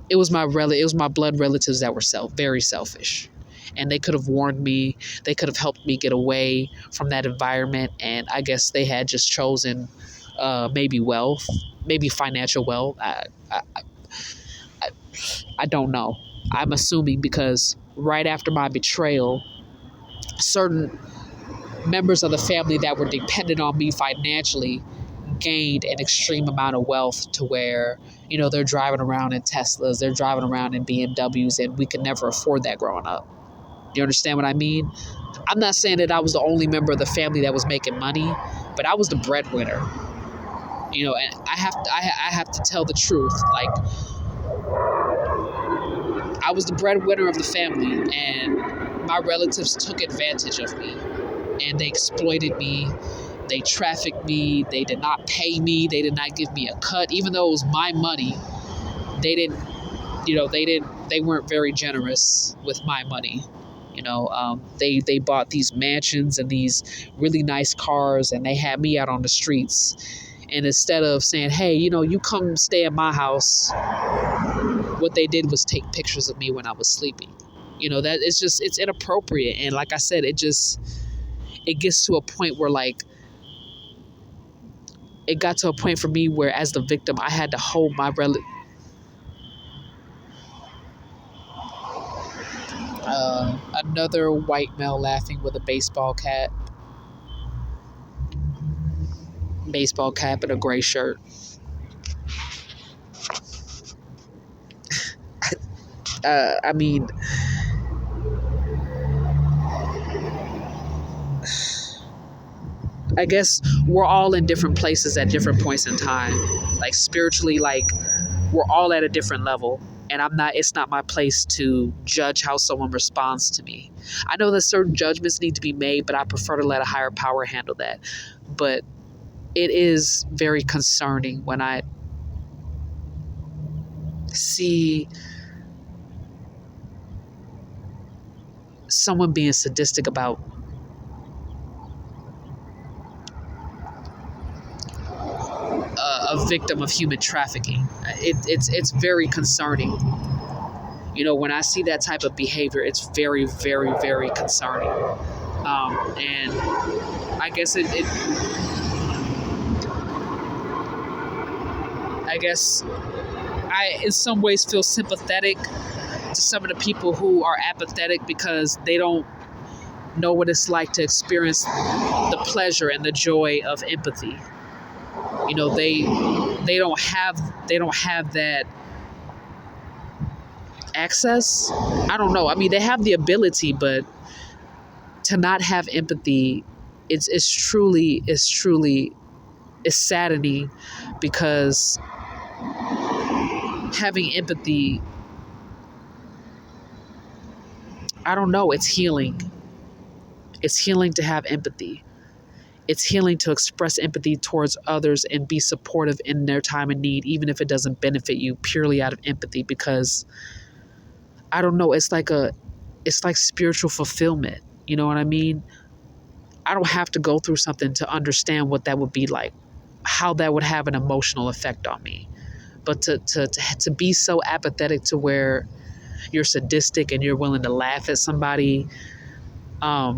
It was my blood relatives that were very selfish, and they could have warned me. They could have helped me get away from that environment, and I guess they had just chosen maybe wealth, maybe financial wealth. I don't know. I'm assuming because right after my betrayal, certain members of the family that were dependent on me financially gained an extreme amount of wealth to where, you know, they're driving around in Teslas, they're driving around in BMWs, and we could never afford that growing up. You understand what I mean? I'm not saying that I was the only member of the family that was making money, but I was the breadwinner. You know, and I have to tell the truth. Like, I was the breadwinner of the family, and my relatives took advantage of me, and they exploited me. They trafficked me. They did not pay me. They did not give me a cut, even though it was my money. They didn't, they weren't very generous with my money. You know, they bought these mansions and these really nice cars, and they had me out on the streets. And instead of saying, hey, you know, you come stay at my house, what they did was take pictures of me when I was sleeping. You know, that it's inappropriate. And like I said, it gets to a point where, like, it got to a point for me where, as the victim, I had to hold my another white male laughing with a baseball cap and a gray shirt. I mean, I guess we're all in different places at different points in time. Like, spiritually, like, we're all at a different level. And it's not my place to judge how someone responds to me. I know that certain judgments need to be made, but I prefer to let a higher power handle that. But it is very concerning when I see someone being sadistic about a victim of human trafficking. It's very concerning. You know, when I see that type of behavior, it's very, very, very concerning. And I guess I in some ways feel sympathetic to some of the people who are apathetic because they don't know what it's like to experience the pleasure and the joy of empathy. You know, they don't have that access. I don't know. I mean, they have the ability, but to not have empathy, it's truly saddening, because having empathy, I don't know, it's healing. It's healing to have empathy. It's healing to express empathy towards others and be supportive in their time of need, even if it doesn't benefit you, purely out of empathy, because I don't know, it's like spiritual fulfillment. You know what I mean? I don't have to go through something to understand what that would be like, how that would have an emotional effect on me. But to be so apathetic to where you're sadistic and you're willing to laugh at somebody, I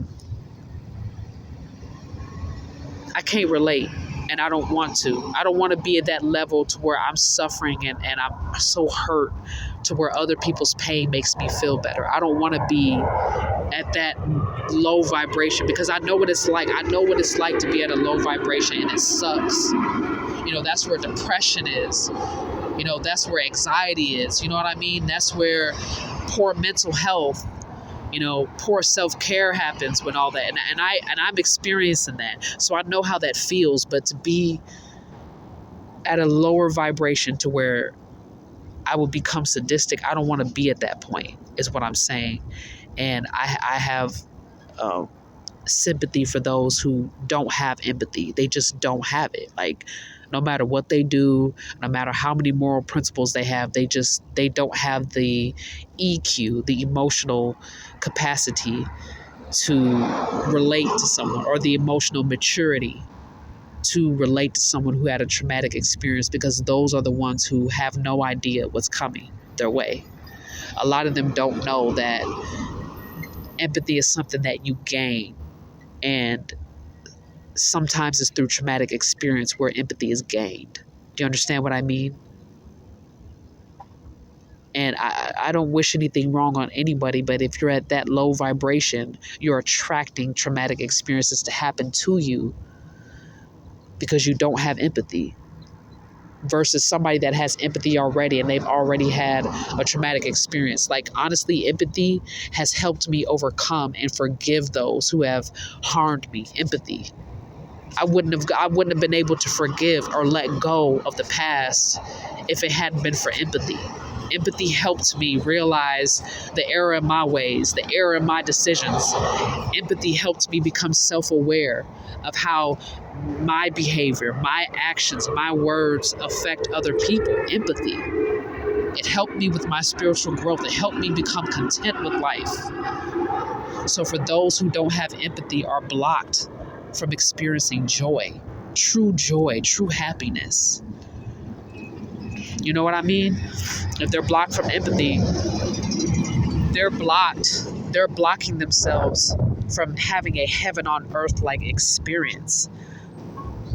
can't relate, and I don't want to. I don't want to be at that level to where I'm suffering and I'm so hurt to where other people's pain makes me feel better. I don't want to be at that low vibration, because I know what it's like. I know what it's like to be at a low vibration, and it sucks. You know, that's where depression is. You know, that's where anxiety is. You know what I mean? That's where poor mental health, you know, poor self-care happens when all that. And I'm experiencing that. So I know how that feels. But to be at a lower vibration to where I will become sadistic, I don't want to be at that point, is what I'm saying. And I have sympathy for those who don't have empathy. They just don't have it. Like, No matter what they do, no matter how many moral principles they have, they don't have the EQ, the emotional capacity to relate to someone, or the emotional maturity to relate to someone who had a traumatic experience, because those are the ones who have no idea what's coming their way. A lot of them don't know that empathy is something that you gain, and sometimes it's through traumatic experience where empathy is gained. Do you understand what I mean? And I don't wish anything wrong on anybody, but if you're at that low vibration, you're attracting traumatic experiences to happen to you because you don't have empathy, versus somebody that has empathy already and they've already had a traumatic experience. Like, honestly, empathy has helped me overcome and forgive those who have harmed me. Empathy. I wouldn't have been able to forgive or let go of the past if it hadn't been for empathy. Empathy helped me realize the error in my ways, the error in my decisions. Empathy helped me become self-aware of how my behavior, my actions, my words affect other people. Empathy. It helped me with my spiritual growth. It helped me become content with life. So for those who don't have empathy, are blocked from experiencing joy, true happiness. You know what I mean? If they're blocked from empathy, they're blocking themselves from having a heaven on earth like experience.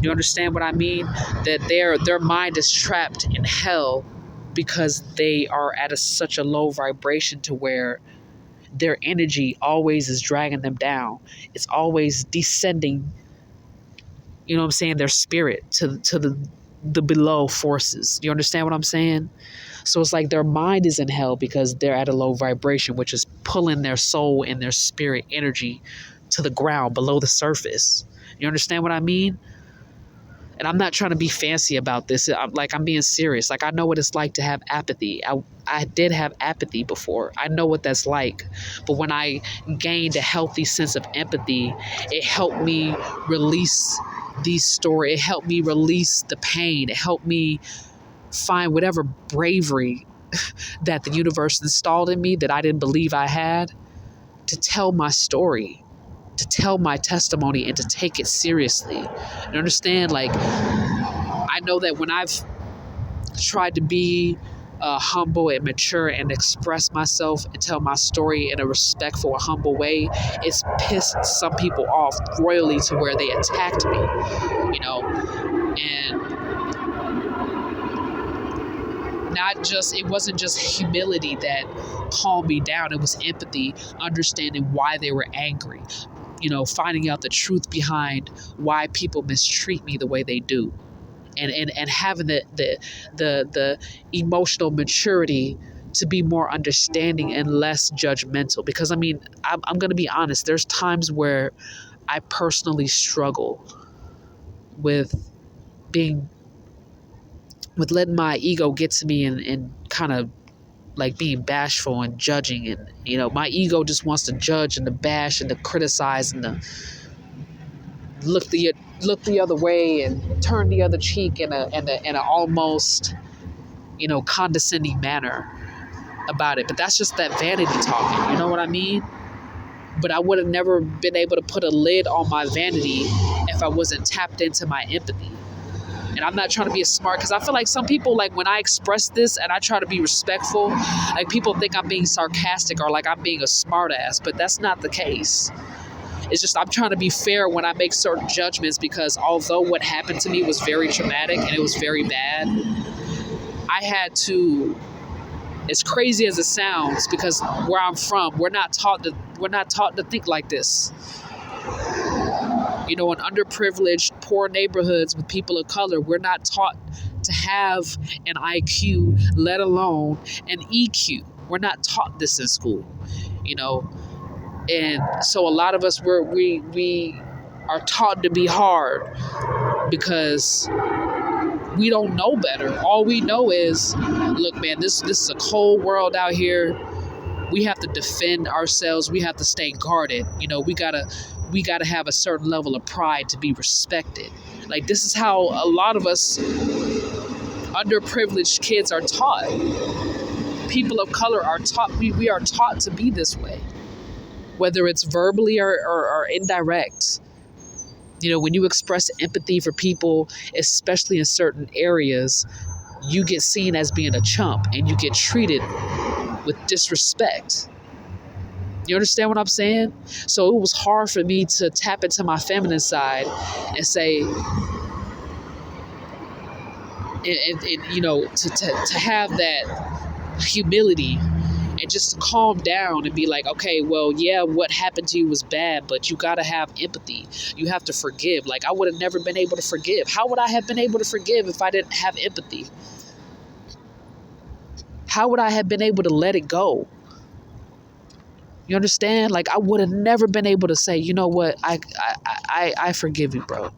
You understand what I mean? That their mind is trapped in hell because they are at such a low vibration to where their energy always is dragging them down. It's always descending, you know what I'm saying, their spirit to the below forces. You understand what I'm saying? So it's like their mind is in hell because they're at a low vibration, which is pulling their soul and their spirit energy to the ground below the surface. You understand what I mean? And I'm not trying to be fancy about this. I'm being serious. Like, I know what it's like to have apathy. I did have apathy before. I know what that's like. But when I gained a healthy sense of empathy, it helped me release these stories. It helped me release the pain. It helped me find whatever bravery that the universe installed in me that I didn't believe I had, to tell my story, to tell my testimony, and to take it seriously. You understand? Like, I know that when I've tried to be humble and mature and express myself and tell my story in a respectful, humble way, it's pissed some people off royally to where they attacked me, you know. And it wasn't just humility that calmed me down. It was empathy, understanding why they were angry, you know, finding out the truth behind why people mistreat me the way they do, and having the emotional maturity to be more understanding and less judgmental. Because I mean, I'm going to be honest, there's times where I personally struggle with letting my ego get to me and kind of like being bashful and judging. And, you know, my ego just wants to judge and to bash and to criticize and to look the other way and turn the other cheek in a almost, you know, condescending manner about it. But that's just that vanity talking. You know what I mean? But I would have never been able to put a lid on my vanity if I wasn't tapped into my empathy. And I'm not trying to be a smart, because I feel like some people, like, when I express this and I try to be respectful, like, people think I'm being sarcastic or like I'm being a smart ass, but that's not the case. It's just I'm trying to be fair when I make certain judgments, because although what happened to me was very traumatic and it was very bad, I had to, as crazy as it sounds, because where I'm from, we're not taught to think like this. You know, in underprivileged, poor neighborhoods with people of color, we're not taught to have an IQ, let alone an EQ. We're not taught this in school, you know. And so a lot of us, we are taught to be hard because we don't know better. All we know is, look, man, this is a cold world out here. We have to defend ourselves. We have to stay guarded. You know, we gotta we got to have a certain level of pride to be respected. Like, this is how a lot of us underprivileged kids are taught. People of color are taught, we are taught to be this way, whether it's verbally or indirect. You know, when you express empathy for people, especially in certain areas, you get seen as being a chump and you get treated with disrespect. You understand what I'm saying? So it was hard for me to tap into my feminine side and say, you know, to have that humility and just to calm down and be like, okay, well, yeah, what happened to you was bad, but you got to have empathy. You have to forgive. Like, I would have never been able to forgive. How would I have been able to forgive if I didn't have empathy? How would I have been able to let it go? You understand? Like, I would have never been able to say, you know what? I forgive you, bro.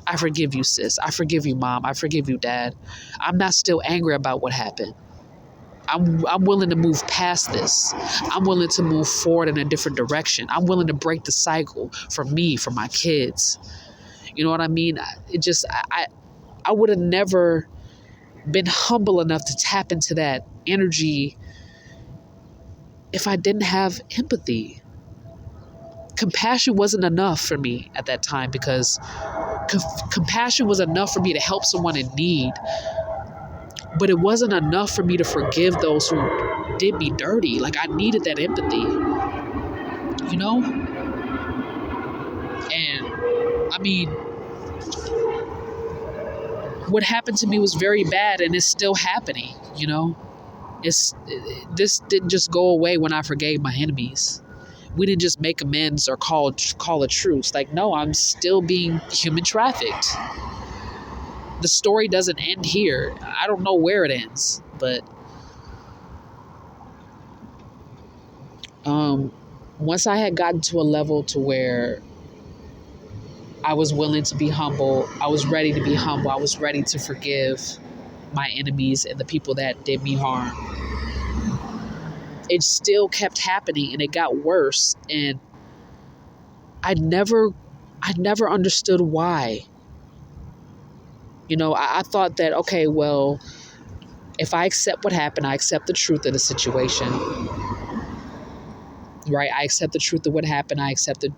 I forgive you, sis. I forgive you, mom. I forgive you, dad. I'm not still angry about what happened. I'm willing to move past this. I'm willing to move forward in a different direction. I'm willing to break the cycle for me, for my kids. You know what I mean? I would have never been humble enough to tap into that energy if I didn't have empathy. Compassion wasn't enough for me at that time, because compassion was enough for me to help someone in need, but it wasn't enough for me to forgive those who did me dirty. Like, I needed that empathy, you know? And I mean, what happened to me was very bad, and it's still happening, you know? This didn't just go away when I forgave my enemies. We didn't just make amends or call a truce. Like, no, I'm still being human trafficked. The story doesn't end here. I don't know where it ends, but once I had gotten to a level to where I was willing to be humble, I was ready to be humble, I was ready to forgive my enemies and the people that did me harm, it still kept happening, and it got worse. And I never understood why. You know, I thought that, okay, well, if I accept what happened, I accept the truth of the situation, right? I accept the truth of what happened. I accepted,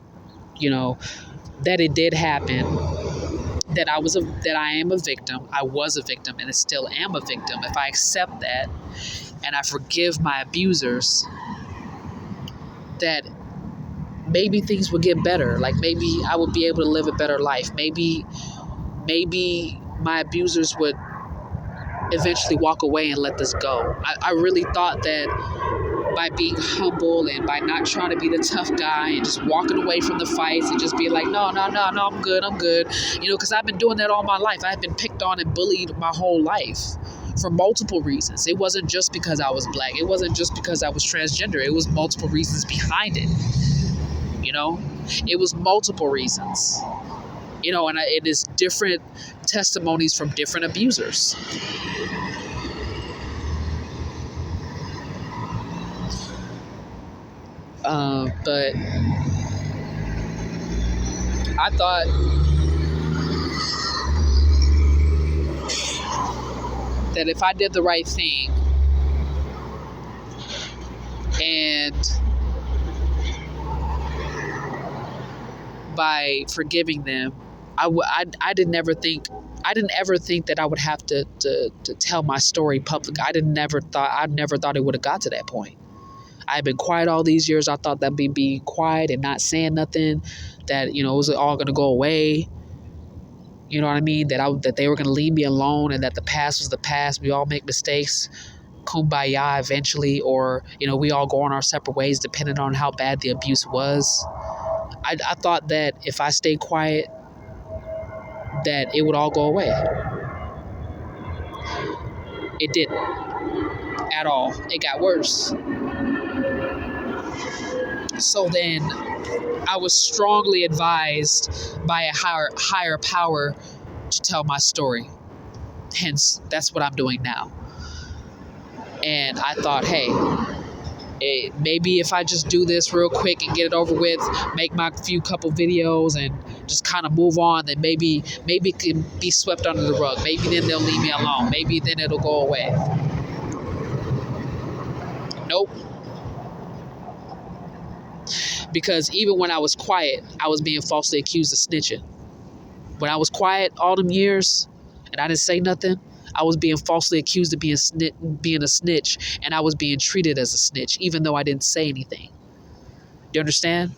you know, that it did happen, that I am a victim. I was a victim, and I still am a victim. If I accept that and I forgive my abusers, that maybe things would get better. Like, maybe I would be able to live a better life. Maybe my abusers would eventually walk away and let this go. I really thought that by being humble and by not trying to be the tough guy and just walking away from the fights and just being like, no, I'm good. You know, because I've been doing that all my life. I've been picked on and bullied my whole life for multiple reasons. It wasn't just because I was black. It wasn't just because I was transgender. It was multiple reasons behind it. You know, it was multiple reasons. You know, and it is different testimonies from different abusers. But I thought that if I did the right thing and by forgiving them, I didn't ever think that I would have to tell my story public. I never thought it would have got to that point. I've been quiet all these years. I thought that me being quiet and not saying nothing, that, you know, it was all going to go away. You know what I mean? That they were going to leave me alone, and that the past was the past. We all make mistakes. Kumbaya eventually, or, you know, we all go on our separate ways depending on how bad the abuse was. I thought that if I stayed quiet, that it would all go away. It didn't at all. It got worse. So then I was strongly advised by a higher power to tell my story. Hence, that's what I'm doing now. And I thought, hey, Maybe if I just do this real quick and get it over with, make my couple videos and just kind of move on, then maybe it can be swept under the rug. Maybe then they'll leave me alone. Maybe then it'll go away. Nope. Because even when I was quiet, I was being falsely accused of snitching. When I was quiet all them years and I didn't say nothing, I was being falsely accused of being a snitch, and I was being treated as a snitch, even though I didn't say anything. Do you understand?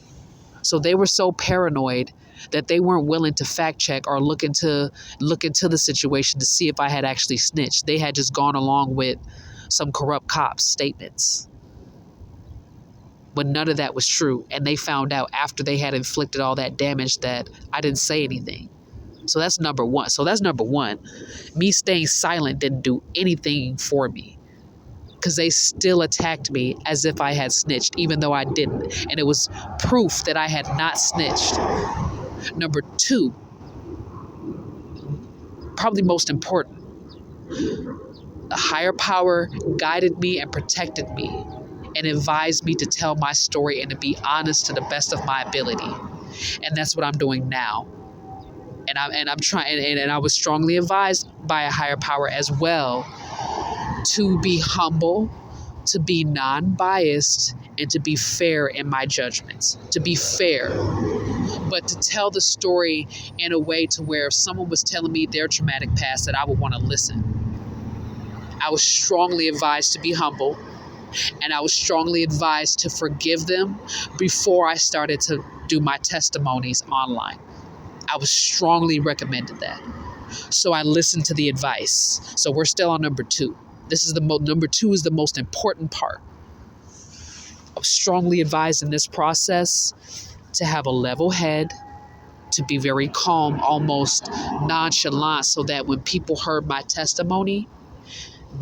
So they were so paranoid that they weren't willing to fact check or look into the situation to see if I had actually snitched. They had just gone along with some corrupt cop's statements, when none of that was true. And they found out after they had inflicted all that damage that I didn't say anything. So that's number one. Me staying silent didn't do anything for me, because they still attacked me as if I had snitched, even though I didn't. And it was proof that I had not snitched. Number two, probably most important, a higher power guided me and protected me and advised me to tell my story and to be honest to the best of my ability. And that's what I'm doing now. And I'm trying, and I was strongly advised by a higher power as well to be humble, to be non-biased, and to be fair in my judgments. To be fair, but to tell the story in a way to where if someone was telling me their traumatic past, that I would want to listen. I was strongly advised to be humble, and I was strongly advised to forgive them before I started to do my testimonies online. I was strongly recommended that. So I listened to the advice. So we're still on number two. Number two is the most important part. I was strongly advised in this process to have a level head, to be very calm, almost nonchalant, so that when people heard my testimony,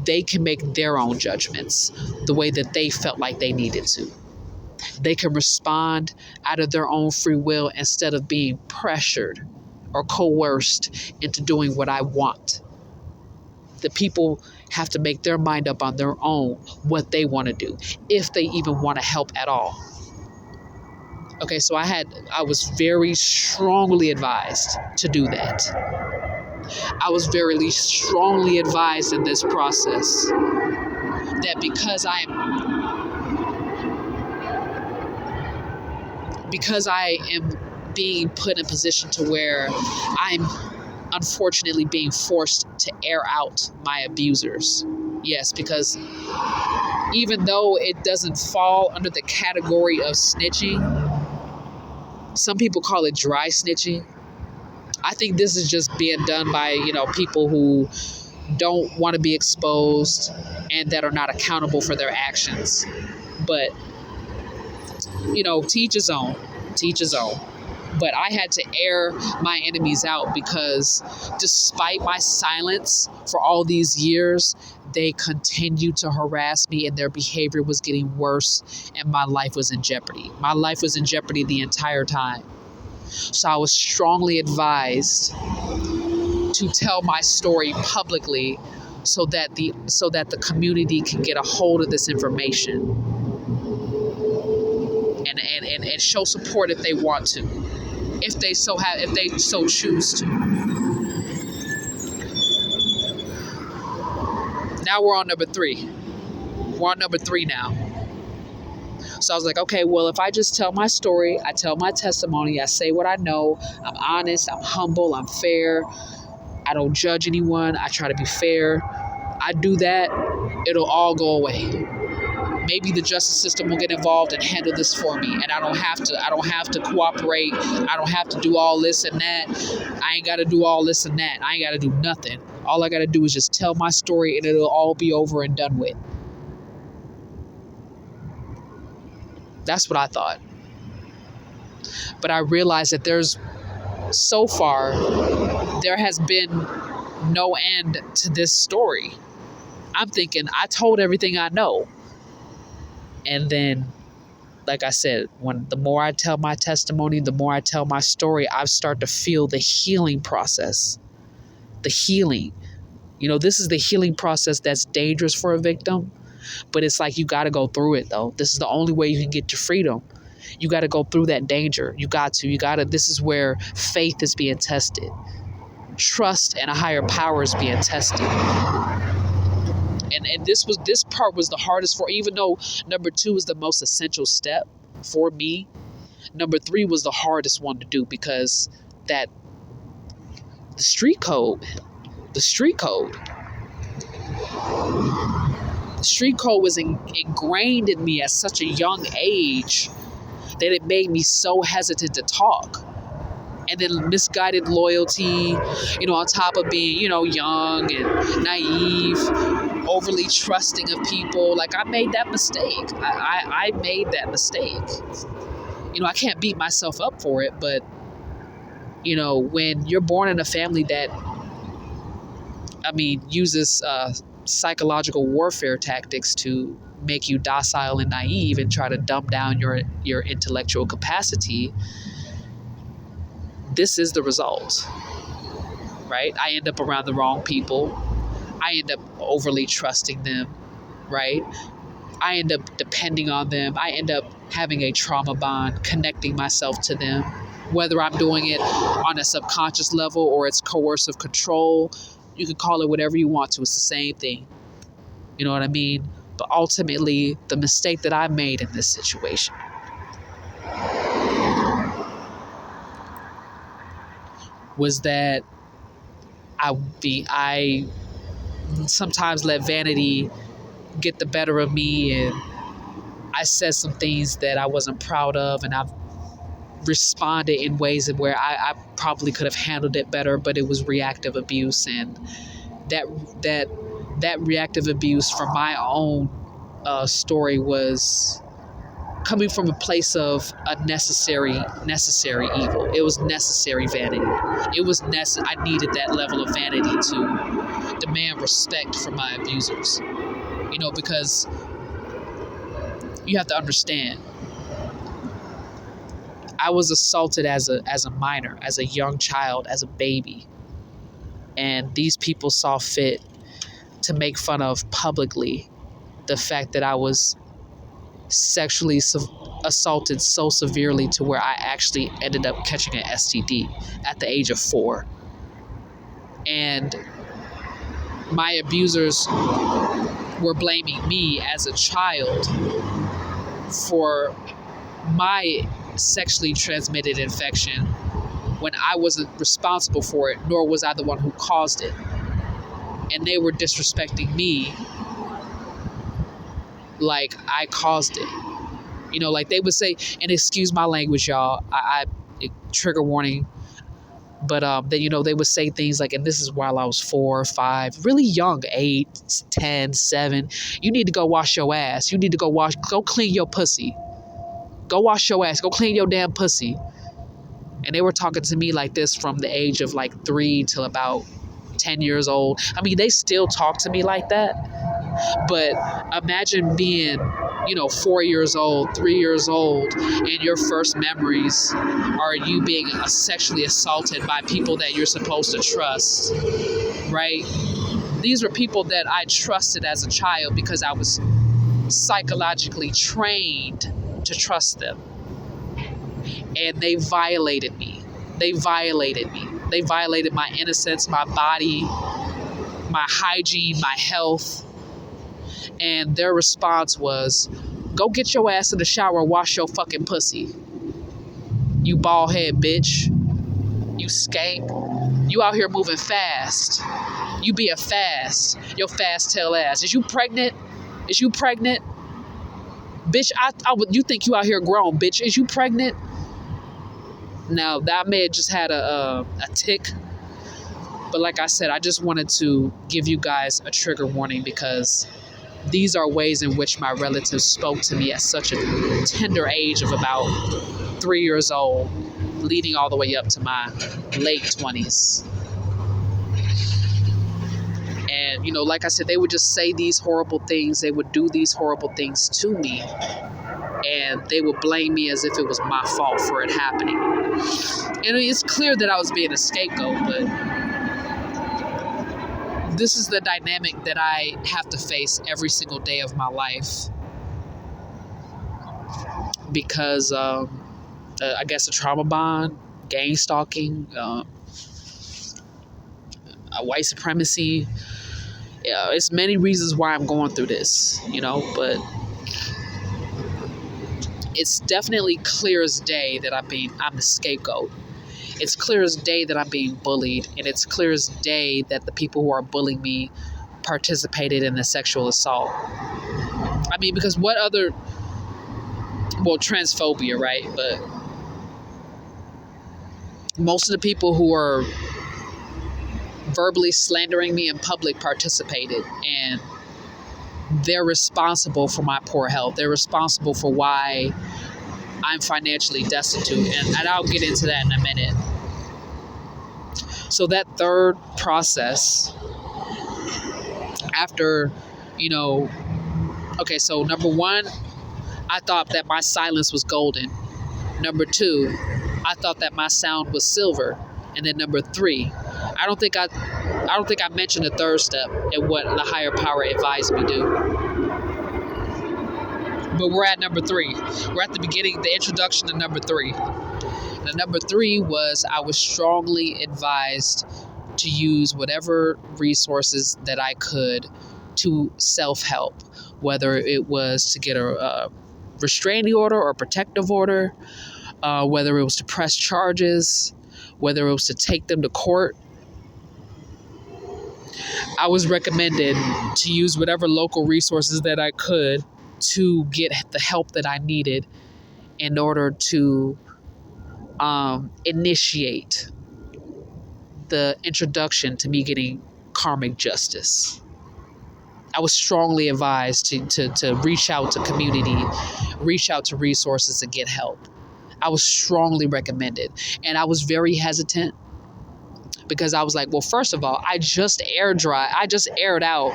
they can make their own judgments the way that they felt like they needed to. They can respond out of their own free will instead of being pressured or coerced into doing what I want. The people have to make their mind up on their own what they want to do, if they even want to help at all. Okay, so I was very strongly advised to do that. I was very strongly advised in this process that because I am being put in a position to where I'm unfortunately being forced to air out my abusers. Yes, because even though it doesn't fall under the category of snitching, some people call it dry snitching. I think this is just being done by, people who don't want to be exposed and that are not accountable for their actions. But, to each his own. But I had to air my enemies out because despite my silence for all these years, they continued to harass me and their behavior was getting worse and my life was in jeopardy. My life was in jeopardy the entire time. So I was strongly advised to tell my story publicly so that the community can get a hold of this information and show support if they want to, if they so choose to. Now we're on number three. We're on number three now. So I was like, okay, well, if I just tell my story, I tell my testimony, I say what I know, I'm honest, I'm humble, I'm fair, I don't judge anyone, I try to be fair. I do that, it'll all go away. Maybe the justice system will get involved and handle this for me, and I don't have to cooperate. I don't have to do all this and that. I ain't got to do all this and that. I ain't got to do nothing. All I got to do is just tell my story, and it'll all be over and done with. That's what I thought. But I realized that so far, there has been no end to this story. I'm thinking I told everything I know. And then, like I said, the more I tell my testimony, the more I tell my story, I start to feel the healing process. The healing. This is the healing process that's dangerous for a victim, But it's like, you got to go through it though. This is the only way you can get to freedom. You got to go through that danger. You got to, this is where faith is being tested. Trust in a higher power is being tested. And this part was the hardest for, even though number 2 is the most essential step for me, number 3 was the hardest one to do, because the street code was ingrained in me at such a young age that it made me so hesitant to talk. And then misguided loyalty, on top of being, young and naive, overly trusting of people. Like, I made that mistake. I made that mistake. I can't beat myself up for it, but, when you're born in a family that, uses psychological warfare tactics to make you docile and naive and try to dumb down your intellectual capacity, this is the result, right? I end up around the wrong people. I end up overly trusting them, right? I end up depending on them. I end up having a trauma bond, connecting myself to them, whether I'm doing it on a subconscious level or it's coercive control. You can call it whatever you want to. It's the same thing. You know what I mean? But ultimately, the mistake that I made in this situation was that I sometimes let vanity get the better of me, and I said some things that I wasn't proud of, and I've responded in ways where I probably could have handled it better, but it was reactive abuse, and that reactive abuse from my own story was coming from a place of a necessary evil. It was necessary vanity. I needed that level of vanity to demand respect from my abusers. Because you have to understand, I was assaulted as a minor, as a young child, as a baby. And these people saw fit to make fun of publicly the fact that I was sexually assaulted so severely to where I actually ended up catching an STD at the age of 4. And my abusers were blaming me as a child for my sexually transmitted infection when I wasn't responsible for it, nor was I the one who caused it. And they were disrespecting me like I caused it. Like they would say, and excuse my language, y'all, trigger warning, but they would say things like, and this is while I was 4 or 5, really young, 8, 10, 7, you need to go wash your ass. You need to go clean your pussy. Go wash your ass. Go clean your damn pussy. And they were talking to me like this from the age of like 3 till about 10 years old. They still talk to me like that. But imagine being, 4 years old, 3 years old, and your first memories are you being sexually assaulted by people that you're supposed to trust, right? These were people that I trusted as a child because I was psychologically trained to trust them. And they violated me. They violated my innocence, my body, my hygiene, my health. And their response was, go get your ass in the shower and wash your fucking pussy. You bald head bitch. You skank. You out here moving fast. You being fast. Your fast tail ass. Is you pregnant? Bitch, you think you out here grown, bitch. Is you pregnant? Now, that may have just had a tick. But like I said, I just wanted to give you guys a trigger warning because these are ways in which my relatives spoke to me at such a tender age of about 3 years old, leading all the way up to my late 20s. And, like I said, they would just say these horrible things. They would do these horrible things to me. And they would blame me as if it was my fault for it happening. And it's clear that I was being a scapegoat, this is the dynamic that I have to face every single day of my life because I guess a trauma bond, gang stalking, white supremacy. Yeah, it's many reasons why I'm going through this, but it's definitely clear as day that I'm the scapegoat. It's clear as day that I'm being bullied, and it's clear as day that the people who are bullying me participated in the sexual assault. I mean, because what other, transphobia, right? But most of the people who are verbally slandering me in public participated, and they're responsible for my poor health. They're responsible for why I'm financially destitute, and I'll get into that in a minute. So that third process, after, okay, so number one, I thought that my silence was golden. Number two, I thought that my sound was silver. And then number three, I don't think I mentioned the third step and what the higher power advised me do. But we're at number three. We're at the beginning, the introduction to number three. The number three was I was strongly advised to use whatever resources that I could to self-help, whether it was to get a restraining order or a protective order, whether it was to press charges, whether it was to take them to court. I was recommended to use whatever local resources that I could to get the help that I needed in order to initiate the introduction to me getting karmic justice. I was strongly advised to reach out to community, reach out to resources to get help. I was strongly recommended. And I was very hesitant because I was like, well, first of all, I just aired out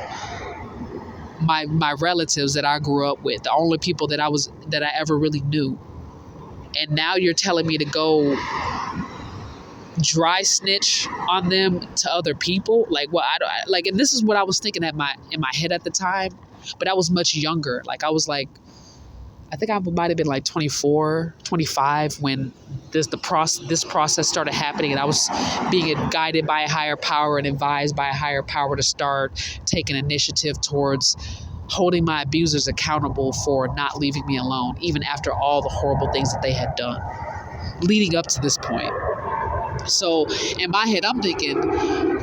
my relatives that I grew up with, the only people that I ever really knew. And now you're telling me to go dry snitch on them to other people? Like, well, and this is what I was thinking in my head at the time, but I was much younger. Like, I was like, I think I might have been like 24, 25 when this process started happening, and I was being guided by a higher power and advised by a higher power to start taking initiative towards holding my abusers accountable for not leaving me alone, even after all the horrible things that they had done leading up to this point. So in my head, I'm thinking,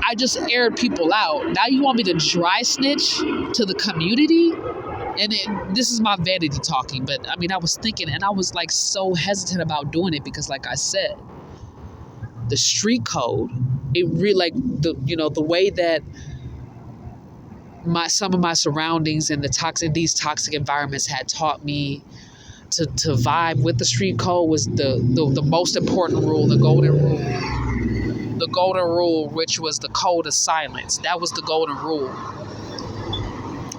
I just aired people out. Now you want me to dry snitch to the community? And this is my vanity talking, but I mean, I was thinking, and I was like so hesitant about doing it because, like I said, the street code, it really, like, the way that some of my surroundings and these toxic environments had taught me to vibe with the street code was the most important rule, the golden rule. The golden rule, which was the code of silence. That was the golden rule.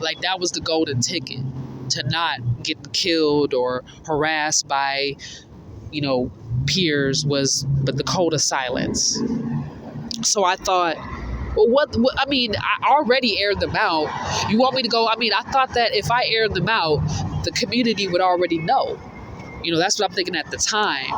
Like, that was the golden ticket to not get killed or harassed by, peers but the code of silence. So I thought, well, I mean, I already aired them out. You want me to go? I mean, I thought that if I aired them out, the community would already know. That's what I'm thinking at the time.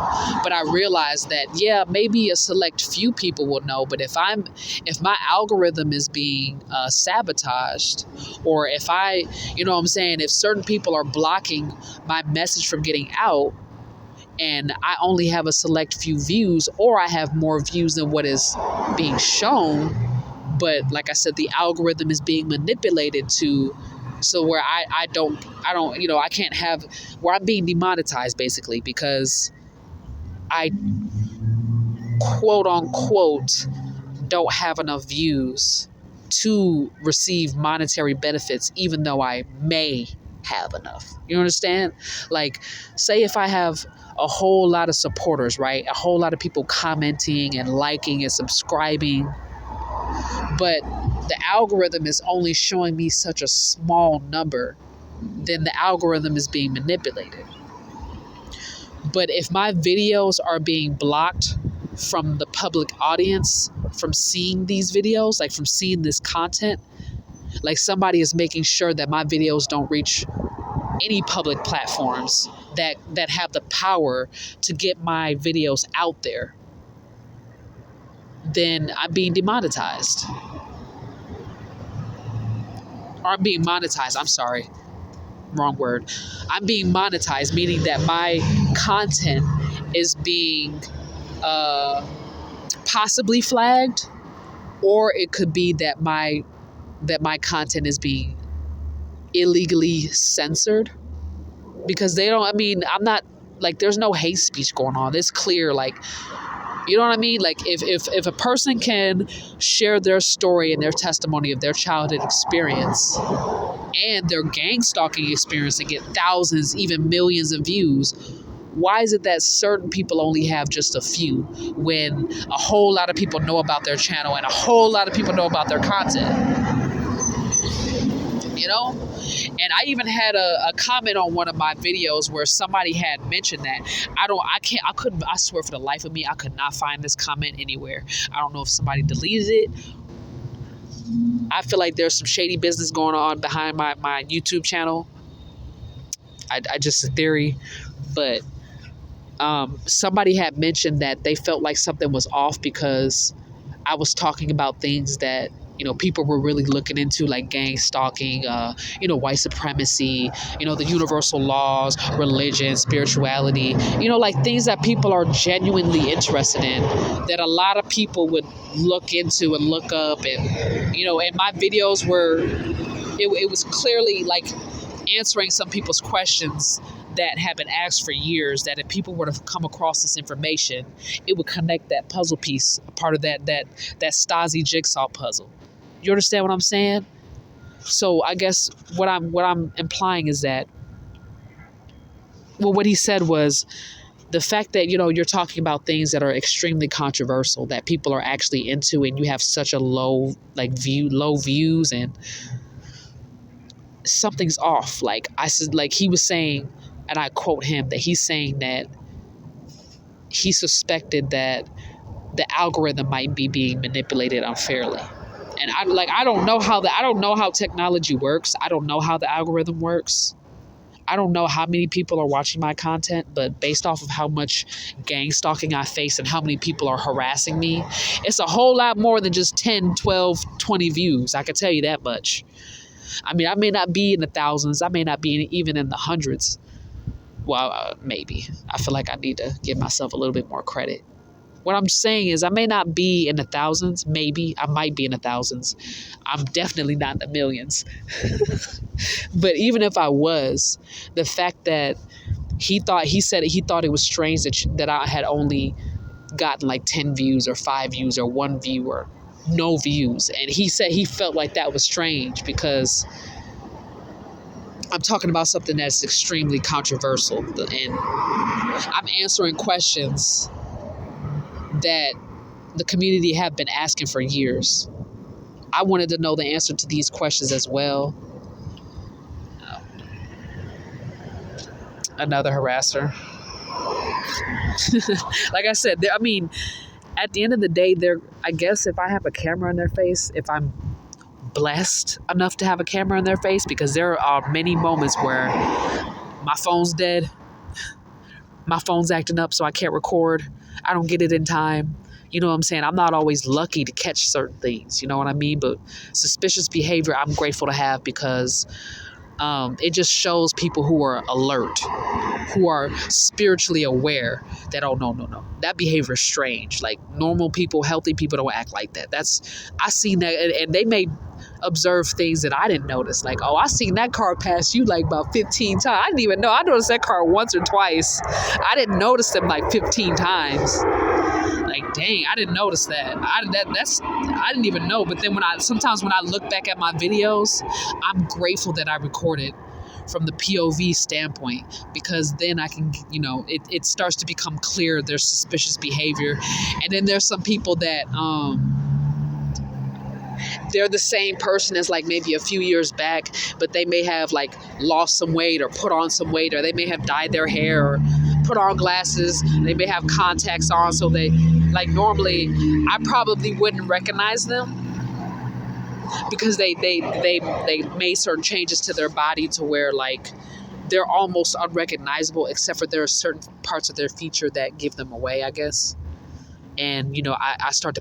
But I realized that, yeah, maybe a select few people will know. But if my algorithm is being sabotaged, or if if certain people are blocking my message from getting out, and I only have a select few views, or I have more views than what is being shown, but like I said, the algorithm is being manipulated so where I can't have, where I'm being demonetized basically because I quote unquote don't have enough views to receive monetary benefits, even though I may have enough. You understand? Like, say if I have a whole lot of supporters, right? A whole lot of people commenting and liking and subscribing, but the algorithm is only showing me such a small number, then the algorithm is being manipulated. But if my videos are being blocked from the public audience, from seeing these videos, like from seeing this content. Like somebody is making sure that my videos don't reach any public platforms that have the power to get my videos out there. Then I'm being demonetized. Or I'm being monetized. I'm sorry. Wrong word. I'm being monetized, meaning that my content is being possibly flagged, or it could be that my content is being illegally censored, because they don't, I mean, I'm not, like, there's no hate speech going on. It's clear, like, you know what I mean? Like, if a person can share their story and their testimony of their childhood experience and their gang stalking experience and get thousands, even millions of views, why is it that certain people only have just a few when a whole lot of people know about their channel and a whole lot of people know about their content? You know? And I even had a comment on one of my videos where somebody had mentioned that. I swear for the life of me, I could not find this comment anywhere. I don't know if somebody deleted it. I feel like there's some shady business going on behind my YouTube channel. I just a theory, but somebody had mentioned that they felt like something was off because I was talking about things that, you know, people were really looking into, like gang stalking, you know, white supremacy, you know, the universal laws, religion, spirituality, you know, like things that people are genuinely interested in, that a lot of people would look into and look up. And, you know, and my videos were, it was clearly like answering some people's questions that have been asked for years, that if people were to come across this information, it would connect that puzzle piece, part of that Stasi jigsaw puzzle. You understand what I'm saying? So I guess what I'm implying is that, well, what he said was the fact that, you know, you're talking about things that are extremely controversial, that people are actually into, and you have such a low views, and something's off. Like I said, like he was saying, and I quote him, that he's saying that he suspected that the algorithm might be being manipulated unfairly. And I don't know how technology works. I don't know how the algorithm works. I don't know how many people are watching my content, but based off of how much gang stalking I face and how many people are harassing me, it's a whole lot more than just 10, 12, 20 views. I can tell you that much. I mean, I may not be in the thousands. I may not be even in the hundreds. Well, maybe. I feel like I need to give myself a little bit more credit. What I'm saying is I may not be in the thousands. Maybe I might be in the thousands. I'm definitely not in the millions. But even if I was, the fact that he thought it was strange that I had only gotten like 10 views or 5 views or 1 view or no views. And he said he felt like that was strange because I'm talking about something that's extremely controversial, and I'm answering questions that the community have been asking for years. I wanted to know the answer to these questions as well. Another harasser. Like I said, I mean, at the end of the day, I guess if I have a camera in their face, if I'm blessed enough to have a camera in their face, because there are many moments where my phone's dead, my phone's acting up, so I can't record. I don't get it in time. You know what I'm saying? I'm not always lucky to catch certain things. You know what I mean? But suspicious behavior, I'm grateful to have, because it just shows people who are alert, who are spiritually aware that, oh, no. That behavior is strange. Like normal people, healthy people don't act like that. I seen that, and they may observe things that I didn't notice. Like, oh, I seen that car pass you like about 15 times. I didn't even know. I noticed that car once or twice. I didn't notice them like 15 times. Like, dang, I didn't notice that. I didn't even know. But then sometimes when I look back at my videos, I'm grateful that I recorded from the POV standpoint, because then I can, you know, it starts to become clear there's suspicious behavior. And then there's some people that, they're the same person as like maybe a few years back, but they may have like lost some weight or put on some weight, or they may have dyed their hair, or put on glasses. They may have contacts on, so they, like, normally I probably wouldn't recognize them because they made certain changes to their body to where, like, they're almost unrecognizable, except for there are certain parts of their feature that give them away, I guess. And, I start to put